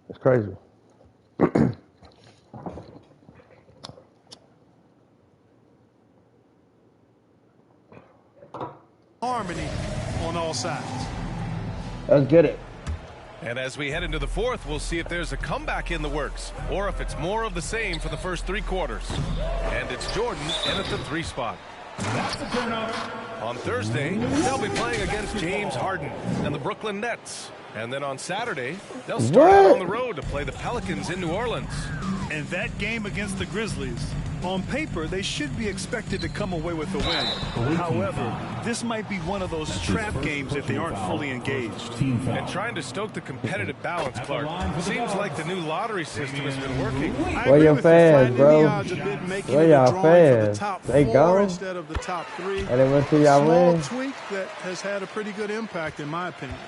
A: It's crazy.
N: Harmony on all sides.
A: Let's get it.
F: And as we head into the fourth, we'll see if there's a comeback in the works or if it's more of the same for the first 3 quarters. And it's Jordan in at the 3 spot. On Thursday, they'll be playing against James Harden and the Brooklyn Nets. And then on Saturday, they'll start out on the road to play the Pelicans in New Orleans.
L: And that game against the Grizzlies, on paper, they should be expected to come away with a win. However, this might be one of those trap games if they aren't fully engaged.
F: And trying to stoke the competitive balance, Clark. Seems like the new lottery system has been working.
A: Where your fans, bro? Where y'all fans? They gone?
N: Instead of the top 3.
A: And they went to y'all win?
N: Small tweak that has had a pretty good impact, in my opinion.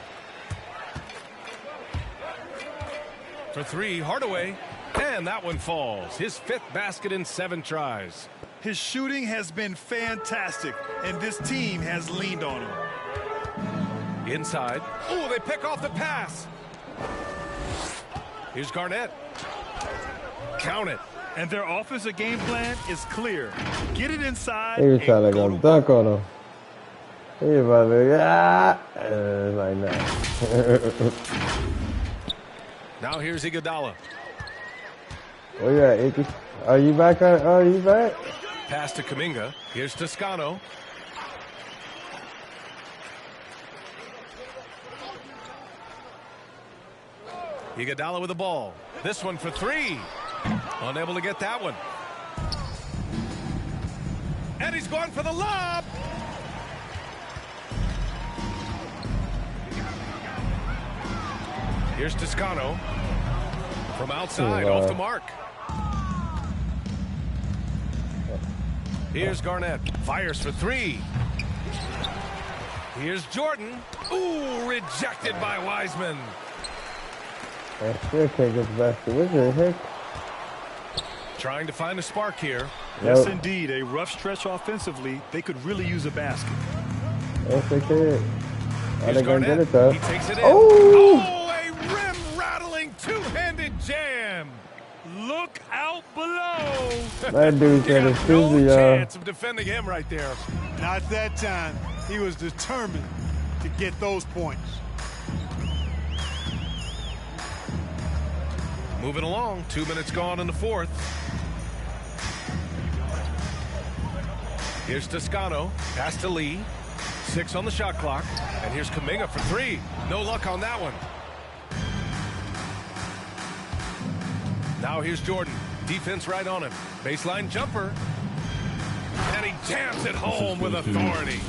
F: For 3, Hardaway. And that one falls. His 5th basket in 7 tries.
L: His shooting has been fantastic, and this team has leaned on him.
F: Inside. Oh, they pick off the pass. Here's Garnett. Count it.
L: And their offensive game plan is clear. Get it inside.
A: He was trying to go dunk on him. He was about to, like that.
F: Now here's Iguodala.
A: Where you at, Iggy? Are you back? Oh, you back?
F: Pass to Kuminga. Here's Toscano. Iguodala with the ball. This one for 3. Unable to get that one. And he's going for the lob. Here's Toscano. From outside, off the mark. Here's Garnett. Fires for 3. Here's Jordan. Ooh, rejected by Wiseman.
A: I still can't get the basket. What the heck?
F: Trying to find a spark here.
L: Yes, indeed. A rough stretch offensively. They could really use a basket.
A: Yes, they could.
F: Here's Garnett.
A: It, though.
F: He takes it in.
A: Oh!
F: A rim-rattling two-handed jam. Look out below.
A: That dude said it's
F: no
A: Susie,
F: chance of defending him right there.
N: Not that time. He was determined to get those points.
F: Moving along, 2 minutes gone in the fourth. Here's Toscano, pass to Lee. 6 on the shot clock. And here's Kuminga for 3. No luck on that one. Now here's Jordan. Defense right on him. Baseline jumper. And he jams it home with authority.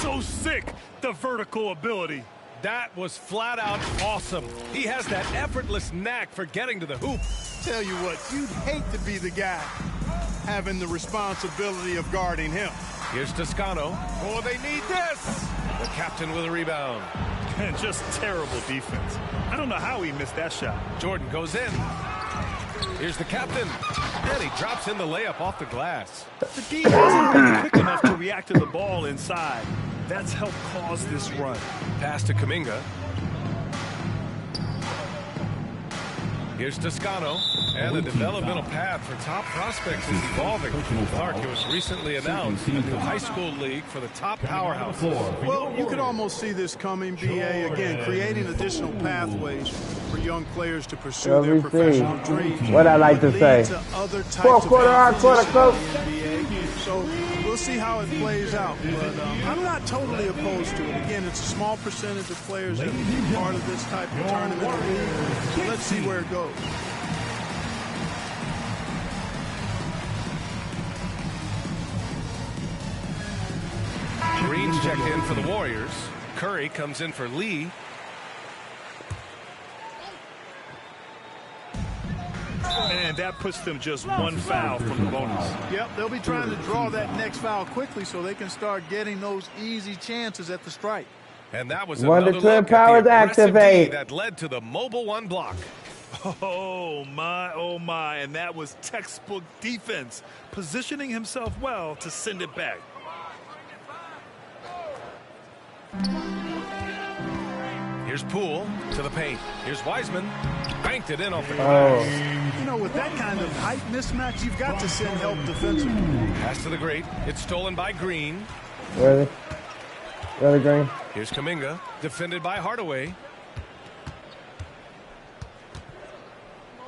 L: So sick, the vertical ability.
F: That was flat out awesome. He has that effortless knack for getting to the hoop.
N: Tell you what, you'd hate to be the guy having the responsibility of guarding him.
F: Here's Toscano. Oh, they need this. The captain with a rebound.
L: And just terrible defense. I don't know how he missed that shot.
F: Jordan goes in. Here's the captain. And he drops in the layup off the glass.
L: The D hasn't been quick enough to react to the ball inside. That's helped cause this run.
F: Pass to Kuminga. Here's Toscano. And the developmental path for top prospects is evolving. Clark, it was recently announced a new high school league for the top powerhouses.
N: Well, you could almost see this coming, BA, again, creating additional pathways for young players to pursue their professional dreams.
A: What I like to say. Fourth quarter, our quarter, coach.
N: So we'll see how it plays out. But I'm not totally opposed to it. Again, it's a small percentage of players that are part of this type of tournament. So let's see where it goes.
F: Green's checked in for the Warriors. Curry comes in for Lee.
L: And that puts them just one foul from the bonus.
N: Yep, they'll be trying to draw that next foul quickly so they can start getting those easy chances at the strike.
F: And that was
A: One
F: another
A: to 10
F: look
A: powers
F: at the aggressive
A: activate.
F: D that led to the mobile one block.
L: Oh my, and that was textbook defense, positioning himself well to send it back.
F: Here's Poole to the paint. Here's Wiseman. Banked it in off the glass.
N: You know, with that kind of height mismatch, you've got to send help defensively.
F: Pass to the great. It's stolen by Green.
A: Where are they Green?
F: Here's Kuminga. Defended by Hardaway.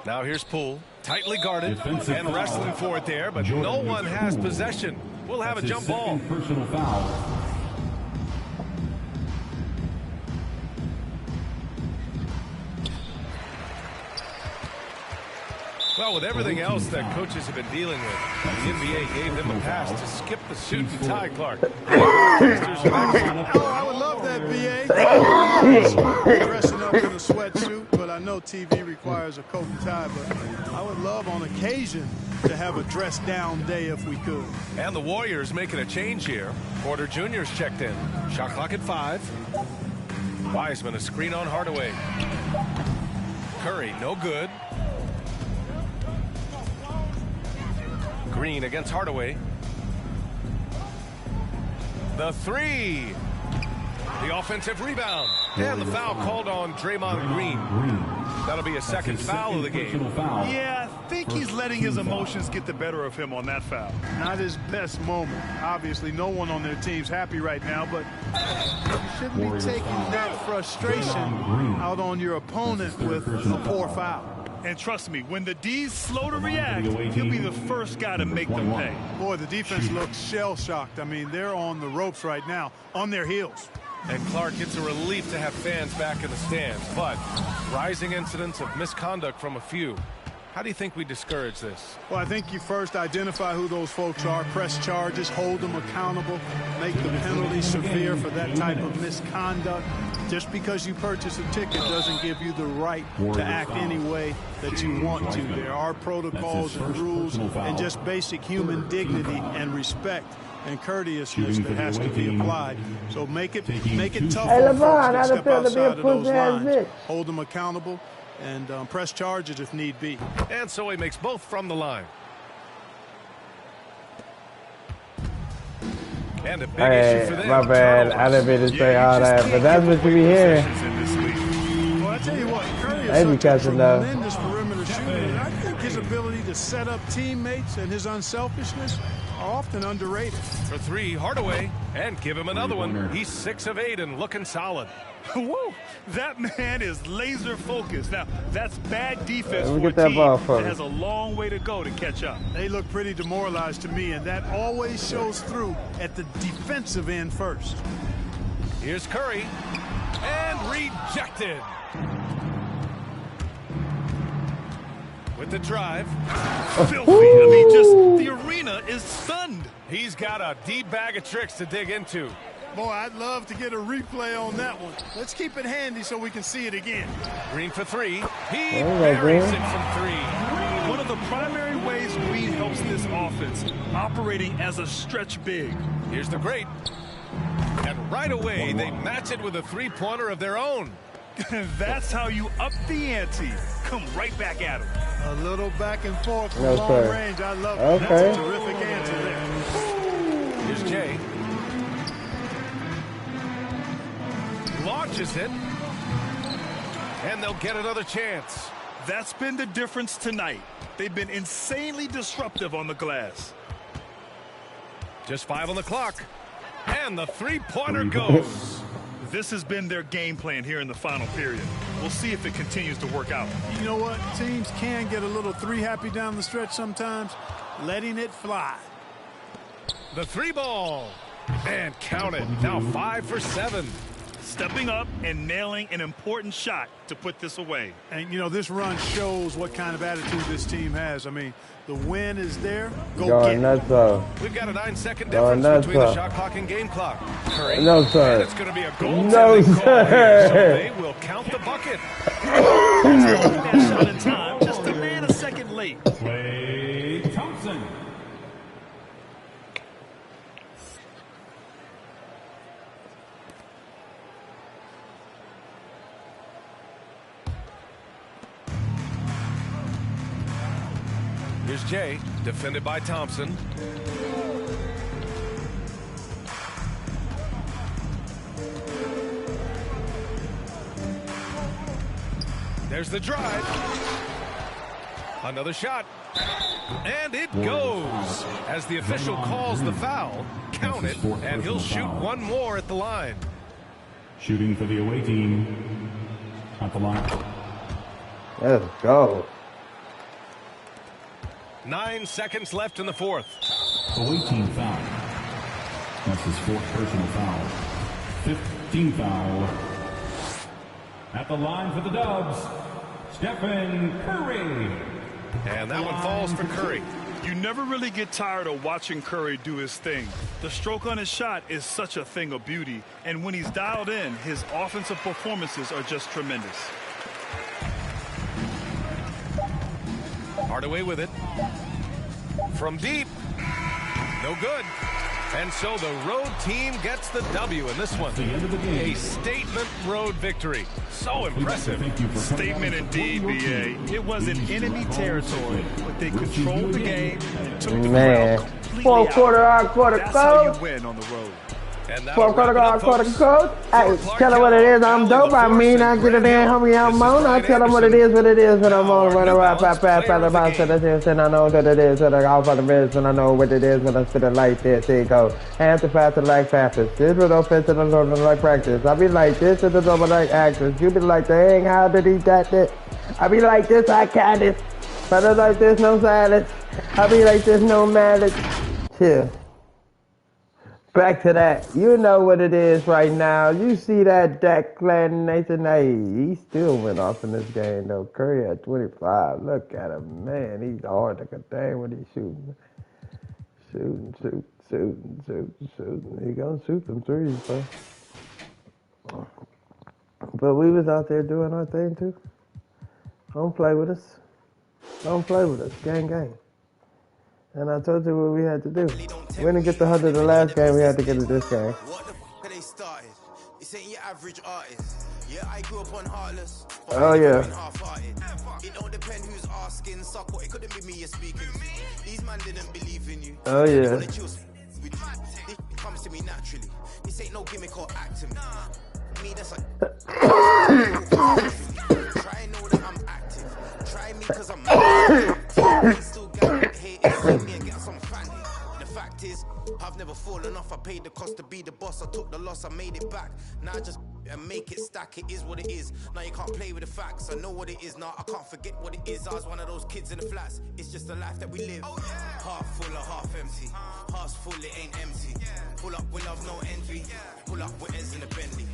F: Now here's Poole. Tightly guarded and wrestling for it there, but no one has possession. We'll have a jump ball.
G: Personal foul.
F: Well, with everything else that coaches have been dealing with, the NBA gave them a pass to skip the suit and tie, Clark.
N: Oh, I would love that, BA. Dressing up in a sweatsuit, but I know TV requires a coat and tie, but I would love on occasion to have a dress-down day if we could.
F: And the Warriors making a change here. Porter Jr.'s checked in. Shot clock at 5. Wiseman, a screen on Hardaway. Curry, no good. Green against Hardaway. The 3. The offensive rebound. And the foul called on Draymond Green. That'll be a second foul of the game.
L: Yeah, I think he's letting his emotions get the better of him on that foul.
N: Not his best moment. Obviously, no one on their team's happy right now, but you shouldn't be taking that frustration out on your opponent with a poor foul.
L: And trust me, when the D's slow to react, he'll be the first guy to make them pay.
N: Boy, the defense looks shell-shocked. I mean, they're on the ropes right now, on their heels.
F: And Clark, it's a relief to have fans back in the stands, but rising incidents of misconduct from a few. How do you think we discourage this?
N: Well, I think you first identify who those folks are, press charges, hold them accountable, make the penalty severe for that type of misconduct. Just because you purchase a ticket doesn't give you the right to act any way that you want to. There are protocols and rules and just basic human dignity and respect and courteousness that has to be applied. So make it tough on folks that step outside of those lines. Hold them accountable and press charges if need be.
F: And so he makes both from the line. And a big issue for them.
A: My bad. I didn't mean to say all that, but that's what you be hearing.
N: Well, I tell you what, Curry
A: They be
N: is such a
A: catching though.
N: tremendous perimeter shooter. And I think his ability to set up teammates and his unselfishness are often underrated.
F: For three, Hardaway, and give him another one. He's 6 of 8 and looking solid.
L: Whoa, that man is laser focused. Now, that's bad defense
A: Let me
L: for
A: get that
L: a team
A: ball for
L: that
A: me.
L: has a long way to go to catch up.
N: They look pretty demoralized to me, and that always shows through at the defensive end first.
F: Here's Curry, and rejected. With the drive.
L: Filthy. I mean, just the arena is stunned.
F: He's got a deep bag of tricks to dig into.
N: Boy, I'd love to get a replay on that one. Let's keep it handy so we can see it again.
F: Green for three. He
A: There you go,
F: buries
A: Green.
F: it from three.
L: One of the primary ways Green helps this offense, operating as a stretch big.
F: Here's the great. And right away, they match it with a three-pointer of their own.
L: That's how you up the ante. Come right back at him.
N: A little back and forth from
A: No,
N: long
A: sir.
N: range. I love it.
A: Okay.
N: That's a terrific answer there.
F: Here's Jay. Launches it. And they'll get another chance.
L: That's been the difference tonight. They've been insanely disruptive on the glass.
F: Just 5 on the clock. And the three-pointer goes.
L: This has been their game plan here in the final period. We'll see if it continues to work out.
N: You know what? Teams can get a little three happy down the stretch sometimes. Letting it fly.
F: The three ball. And count it. Now 5 for 7.
L: Stepping up and nailing an important shot to put this away.
N: And, you know, this run shows what kind of attitude this team has. I mean, the win is there. Go
A: Going
N: get it.
A: nuts though.
F: We've got a 9-second
A: Going
F: difference
A: nuts,
F: between the
A: sir.
F: shot clock and game clock. Curry.
A: No, sir.
F: And it's going to be a goal.
A: No,
F: call
A: sir.
F: here, so they will count the bucket.
L: That shot in time, just a man a second late.
G: Klay Thompson.
F: Here's Jay, defended by Thompson. There's the drive. Another shot. And it goes. As the official calls the foul, count it, and he'll shoot one more at the line.
G: Shooting for the away team. At the line.
A: Let's go.
F: 9 seconds left in the fourth.
G: Away team foul. That's his 4th personal foul. 15 foul. At the line for the Dubs, Stephen Curry.
F: And that one falls for Curry.
L: You never really get tired of watching Curry do his thing. The stroke on his shot is such a thing of beauty. And when he's dialed in, his offensive performances are just tremendous.
F: Hardaway with it. From deep. No good. And so the road team gets the W in this one. A statement road victory. So impressive.
L: Statement indeed, B.A. It was in enemy territory, but they controlled the game and took the
A: Man.
L: crowd completely
A: Fourth quarter,
L: out.
A: hard quarter,
L: That's how
A: coach.
L: you win on the road.
F: And
A: Fourth quarter, hard quarter, coach. Hey, tell them what it is. I'm dope. I mean, I get it in, homie. I'm on. I tell them what it is when I'm on. When I rap, pass, the bounce to the dance, and I know what it is. And I go for the wrist, and I know what it is when I spit it like this. Here you go. Hands to faster like fastest. This was offensive and learning like practice. I be like this, and the double like actors. You be like, dang, how did he that? I be like this, I can't it. But I like this, no silence. I be like this, no malice. Chill. Back to that. You know what it is right now. You see that Declan Nathan. Hey, he still went off in this game, though. Curry at 25. Look at him, man. He's hard to contain when he's shooting. Shooting. He gonna shoot them threes, bro. But we was out there doing our thing, too. Don't play with us. Don't play with us. Gang. And I told you what we had to do. We didn't get the 100 the last game, we had to get it this game.
Q: What the f*** are they started? This ain't your average artist. Yeah, I grew up on heartless.
A: Oh yeah.
Q: It don't depend who's asking. Suck what it couldn't be me you're speaking. These man didn't believe in you.
A: Oh yeah.
Q: This comes to me naturally. This ain't no gimmick or acting. Me, that's like try know that I'm active. Try me cause I'm active. Still got haters, see me and get some fan. The fact is, I've never fallen off. I paid the cost to be the boss. I took the loss, I made it back. Now I just and make it stack. It is what it is. Now you can't play with the facts. I know what it is. Now I can't forget what it is. I was one of those kids in the flats. It's just the life that we live. Half full or half empty. Half's full, it ain't empty. Pull up with love, no envy. Pull up with ends in the Bentley.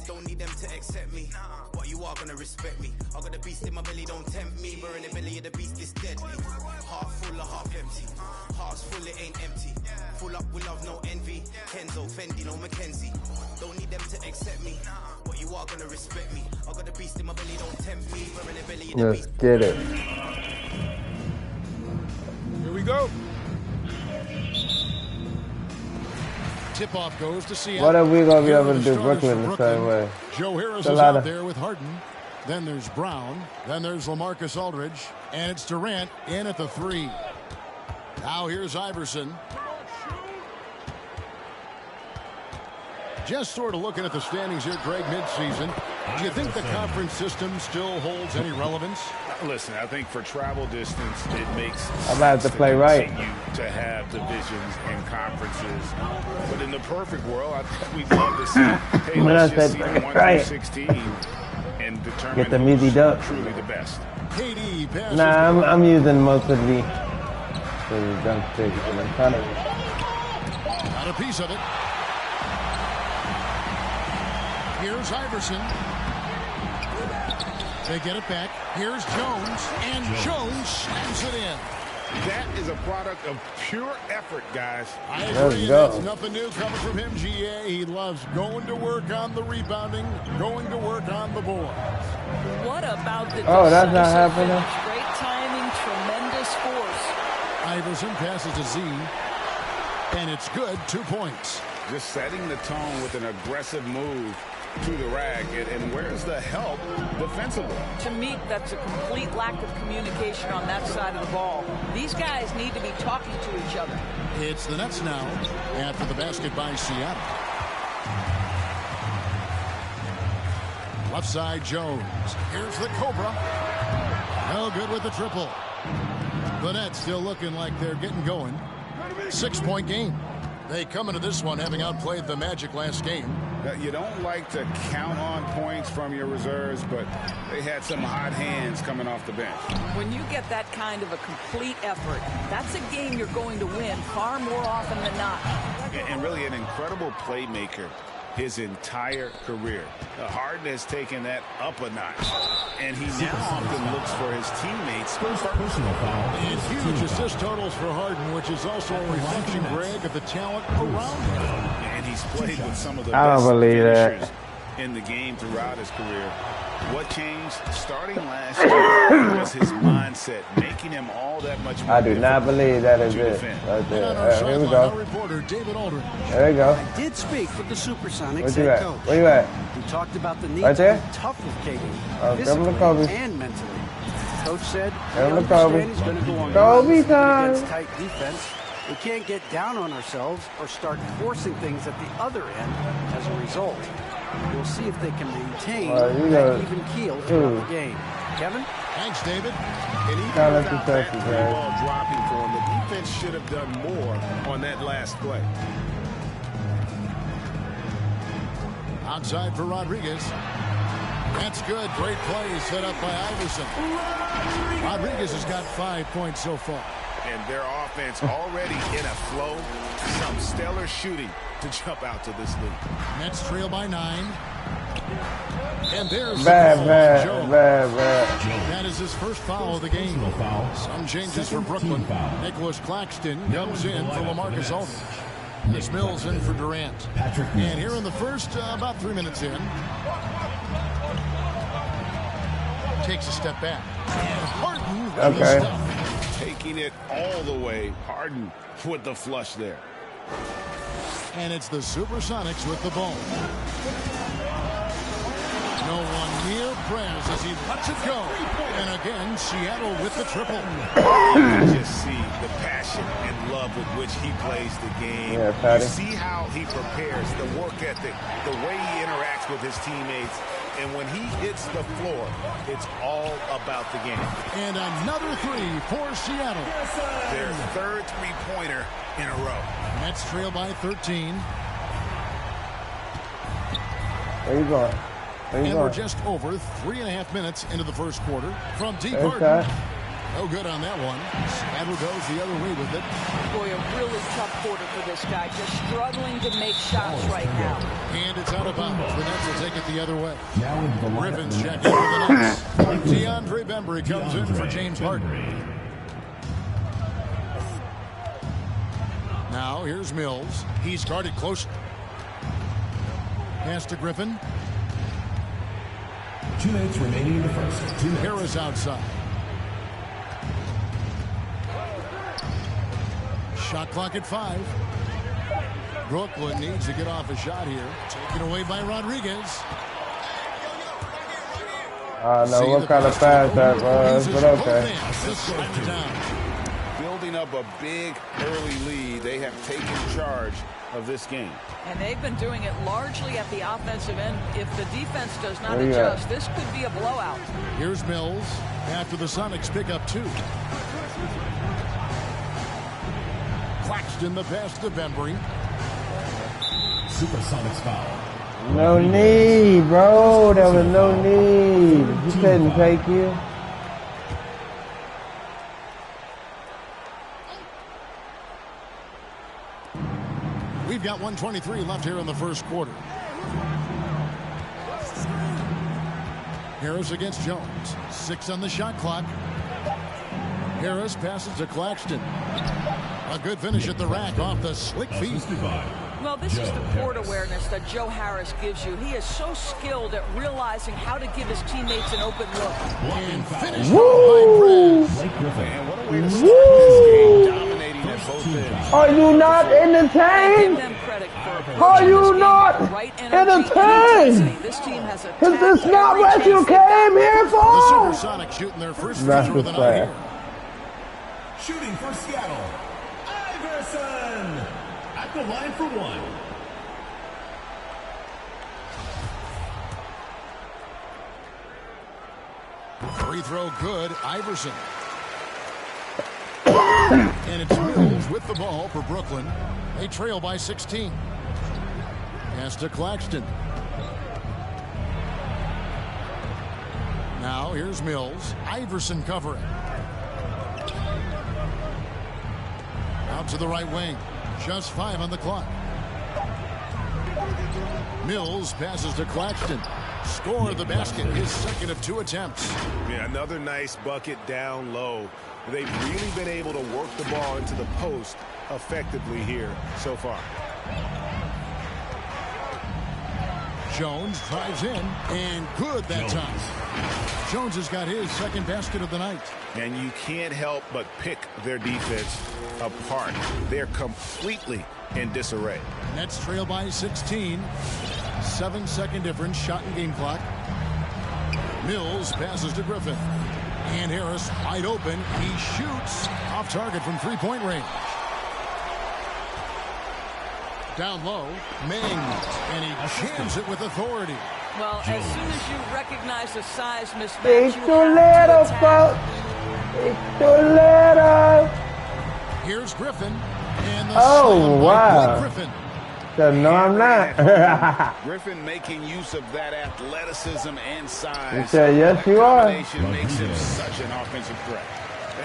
Q: Don't need them to accept me, but you are gonna respect me. I got the beast in my belly, don't tempt me. We're in the belly of the beast, it's deadly. Half full or half empty. Half's full, it ain't empty. Full up with love, no envy. Kenzo, Fendi, no Mackenzie. Don't need them to accept me, but you are gonna respect me. I got the beast in my belly, don't tempt me. We're in the belly of the
A: Let's
Q: beast.
A: get it.
F: Here we go.
C: Tip-off goes to Seattle.
A: What are we gonna be
C: Here
A: able
C: are
A: to
C: the
A: do
C: starters
A: Brooklyn
C: for
A: the same way?
C: Joe Harris
A: It's
C: is
A: a lot
C: out
A: of-
C: there with Harden. Then there's Brown. Then there's LaMarcus Aldridge. And it's Durant in at the 3. Now here's Iverson. Just sort of looking at the standings here, Greg, midseason. Do you think the conference system still holds any relevance?
E: Listen, I think for travel distance, it makes
A: I'm about to play right.
E: continue to have divisions and conferences. But in the perfect world, I think we'd love to see, hey,
A: When
E: let's
A: I
E: just
A: said
E: see them 1
A: right.
E: through 16 and determine
A: Get the meaty
E: who's
A: duck.
E: truly the best.
C: KD passes.
A: Nah, I'm using most of the dunk sticks, and I'm kind of.
C: Got a piece of it. Here's Iverson. They get it back. Here's Jones. And Jones slams it in.
E: That is a product of pure effort, guys.
C: I
A: Let's
C: agree.
A: go.
C: That's nothing new coming from him, GA. He loves going to work on the rebounding, going to work on the boards.
R: What about the
A: Oh, that's not
R: decisive
A: happening.
R: finish? Great timing, tremendous force.
C: Iverson passes to Z. And it's good. 2 points.
E: Just setting the tone with an aggressive move to the rack. And where's the help defensively?
R: To me, that's a complete lack of communication on that side of the ball. These guys need to be talking to each other.
C: It's the Nets now after the basket by Seattle. Left side, Jones. Here's the Cobra. No good with the triple. The Nets still looking like they're getting going. 6-point game. They come into this one having outplayed the Magic last game.
E: Now, you don't like to count on points from your reserves, but they had some hot hands coming off the bench.
R: When you get that kind of a complete effort, that's a game you're going to win far more often than not.
E: And really an incredible playmaker his entire career. Harden has taken that up a notch, and he now often looks for his teammates.
C: And huge assist totals for Harden, which is also a reflection, Greg, of the talent around him.
E: And he's played with some of the
A: I
E: best
A: don't believe
E: finishers
A: that.
E: in the game throughout his career. What changed starting last year was his mindset, making him all that much more
A: I do not believe that is
E: to
A: it.
E: defend.
A: Right there.
C: And
A: All
C: our
A: right, here we
C: sideline, our
A: go.
C: reporter, David Aldridge.
A: There we go.
H: I did speak with the Supersonics
A: Where you
H: head
A: at?
H: coach.
A: Where you at?
H: We talked about the need
A: Right
H: to
A: there?
H: be tough with KD,
A: Oh,
H: physically
A: come to Kobe.
H: and mentally. Coach said
A: Come
H: he
A: to Kobe.
H: understands he's going to go on
A: Kobe
H: runs
A: time.
H: against tight defense. We can't get down on ourselves or start forcing things at the other end as a result. We'll see if they can maintain
A: All right, you
H: that
A: got
H: even keel throughout
A: two.
H: the game. Kevin?
C: Thanks, David.
E: And even
A: Count up the
E: without that
A: touches,
E: three
A: man.
E: ball dropping for him, the defense should have done more on that last play.
C: Outside for Rodriguez. That's good. Great play set up by Iverson. Rodriguez has got 5 points so far.
E: And their offense already in a flow. Some stellar shooting to jump out to this lead.
C: Nets trail by 9. And there's
A: Bad,
C: the foul on
A: bad,
C: Jones.
A: bad, bad.
C: That is his first foul of the game. Some changes for Brooklyn. Nicholas Claxton comes in for LaMarcus Aldridge. Chris Mills in for Durant. And here in the first, about 3 minutes in, takes a step back. And Harden with the
A: Okay.
C: stuff.
E: Taking it all the way. Harden with the flush there.
C: And it's the Supersonics with the ball. No one near Prez as he lets it go. And again, Seattle with the triple.
E: You can just see the passion and love with which he plays the game.
A: Yeah,
E: you see how he prepares, the work ethic, the way he interacts with his teammates. And when he hits the floor, it's all about the game.
C: And another three for Seattle.
E: Their third three-pointer in a row.
C: Nets trail by 13.
A: Where you going?
C: And we're just over 3.5 minutes into the first quarter. From deep Harden. No good on that one. Seattle goes the other way with it.
R: Boy, a really tough quarter for this guy. Just struggling to make shots right now.
C: And it's out of bounds. The Nets will take it the other way. Griffin's checking for the Nets. DeAndre Bembry comes in for James Harden. Now here's Mills. He's guarded close. Pass to Griffin.
G: 2 minutes remaining in the first.
C: Harris outside. Shot clock at 5. Brooklyn needs to get off a shot here. Taken away by Rodriguez.
A: I know what kind of pass that was, but okay.
E: Building up a big early lead, they have taken charge of this game.
R: And they've been doing it largely at the offensive end. If the defense does not adjust, this could be a blowout.
C: Here's Mills after the Sonics pick up 2. Claxton the pass to Bembry.
G: Supersonics foul.
A: No need, bro. There was no need. He couldn't take you.
C: We've got 1:23 left here in the first quarter. Harris against Jones. 6 on the shot clock. Harris passes to Claxton. A good finish at the rack off the slick feet.
R: Well, this is the court awareness that Joe Harris gives you. He is so skilled at realizing how to give his teammates an open look.
C: And finished by Prez.
E: Man, what a way to start this game, dominating at both ends.
A: Are you not entertained? Are you not entertained?
R: This team has a
A: Is this not what you came here
C: The
A: for?
C: Supersonics shooting their first free throw of the night here.
G: Shooting for Seattle, Iverson at the line for 1.
C: Free throw good, Iverson. And it's Mills with the ball for Brooklyn. They trail by 16. Pass to Claxton. Now here's Mills. Iverson covering. Out to the right wing. Just 5 on the clock. Mills passes to Claxton. Score the basket, his second of 2 attempts.
E: Yeah, another nice bucket down low. They've really been able to work the ball into the post effectively here so far.
C: Jones drives in, and good that time. Jones has got his second basket of the night.
E: And you can't help but pick their defense apart. They're completely in disarray.
C: Nets trail by 16. 7-second difference, shot and game clock. Mills passes to Griffin. And Harris wide open. He shoots off target from three-point range. Down low, Ming, and he jams it with authority.
R: Well, as soon as you recognize the size mismatch,
A: It's
R: you
A: too
R: have
A: little,
R: to
A: folks.
R: attack.
A: It's too little.
C: Here's Griffin, and the
A: Oh,
C: slam by
A: wow.
C: Griffin.
A: No, I'm not.
E: Griffin making use of that athleticism and
A: He
E: size.
A: said, yes, you are.
E: Combination makes him such an offensive threat.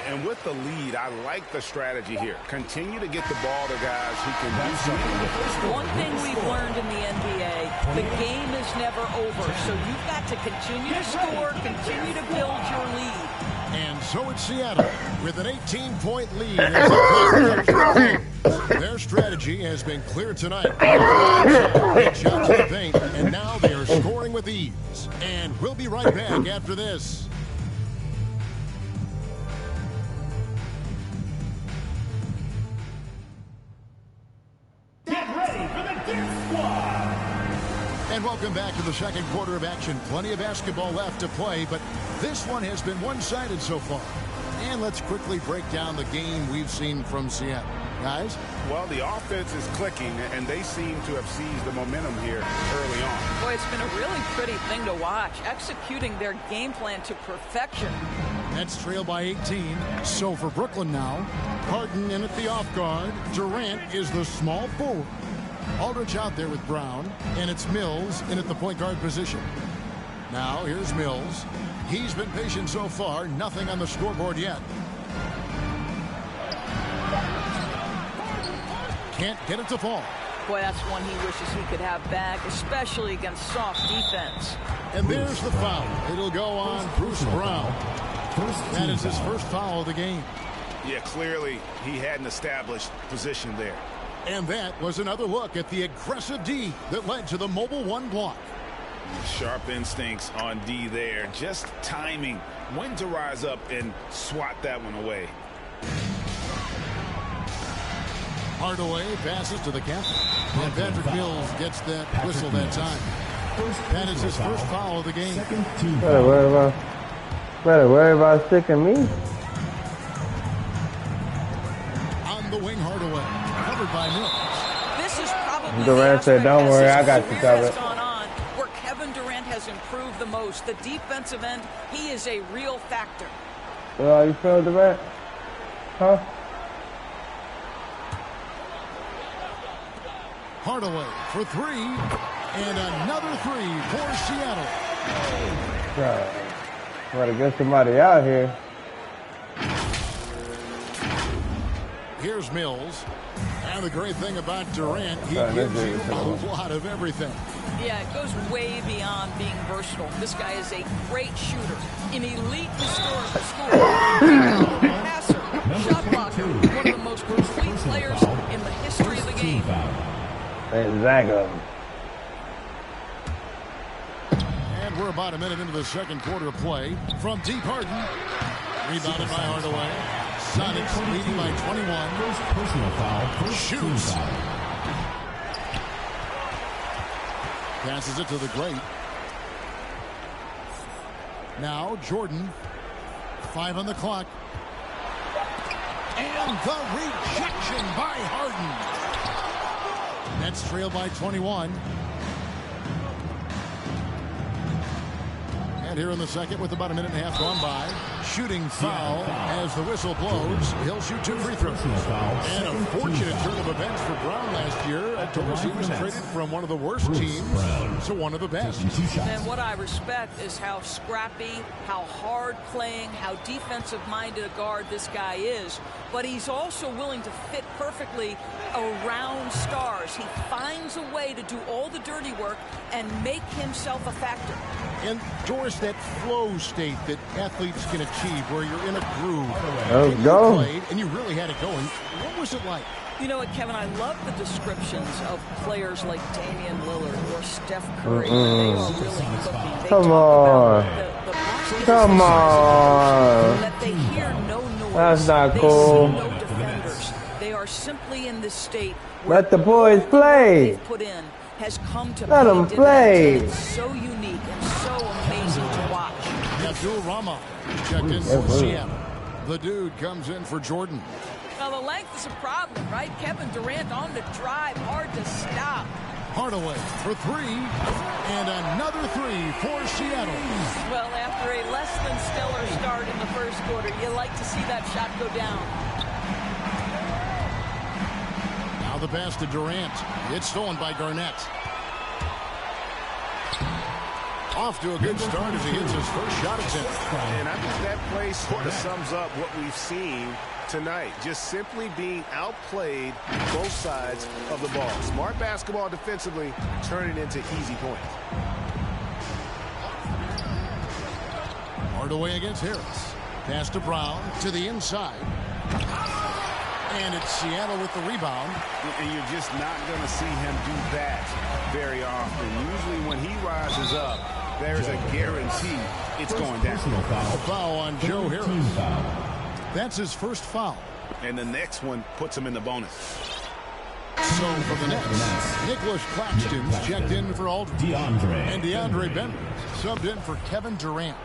E: And with the lead, I like the strategy here. Continue to get the ball to guys who can do something with it.
R: One thing we've learned in the NBA, the game is never over. So you've got to continue to score, continue to build your lead.
C: And so it's Seattle with an 18-point lead. As the clock. Their strategy has been clear tonight. Big shot to the paint, and now they are scoring with ease. And we'll be right back after this. And welcome back to the second quarter of action. Plenty of basketball left to play, but this one has been one-sided so far. And let's quickly break down the game we've seen from Seattle. Guys?
E: Well, the offense is clicking, and they seem to have seized the momentum here early on.
R: Boy, it's been a really pretty thing to watch, executing their game plan to perfection.
C: Nets trail by 18. So for Brooklyn now, Harden in at the off guard. Durant is the small forward. Aldridge out there with Brown, and it's Mills in at the point guard position. Now here's Mills. He's been patient so far. Nothing on the scoreboard yet. Can't get it to fall.
R: Boy, that's one he wishes he could have back, especially against soft defense.
C: And there's the foul. It'll go on Bruce Brown. That is his first foul of the game.
E: Yeah, clearly he hadn't established position there.
C: And that was another look at the aggressive D that led to the mobile one block.
E: Sharp instincts on D there. Just timing when to rise up and swat that one away.
C: Hardaway passes to the captain. And Patrick Mills gets that whistle that time. That is his first foul of the game.
A: Better worry about sticking me.
C: On the wing, Hardaway. Covered by Mills.
R: This is probably
A: Durant said, don't worry, I got you covered.
R: Where Kevin Durant has improved the most. The defensive end, he is a real factor.
A: Well, you feel Durant? Huh?
C: Hardaway for three. And another three for Seattle.
A: God. Gotta get somebody out here.
C: Here's Mills. And the great thing about Durant, he gives you a lot of everything.
R: Yeah, it goes way beyond being versatile. This guy is a great shooter, an elite historical scorer, passer, shot blocker, one of the most complete players in the history of the game.
A: Exactly.
C: And we're about a minute into the second quarter of play. From deep, Harden. Rebounded by Hardaway. Sonics leading by 21.
G: Personal foul.
C: Shoots. Passes it to the great. Now Jordan. 5 on the clock. And the rejection by Harden. Nets trail by 21. And here in the second with about a minute and a half gone by. Shooting foul as the whistle blows. He'll shoot 2 free throws. And a fortunate turn of events for Brown last year. He was traded from one of the worst teams to one of the best.
R: And what I respect is how scrappy, how hard playing, how defensive minded a guard this guy is. But he's also willing to fit perfectly around stars. He finds a way to do all the dirty work and make himself a factor.
C: And Doris, that flow state that athletes can achieve where you're in a groove.
A: Let's go.
C: Played and you really had it going. What was it like?
R: You know what, Kevin, I love the descriptions of players like Damian Lillard or Steph Curry. They are really cooking.
A: Come on. Come on.
R: That they hear no noise.
A: That's not
R: they
A: cool.
R: See no defenders. They are simply in this state
A: where let the boys play.
R: They've put in has come to
A: let them play.
R: It's so unique and so amazing to watch.
C: Abdul Rahman checked in for Seattle. The dude comes in for Jordan.
R: Now the length is a problem, right? Kevin Durant on the drive, hard to stop.
C: Hardaway for 3, and another 3 for Seattle.
R: Well, after a less than stellar start in the first quarter, you like to see that shot go down.
C: Now the pass to Durant. It's stolen by Garnett. Off to a good start as he hits his first shot attempt.
E: And I think that play sort of sums up what we've seen tonight. Just simply being outplayed both sides of the ball. Smart basketball defensively, turning into easy points.
C: Hardaway against Harris. Pass to Brown to the inside. And it's Seattle with the rebound.
E: And you're just not going to see him do that very often. Usually when he rises up, there's a guarantee it's going down.
C: A foul on Joe Harris. That's his first foul.
E: And the next one puts him in the bonus.
C: So for the Nets, Nicholas Claxton checked in for Aldridge. And DeAndre Bembry subbed in for Kevin Durant.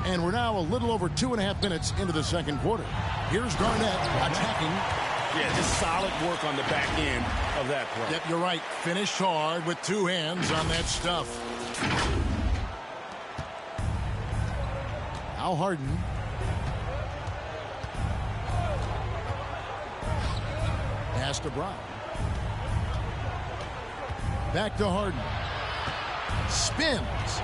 C: And we're now a little over 2.5 minutes into the second quarter. Here's Garnett attacking.
F: Yeah, just solid work on the back end of that play.
C: Yep, you're right. Finished hard with 2 hands on that stuff. Al Harden. Pass to Brown. Back to Harden. Spins.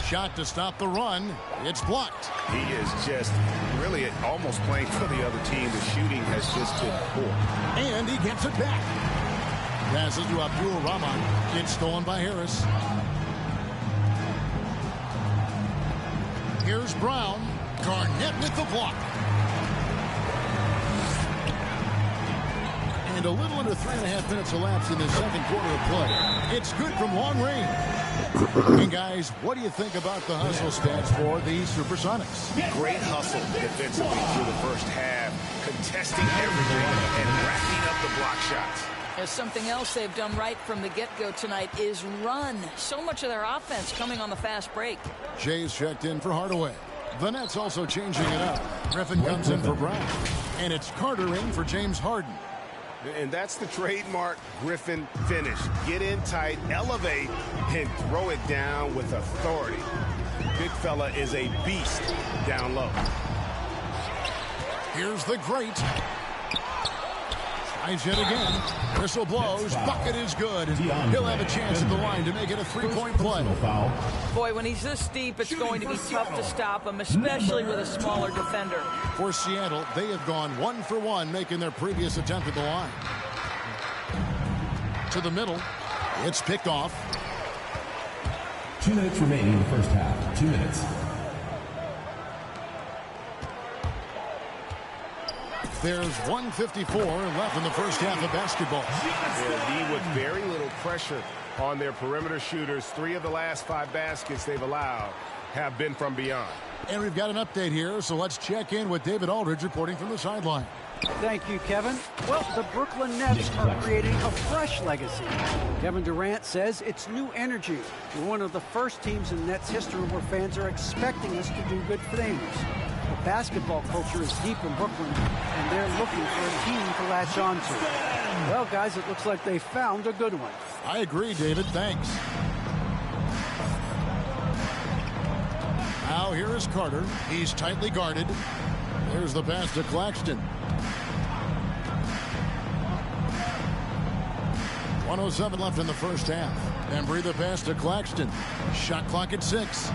C: Shot to stop the run. It's blocked.
E: He is just really almost playing for the other team. The shooting has just been poor.
C: And he gets it back. Passes to Abdul Rahman. It's stolen by Harris. Here's Brown. Garnett with the block. And a little under 3.5 minutes elapsed in the second quarter of play. It's good from long range. And guys, what do you think about the hustle stats for the Supersonics?
E: Great hustle defensively through the first half, contesting everything and racking up the block shots.
R: As something else they've done right from the get-go tonight is run. So much of their offense coming on the fast break.
C: Jay's checked in for Hardaway. The Nets also changing it up. Griffin comes in for Brown. And it's Carter in for James Harden.
E: And that's the trademark Griffin finish. Get in tight, elevate, and throw it down with authority. Big fella is a beast down low.
C: Here's the great. Tries hit again. Whistle blows. Bucket is good. He'll have a chance at the line to make it a 3-point play.
R: Boy, when he's this deep, it's going to be tough to stop him, especially with a smaller defender.
C: For Seattle, they have gone 1 for 1, making their previous attempt at the line. To the middle. It's picked off.
G: 2 minutes remaining in the first half. 2 minutes.
C: There's 1:54 left in the first half of basketball.
E: Yeah, with very little pressure on their perimeter shooters. 3 of the last 5 baskets they've allowed have been from beyond.
C: And we've got an update here, so let's check in with David Aldridge reporting from the sideline.
H: Thank you, Kevin. Well, the Brooklyn Nets are creating a fresh legacy. Kevin Durant says it's new energy. We're one of the first teams in Nets history where fans are expecting us to do good things. The basketball culture is deep in Brooklyn, and they're looking for a team to latch on to. Well, guys, it looks like they found a good one.
C: I agree, David. Thanks. Now here is Carter. He's tightly guarded. There's the pass to Claxton. 1:07 left in the first half. Bembry the pass to Claxton. Shot clock at 6.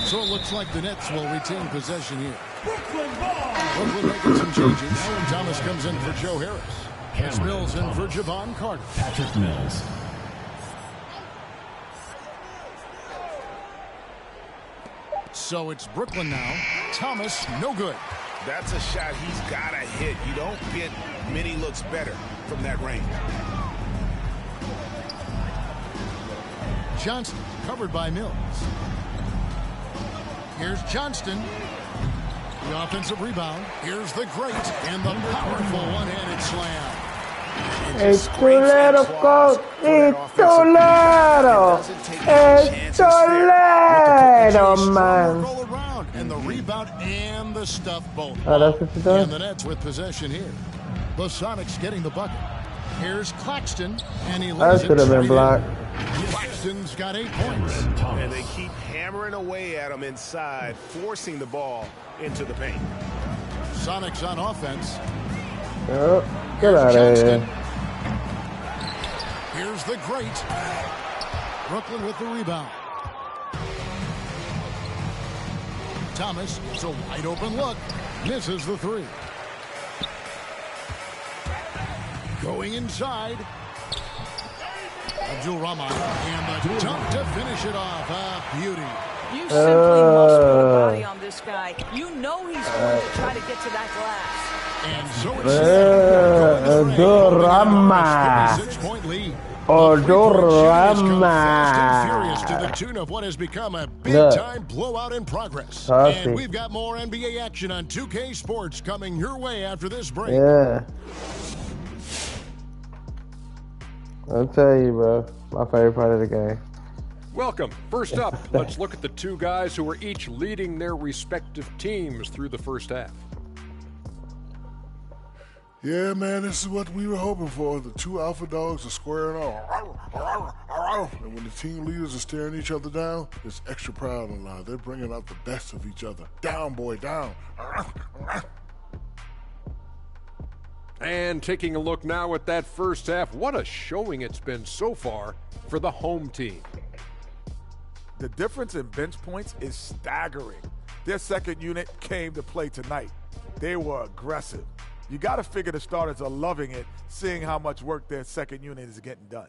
C: So it looks like the Nets will retain possession here. Brooklyn making some changes. Thomas comes in for Joe Harris. It's Mills in for Javon Carter.
G: Patrick Mills.
C: So it's Brooklyn now. Thomas, no good.
E: That's a shot he's got to hit. You don't get many looks better from that range.
C: Johnston covered by Mills. Here's Johnston. The offensive rebound. Here's the great and the powerful one-handed slam.
A: Es Toledo, coach. Es Toledo. Es Toledo, man.
C: Roll around and the rebound and the stuff both.
A: That's what you do.
C: And the Nets with possession here. The Sonics getting the bucket. Here's Claxton, and he
A: That should have been blocked.
C: Claxton's got 8 points.
E: And they keep hammering away at him inside, forcing the ball into the paint.
C: Sonics on offense.
A: Oh, get out of here.
C: Here's the great. Brooklyn with the rebound. Thomas, it's a wide open look. Misses the 3. Going inside. Abdul Rahman and the dunk to finish it off. A beauty.
R: You simply must put a body on this guy. You know he's going to try to get to that glass.
C: And so it's
A: Abdul Rahman.
C: 6-point lead. Furious to the tune of what has become a big-time blowout in progress. And we've got more NBA action on 2K Sports coming your way after this break.
A: Yeah. I'll tell you, bro. My favorite part of the game.
J: Welcome. First up, let's look at the two guys who were each leading their respective teams through the first half.
P: Yeah, man, this is what we were hoping for. The two alpha dogs are squaring off. And when the team leaders are staring each other down, there's extra pride on the line. They're bringing out the best of each other. Down, boy, down.
J: And taking a look now at that first half, what a showing it's been so far for the home team.
O: The difference in bench points is staggering. Their second unit came to play tonight. They were aggressive. You got to figure the starters are loving it, seeing how much work their second unit is getting done.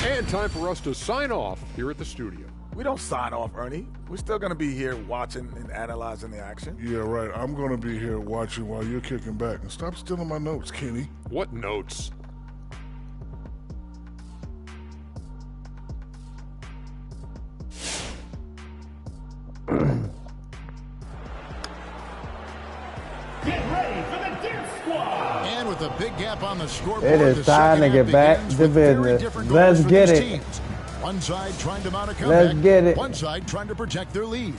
J: And time for us to sign off here at the studio.
O: We don't sign off, Ernie. We're still going to be here watching and analyzing the action.
P: Yeah, right. I'm going to be here watching while you're kicking back. And stop stealing my notes, Kenny.
J: What notes?
C: Get ready for the Dance Squad. And with a big gap on the scoreboard,
A: it is time to get back to business. Let's get it.
C: Teams. One side trying to mount a comeback.
A: Let's get it.
C: One side trying to protect their lead.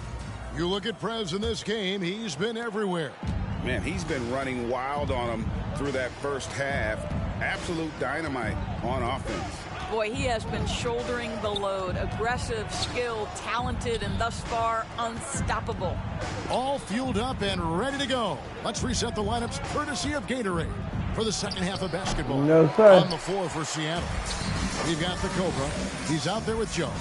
C: You look at Prez in this game, he's been everywhere.
E: Man, he's been running wild on them through that first half. Absolute dynamite on offense.
R: Boy, he has been shouldering the load. Aggressive, skilled, talented, and thus far unstoppable.
C: All fueled up and ready to go. Let's reset the lineups courtesy of Gatorade for the second half of basketball.
A: No, sir.
C: On the floor for Seattle. We've got the Cobra. He's out there with Jones.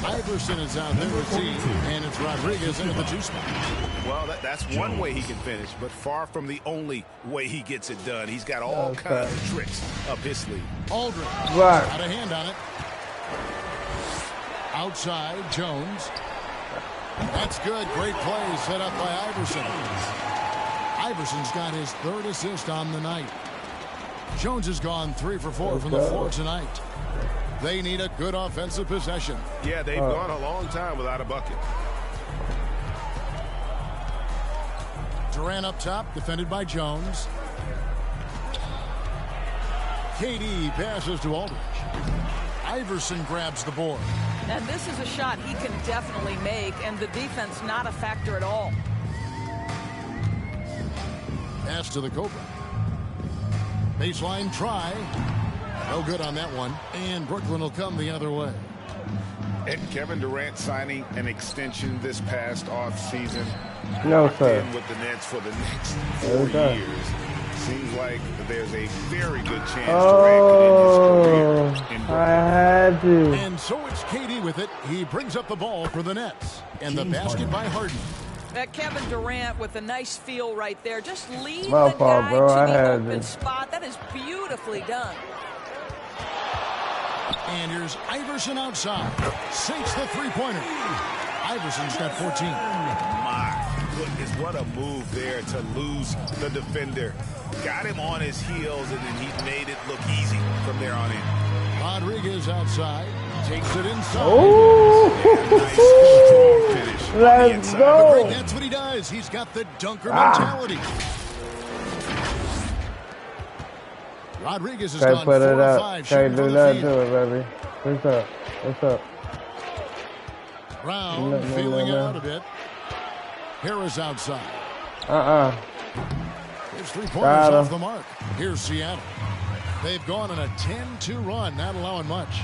C: Iverson is out there with Z. And it's Rodriguez into the two spot.
E: Well, that's one way he can finish, but far from the only way he gets it done. He's got all kinds of tricks up his sleeve.
C: Aldridge.
A: Right.
C: Got a hand on it. Outside, Jones. That's good. Great play set up by Iverson. Iverson's got his third assist on the night. Jones has gone 3 for 4 from the floor tonight. They need a good offensive possession.
E: Yeah, they've gone a long time without a bucket.
C: Durant up top, defended by Jones. KD passes to Aldridge. Iverson grabs the board.
R: And this is a shot he can definitely make, and the defense not a factor at all.
C: Pass to the Cobra. Baseline try. No good on that one. And Brooklyn will come the other way.
E: And Kevin Durant signing an extension this past offseason.
A: No, sir.
E: With the Nets for the next 4 years. Seems like there's a very good chance Durant could end his career.
A: I had to.
C: And so it's KD with it. He brings up the ball for the Nets. And the basket by Harden.
R: Kevin Durant with a nice feel right there. Just lead the
A: My fault,
R: guy
A: bro.
R: to the open spot. That is beautifully done.
C: And here's Iverson outside. Sinks the three-pointer. Iverson's got 14.
E: My goodness, what a move there to lose the defender. Got him on his heels, and then he made it look easy from there on in.
C: Rodriguez outside. Takes it inside.
A: Oh!
E: Nice, strong finish.
A: Let's go.
C: That's what he does. He's got the dunker mentality. Rodriguez has gone 4 of 5.
A: Can't do nothing to it, baby. What's up? What's up?
C: Brown feeling it out a bit. Harris outside. His three-pointers off the mark. Here's Seattle. They've gone on a 10-2 run, not allowing much.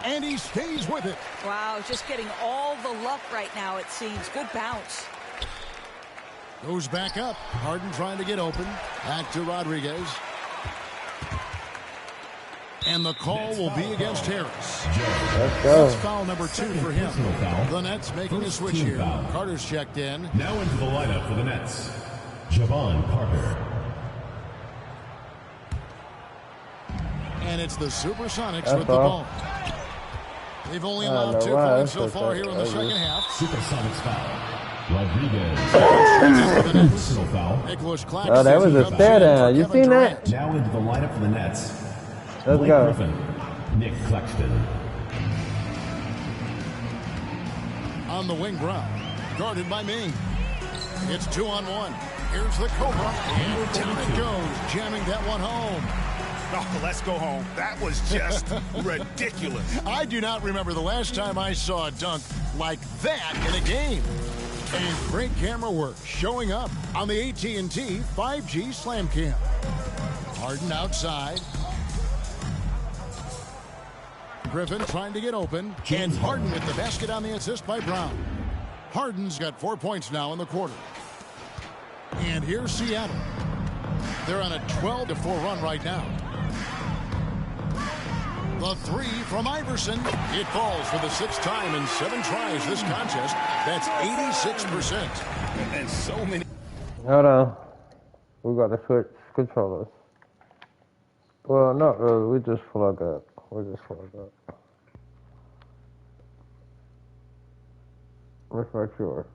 C: And he stays with it.
R: Wow, just getting all the luck right now, it seems. Good bounce.
C: Goes back up. Harden trying to get open. Back to Rodriguez. And the call will be against Harris.
A: Let's go.
C: That's foul number 2 for him. The Nets making a switch here. Carter's checked in.
G: Now into the lineup for the Nets, Javon Carter.
C: And it's the Supersonics with the ball. They've only allowed 2 points so far here in the second half.
G: Supersonics foul. Personal foul.
A: Oh, that was a stare down. You seen that?
G: Now into the lineup for the Nets.
A: Let's
G: Blake
A: go.
G: Griffin, Nick Claxton.
C: On the wing, Brown. Guarded by Ming. It's 2-on-1. Here's the Cobra. And down it goes. Jamming that one home.
E: Oh, let's go home. That was just ridiculous.
C: I do not remember the last time I saw a dunk like that in a game. And great camera work showing up on the AT&T 5G Slam Cam. Harden outside. Griffin trying to get open. And Harden with the basket on the assist by Brown. Harden's got 4 points now in the quarter. And here's Seattle. They're on a 12-4 run right now. The three from Iverson. It falls for the 6th time in 7 tries this contest. That's 86%.
E: And so many.
A: Hold on. We got the switch controllers. Well, not really. We just plug up. Let's make sure.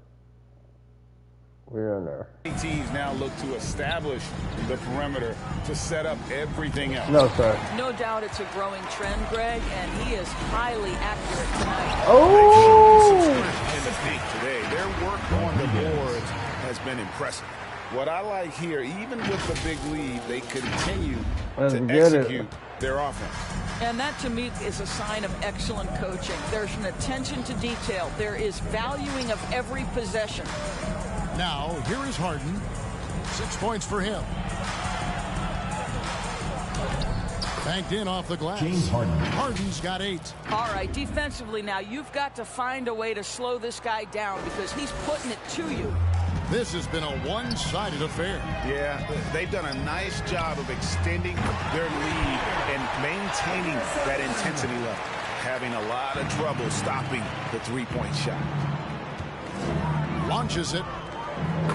A: We're in there.
E: Teams now look to establish the perimeter to set up everything else.
A: No, sir.
R: No doubt it's a growing trend, Greg, and he is highly accurate tonight.
A: Oh!
E: In the paint today, their work on the boards has been impressive. What I like here, even with the big lead, they continue to execute their offense.
R: And that, to me, is a sign of excellent coaching. There's an attention to detail. There is valuing of every possession.
C: Now, here is Harden. 6 points for him. Banked in off the glass.
G: James Harden.
C: Harden's got 8.
R: All right, defensively now, you've got to find a way to slow this guy down because he's putting it to you.
C: This has been a one-sided affair.
E: Yeah, they've done a nice job of extending their lead and maintaining that intensity level. Having a lot of trouble stopping the three-point shot.
C: Launches it.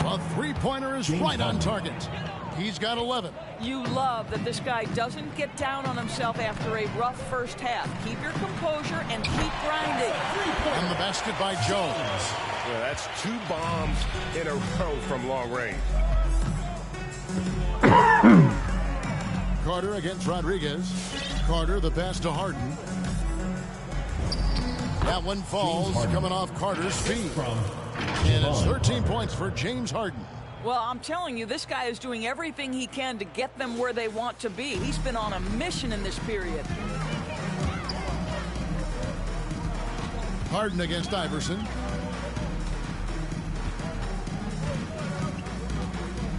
C: A three-pointer is right on target. He's got 11.
R: You love that this guy doesn't get down on himself after a rough first half. Keep your composure and keep grinding.
C: And the basket by Jones.
F: Yeah, that's 2 bombs in a row from long range.
C: Carter against Rodriguez. Carter, the pass to Harden. That one falls, coming off Carter's feet. And it's 13 points for James Harden.
R: Well, I'm telling you, this guy is doing everything he can to get them where they want to be. He's been on a mission in this period.
C: Harden against Iverson.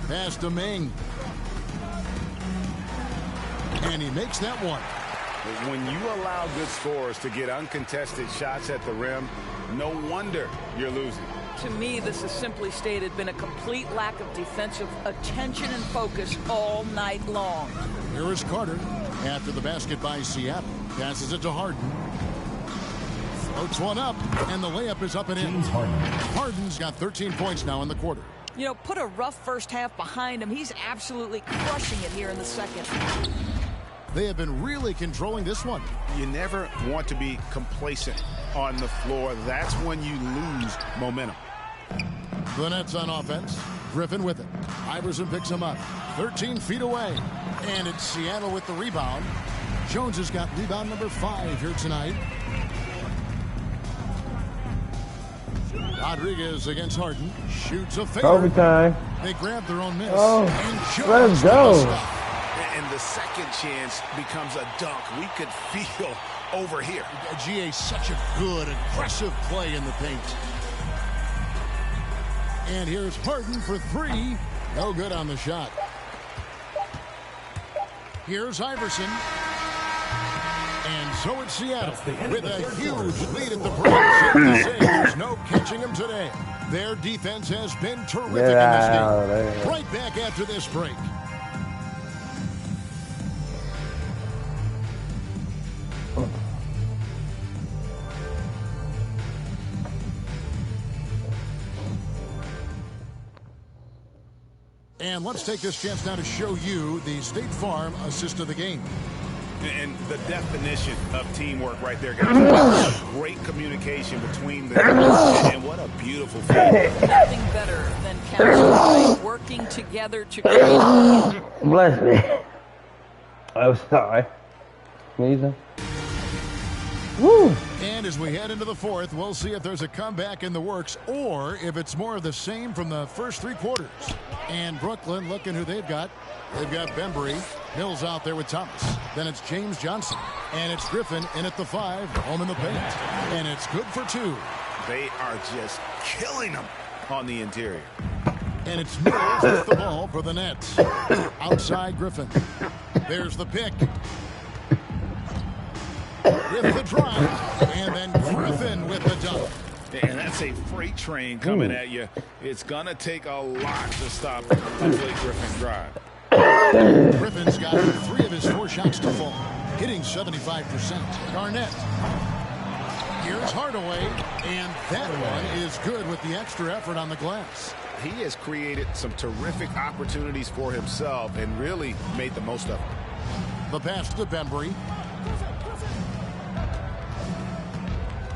C: Pass to Ming. And he makes that one.
E: When you allow good scorers to get uncontested shots at the rim, no wonder you're losing.
R: To me, this has simply stated been a complete lack of defensive attention and focus all night long.
C: Here is Carter after the basket by Seattle. Passes it to Harden. Floats one up, and the layup is up and in.
G: James Harden.
C: Harden's got 13 points now in the quarter.
R: You know, put a rough first half behind him. He's absolutely crushing it here in the second.
C: They have been really controlling this one.
E: You never want to be complacent on the floor. That's when you lose momentum.
C: The Nets on offense. Griffin with it. Iverson picks him up. 13 feet away. And it's Seattle with the rebound. Jones has got rebound number 5 here tonight. Rodriguez against Harden. Shoots a fader.
A: Overtime.
C: They grab their own miss.
A: Oh,
C: and
A: let's go.
E: And the second chance becomes a dunk. We could feel over here.
C: GA, such a good, aggressive play in the paint. And here's Harden for 3. No good on the shot. Here's Iverson. And so it's Seattle with a huge lead at the break. There's no catching them today. Their defense has been terrific in this game. Right back after this break. And let's take this chance now to show you the State Farm assist of the game.
E: And the definition of teamwork right there, guys. Great communication between them. And what a beautiful feat.
R: Nothing better than chemistry, working together to create.
A: Bless me. I'm sorry. Sneezing. Woo.
C: And as we head into the fourth, we'll see if there's a comeback in the works or if it's more of the same from the first 3 quarters. And Brooklyn, looking who they've got. They've got Bembry. Mills out there with Thomas. Then it's James Johnson. And it's Griffin in at the 5, home in the paint. And it's good for 2.
E: They are just killing them on the interior.
C: And it's Mills with the ball for the Nets. Outside Griffin. There's the pick. With the drive. And then Griffin with the dunk.
E: And that's a freight train coming at you. It's going to take a lot to stop the Blake Griffin drive.
C: Griffin's got 3 of his 4 shots to fall, hitting 75%. Garnett. Here's Hardaway, and that one is good with the extra effort on the glass.
E: He has created some terrific opportunities for himself and really made the most of it.
C: The pass to Bembry.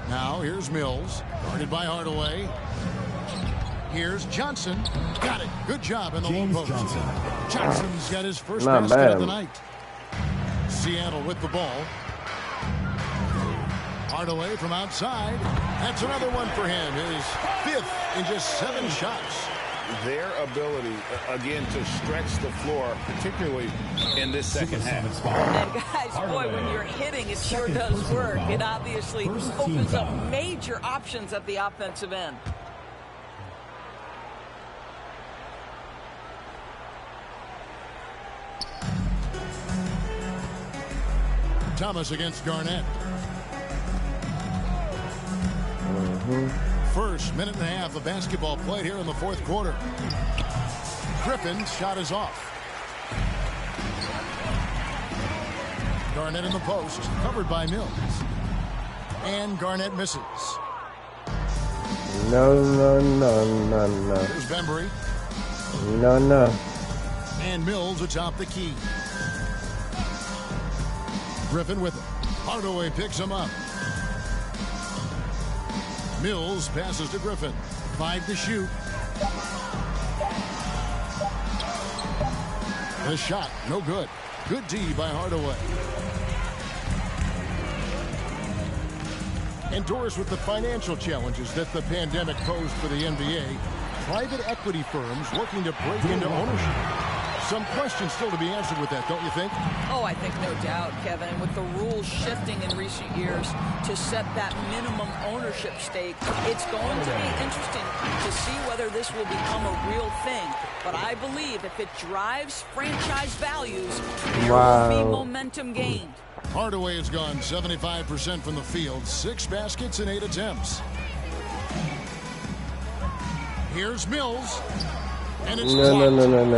C: Now here's Mills, guarded by Hardaway. Here's Johnson. Got it. Good job in the low post. Johnson's got his first basket of the night. Seattle with the ball. Hardaway from outside. That's another one for him. His 5th in just 7 shots.
E: Their ability, again, to stretch the floor, particularly in this second half.
R: And guys, boy, when you're hitting, it sure does work. It obviously opens up major options at the offensive end.
C: Thomas against Garnett. First minute and a half of basketball played here in the 4th quarter. Griffin's shot is off. Garnett in the post, covered by Mills. And Garnett misses.
A: No.
C: Here's Bembry.
A: No.
C: And Mills atop the key. Griffin with it. Hardaway picks him up. Mills passes to Griffin. 5 to shoot. The shot, no good. Good D by Hardaway. Endorsed with the financial challenges that the pandemic posed for the NBA, private equity firms looking to break into ownership. Some questions still to be answered with that, don't you think?
R: Oh, I think no doubt, Kevin. With the rules shifting in recent years to set that minimum ownership stake, it's going to be interesting to see whether this will become a real thing. But I believe if it drives franchise values, there will be momentum gained.
C: Hardaway has gone 75% from the field, 6 baskets in 8 attempts. Here's Mills. And it's
A: No.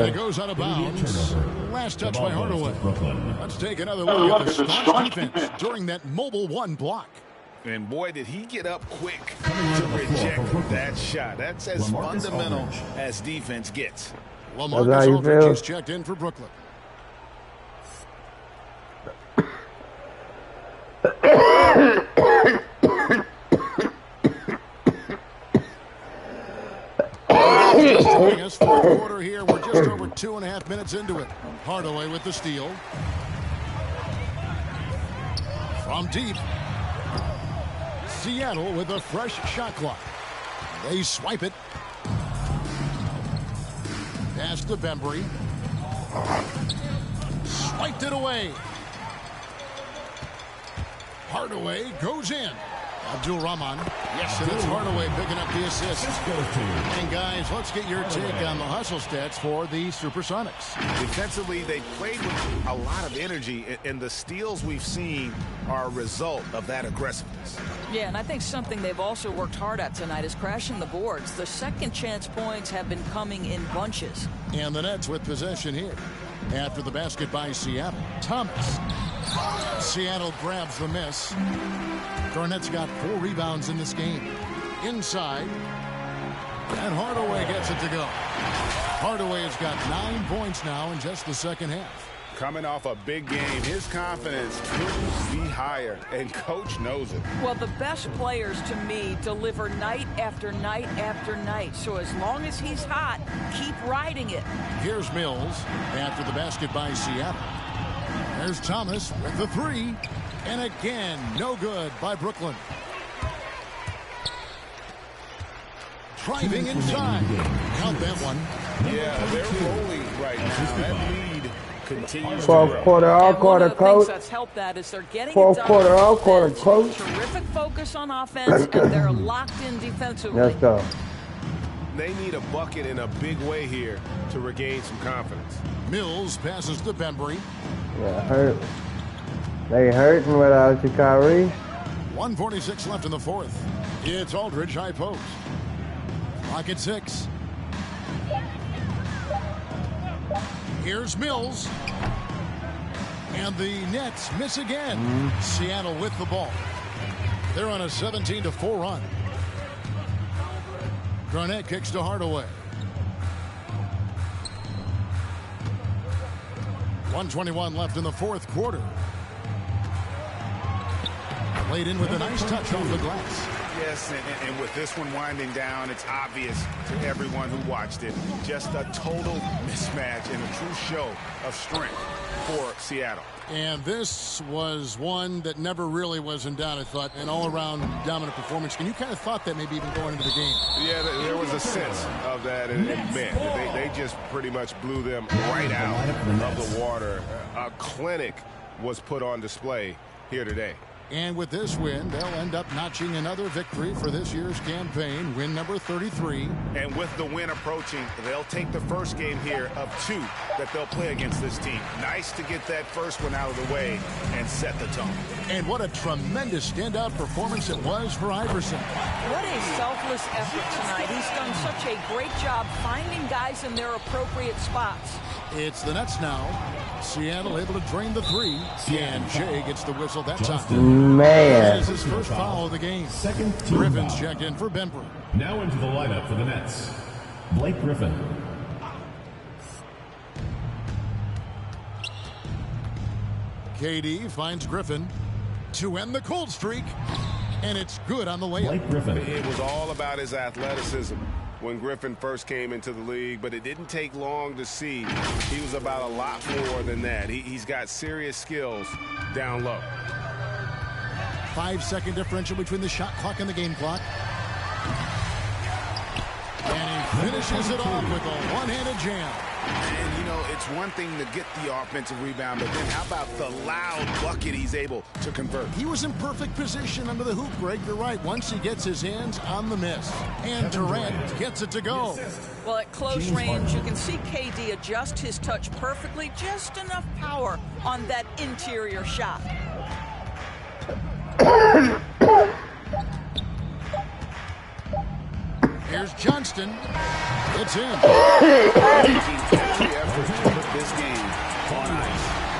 C: It goes out of bounds. Last touch by Hardaway. Let's take another look at the Starks defense during that mobile 1 block.
E: And boy, did he get up quick to reject that shot. That's as fundamental as defense gets.
C: LaMarcus Aldridge is checked in for Brooklyn. Joining us, 4th quarter here. We're just over 2.5 minutes into it. Hardaway with the steal. From deep. Seattle with a fresh shot clock. They swipe it. Pass to Bembry. Swiped it away. Hardaway goes in. Abdul-Rahman. Yes, and it's Hardaway picking up the assist. And guys, let's get your take on the hustle stats for the Supersonics.
E: Defensively, they played with a lot of energy, and the steals we've seen are a result of that aggressiveness.
R: Yeah, and I think something they've also worked hard at tonight is crashing the boards. The second chance points have been coming in bunches.
C: And the Nets with possession here. After the basket by Seattle. Thomas. Seattle grabs the miss. Garnett's got 4 rebounds in this game. Inside. And Hardaway gets it to go. Hardaway has got 9 points now in just the second half.
E: Coming off a big game, his confidence couldn't be higher, and Coach knows it.
R: Well, the best players, to me, deliver night after night after night. So as long as he's hot, keep riding it.
C: Here's Mills after the basket by Seattle. There's Thomas with the three. And again, no good by Brooklyn. Driving inside. Count that one.
E: Yeah, they're rolling right now. That lead continues.
A: Fourth quarter, all quarter, coach.
R: That's helped that is they're getting
A: Fourth quarter, all quarter, coach.
R: Terrific focus on offense, and they're locked in defensively.
A: Let's go.
F: They need a bucket in a big way here to regain some confidence.
C: Mills passes to Bembry.
A: Yeah, hurt. They hurting without you, Kyrie.
C: 1:46 left in the fourth. It's Aldridge, high post. Clock at 6. Here's Mills. And the Nets miss again. Seattle with the ball. They're on a 17-4 run. Garnett kicks to Hardaway. 1:21 left in the fourth quarter. Played in with a nice touch off the glass.
E: Yes, and with this one winding down, it's obvious to everyone who watched it. Just a total mismatch and a true show of strength for Seattle.
C: And this was one that never really was in doubt, I thought, an all-around dominant performance. And you kind of thought that maybe even going into the game.
F: Yeah, there was a sense of that, and man, they just pretty much blew them right out of the water. A clinic was put on display here today.
C: And with this win, they'll end up notching another victory for this year's campaign, win number 33.
E: And with the win approaching, they'll take the first game here of 2 that they'll play against this team. Nice to get that first one out of the way and set the tone.
C: And what a tremendous standout performance it was for Iverson.
R: What a selfless effort tonight. He's done such a great job finding guys in their appropriate spots.
C: It's the Nets now. Seattle able to drain the 3. And Shea gets the whistle that time.
A: Man.
C: That is his first foul of the game. Griffin's checked in for Bembry.
G: Now into the lineup for the Nets, Blake Griffin.
C: KD finds Griffin to end the cold streak. And it's good on the layup.
G: Blake Griffin.
E: It was all about his athleticism when Griffin first came into the league, but it didn't take long to see he was about a lot more than that. He's got serious skills down low.
C: 5-second differential between the shot clock and the game clock. And he finishes it off with a one-handed jam.
E: And, you know, it's one thing to get the offensive rebound, but then how about the loud bucket he's able to convert?
C: He was in perfect position under the hoop, Greg. You're right. Once he gets his hands on the miss. And Durant gets it to go.
R: Well, at close range, you can see KD adjust his touch perfectly. Just enough power on that interior shot.
C: Here's Johnston. It's in.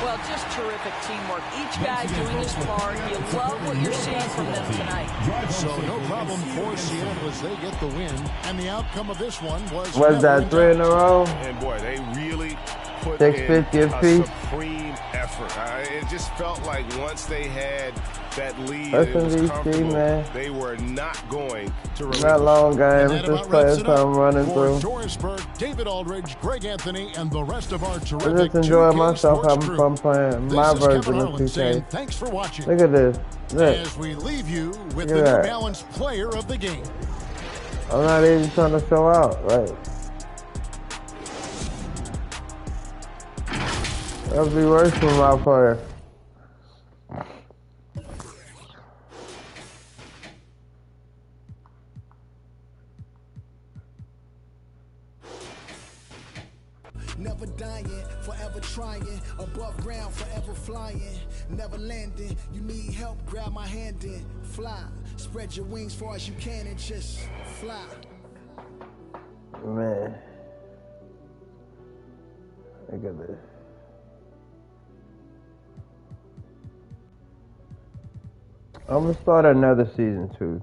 R: Well, just terrific teamwork. Each guy doing his part. You love what you're seeing from them tonight.
C: So no problem for Seattle as they get the win. And the outcome of this one was
A: that 3 in a row?
E: And boy, they really put
A: 650
E: in a
A: apiece.
E: supreme effort. It just felt like once they had that lead,
A: That's
E: it was
A: MVP,
E: comfortable.
A: man.
E: They were not going to relinquish.
A: Not long game. Just playing something running
C: for
A: through.
C: Dorisburg, David Aldridge, Greg Anthony, and the rest of our
A: I
C: terrific
A: just enjoy
C: 2K
A: myself
C: Sports
A: having
C: crew.
A: fun playing
C: This
A: my
C: is
A: version
C: Kevin
A: of
C: Harlan saying
A: 2K.
C: thanks for watching.
A: Look at this. Look.
C: As we leave you with
A: Look
C: the
A: at
C: New
A: that.
C: Balance player of the game.
A: I'm not even trying to show out, right? That'll be worse for my player.
Q: Never dying, forever trying, above ground, forever flying, never landing. You need help, grab my hand in, fly, spread your wings far as you can and just fly.
A: Man. Look at this. I'm gonna start another season too.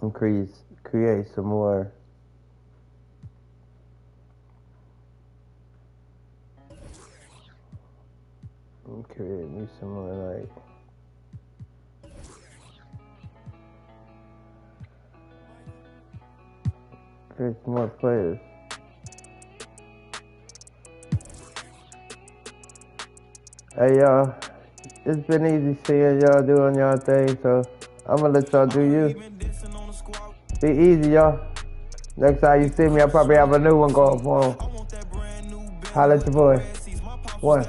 A: And create some more Create me some more like 6 more players. Hey y'all, it's been easy seeing y'all doing y'all thing, so I'm gonna let y'all do you. Be easy, y'all. Next time you see me, I'll probably have a new one going for him. Holla at your boy. 1.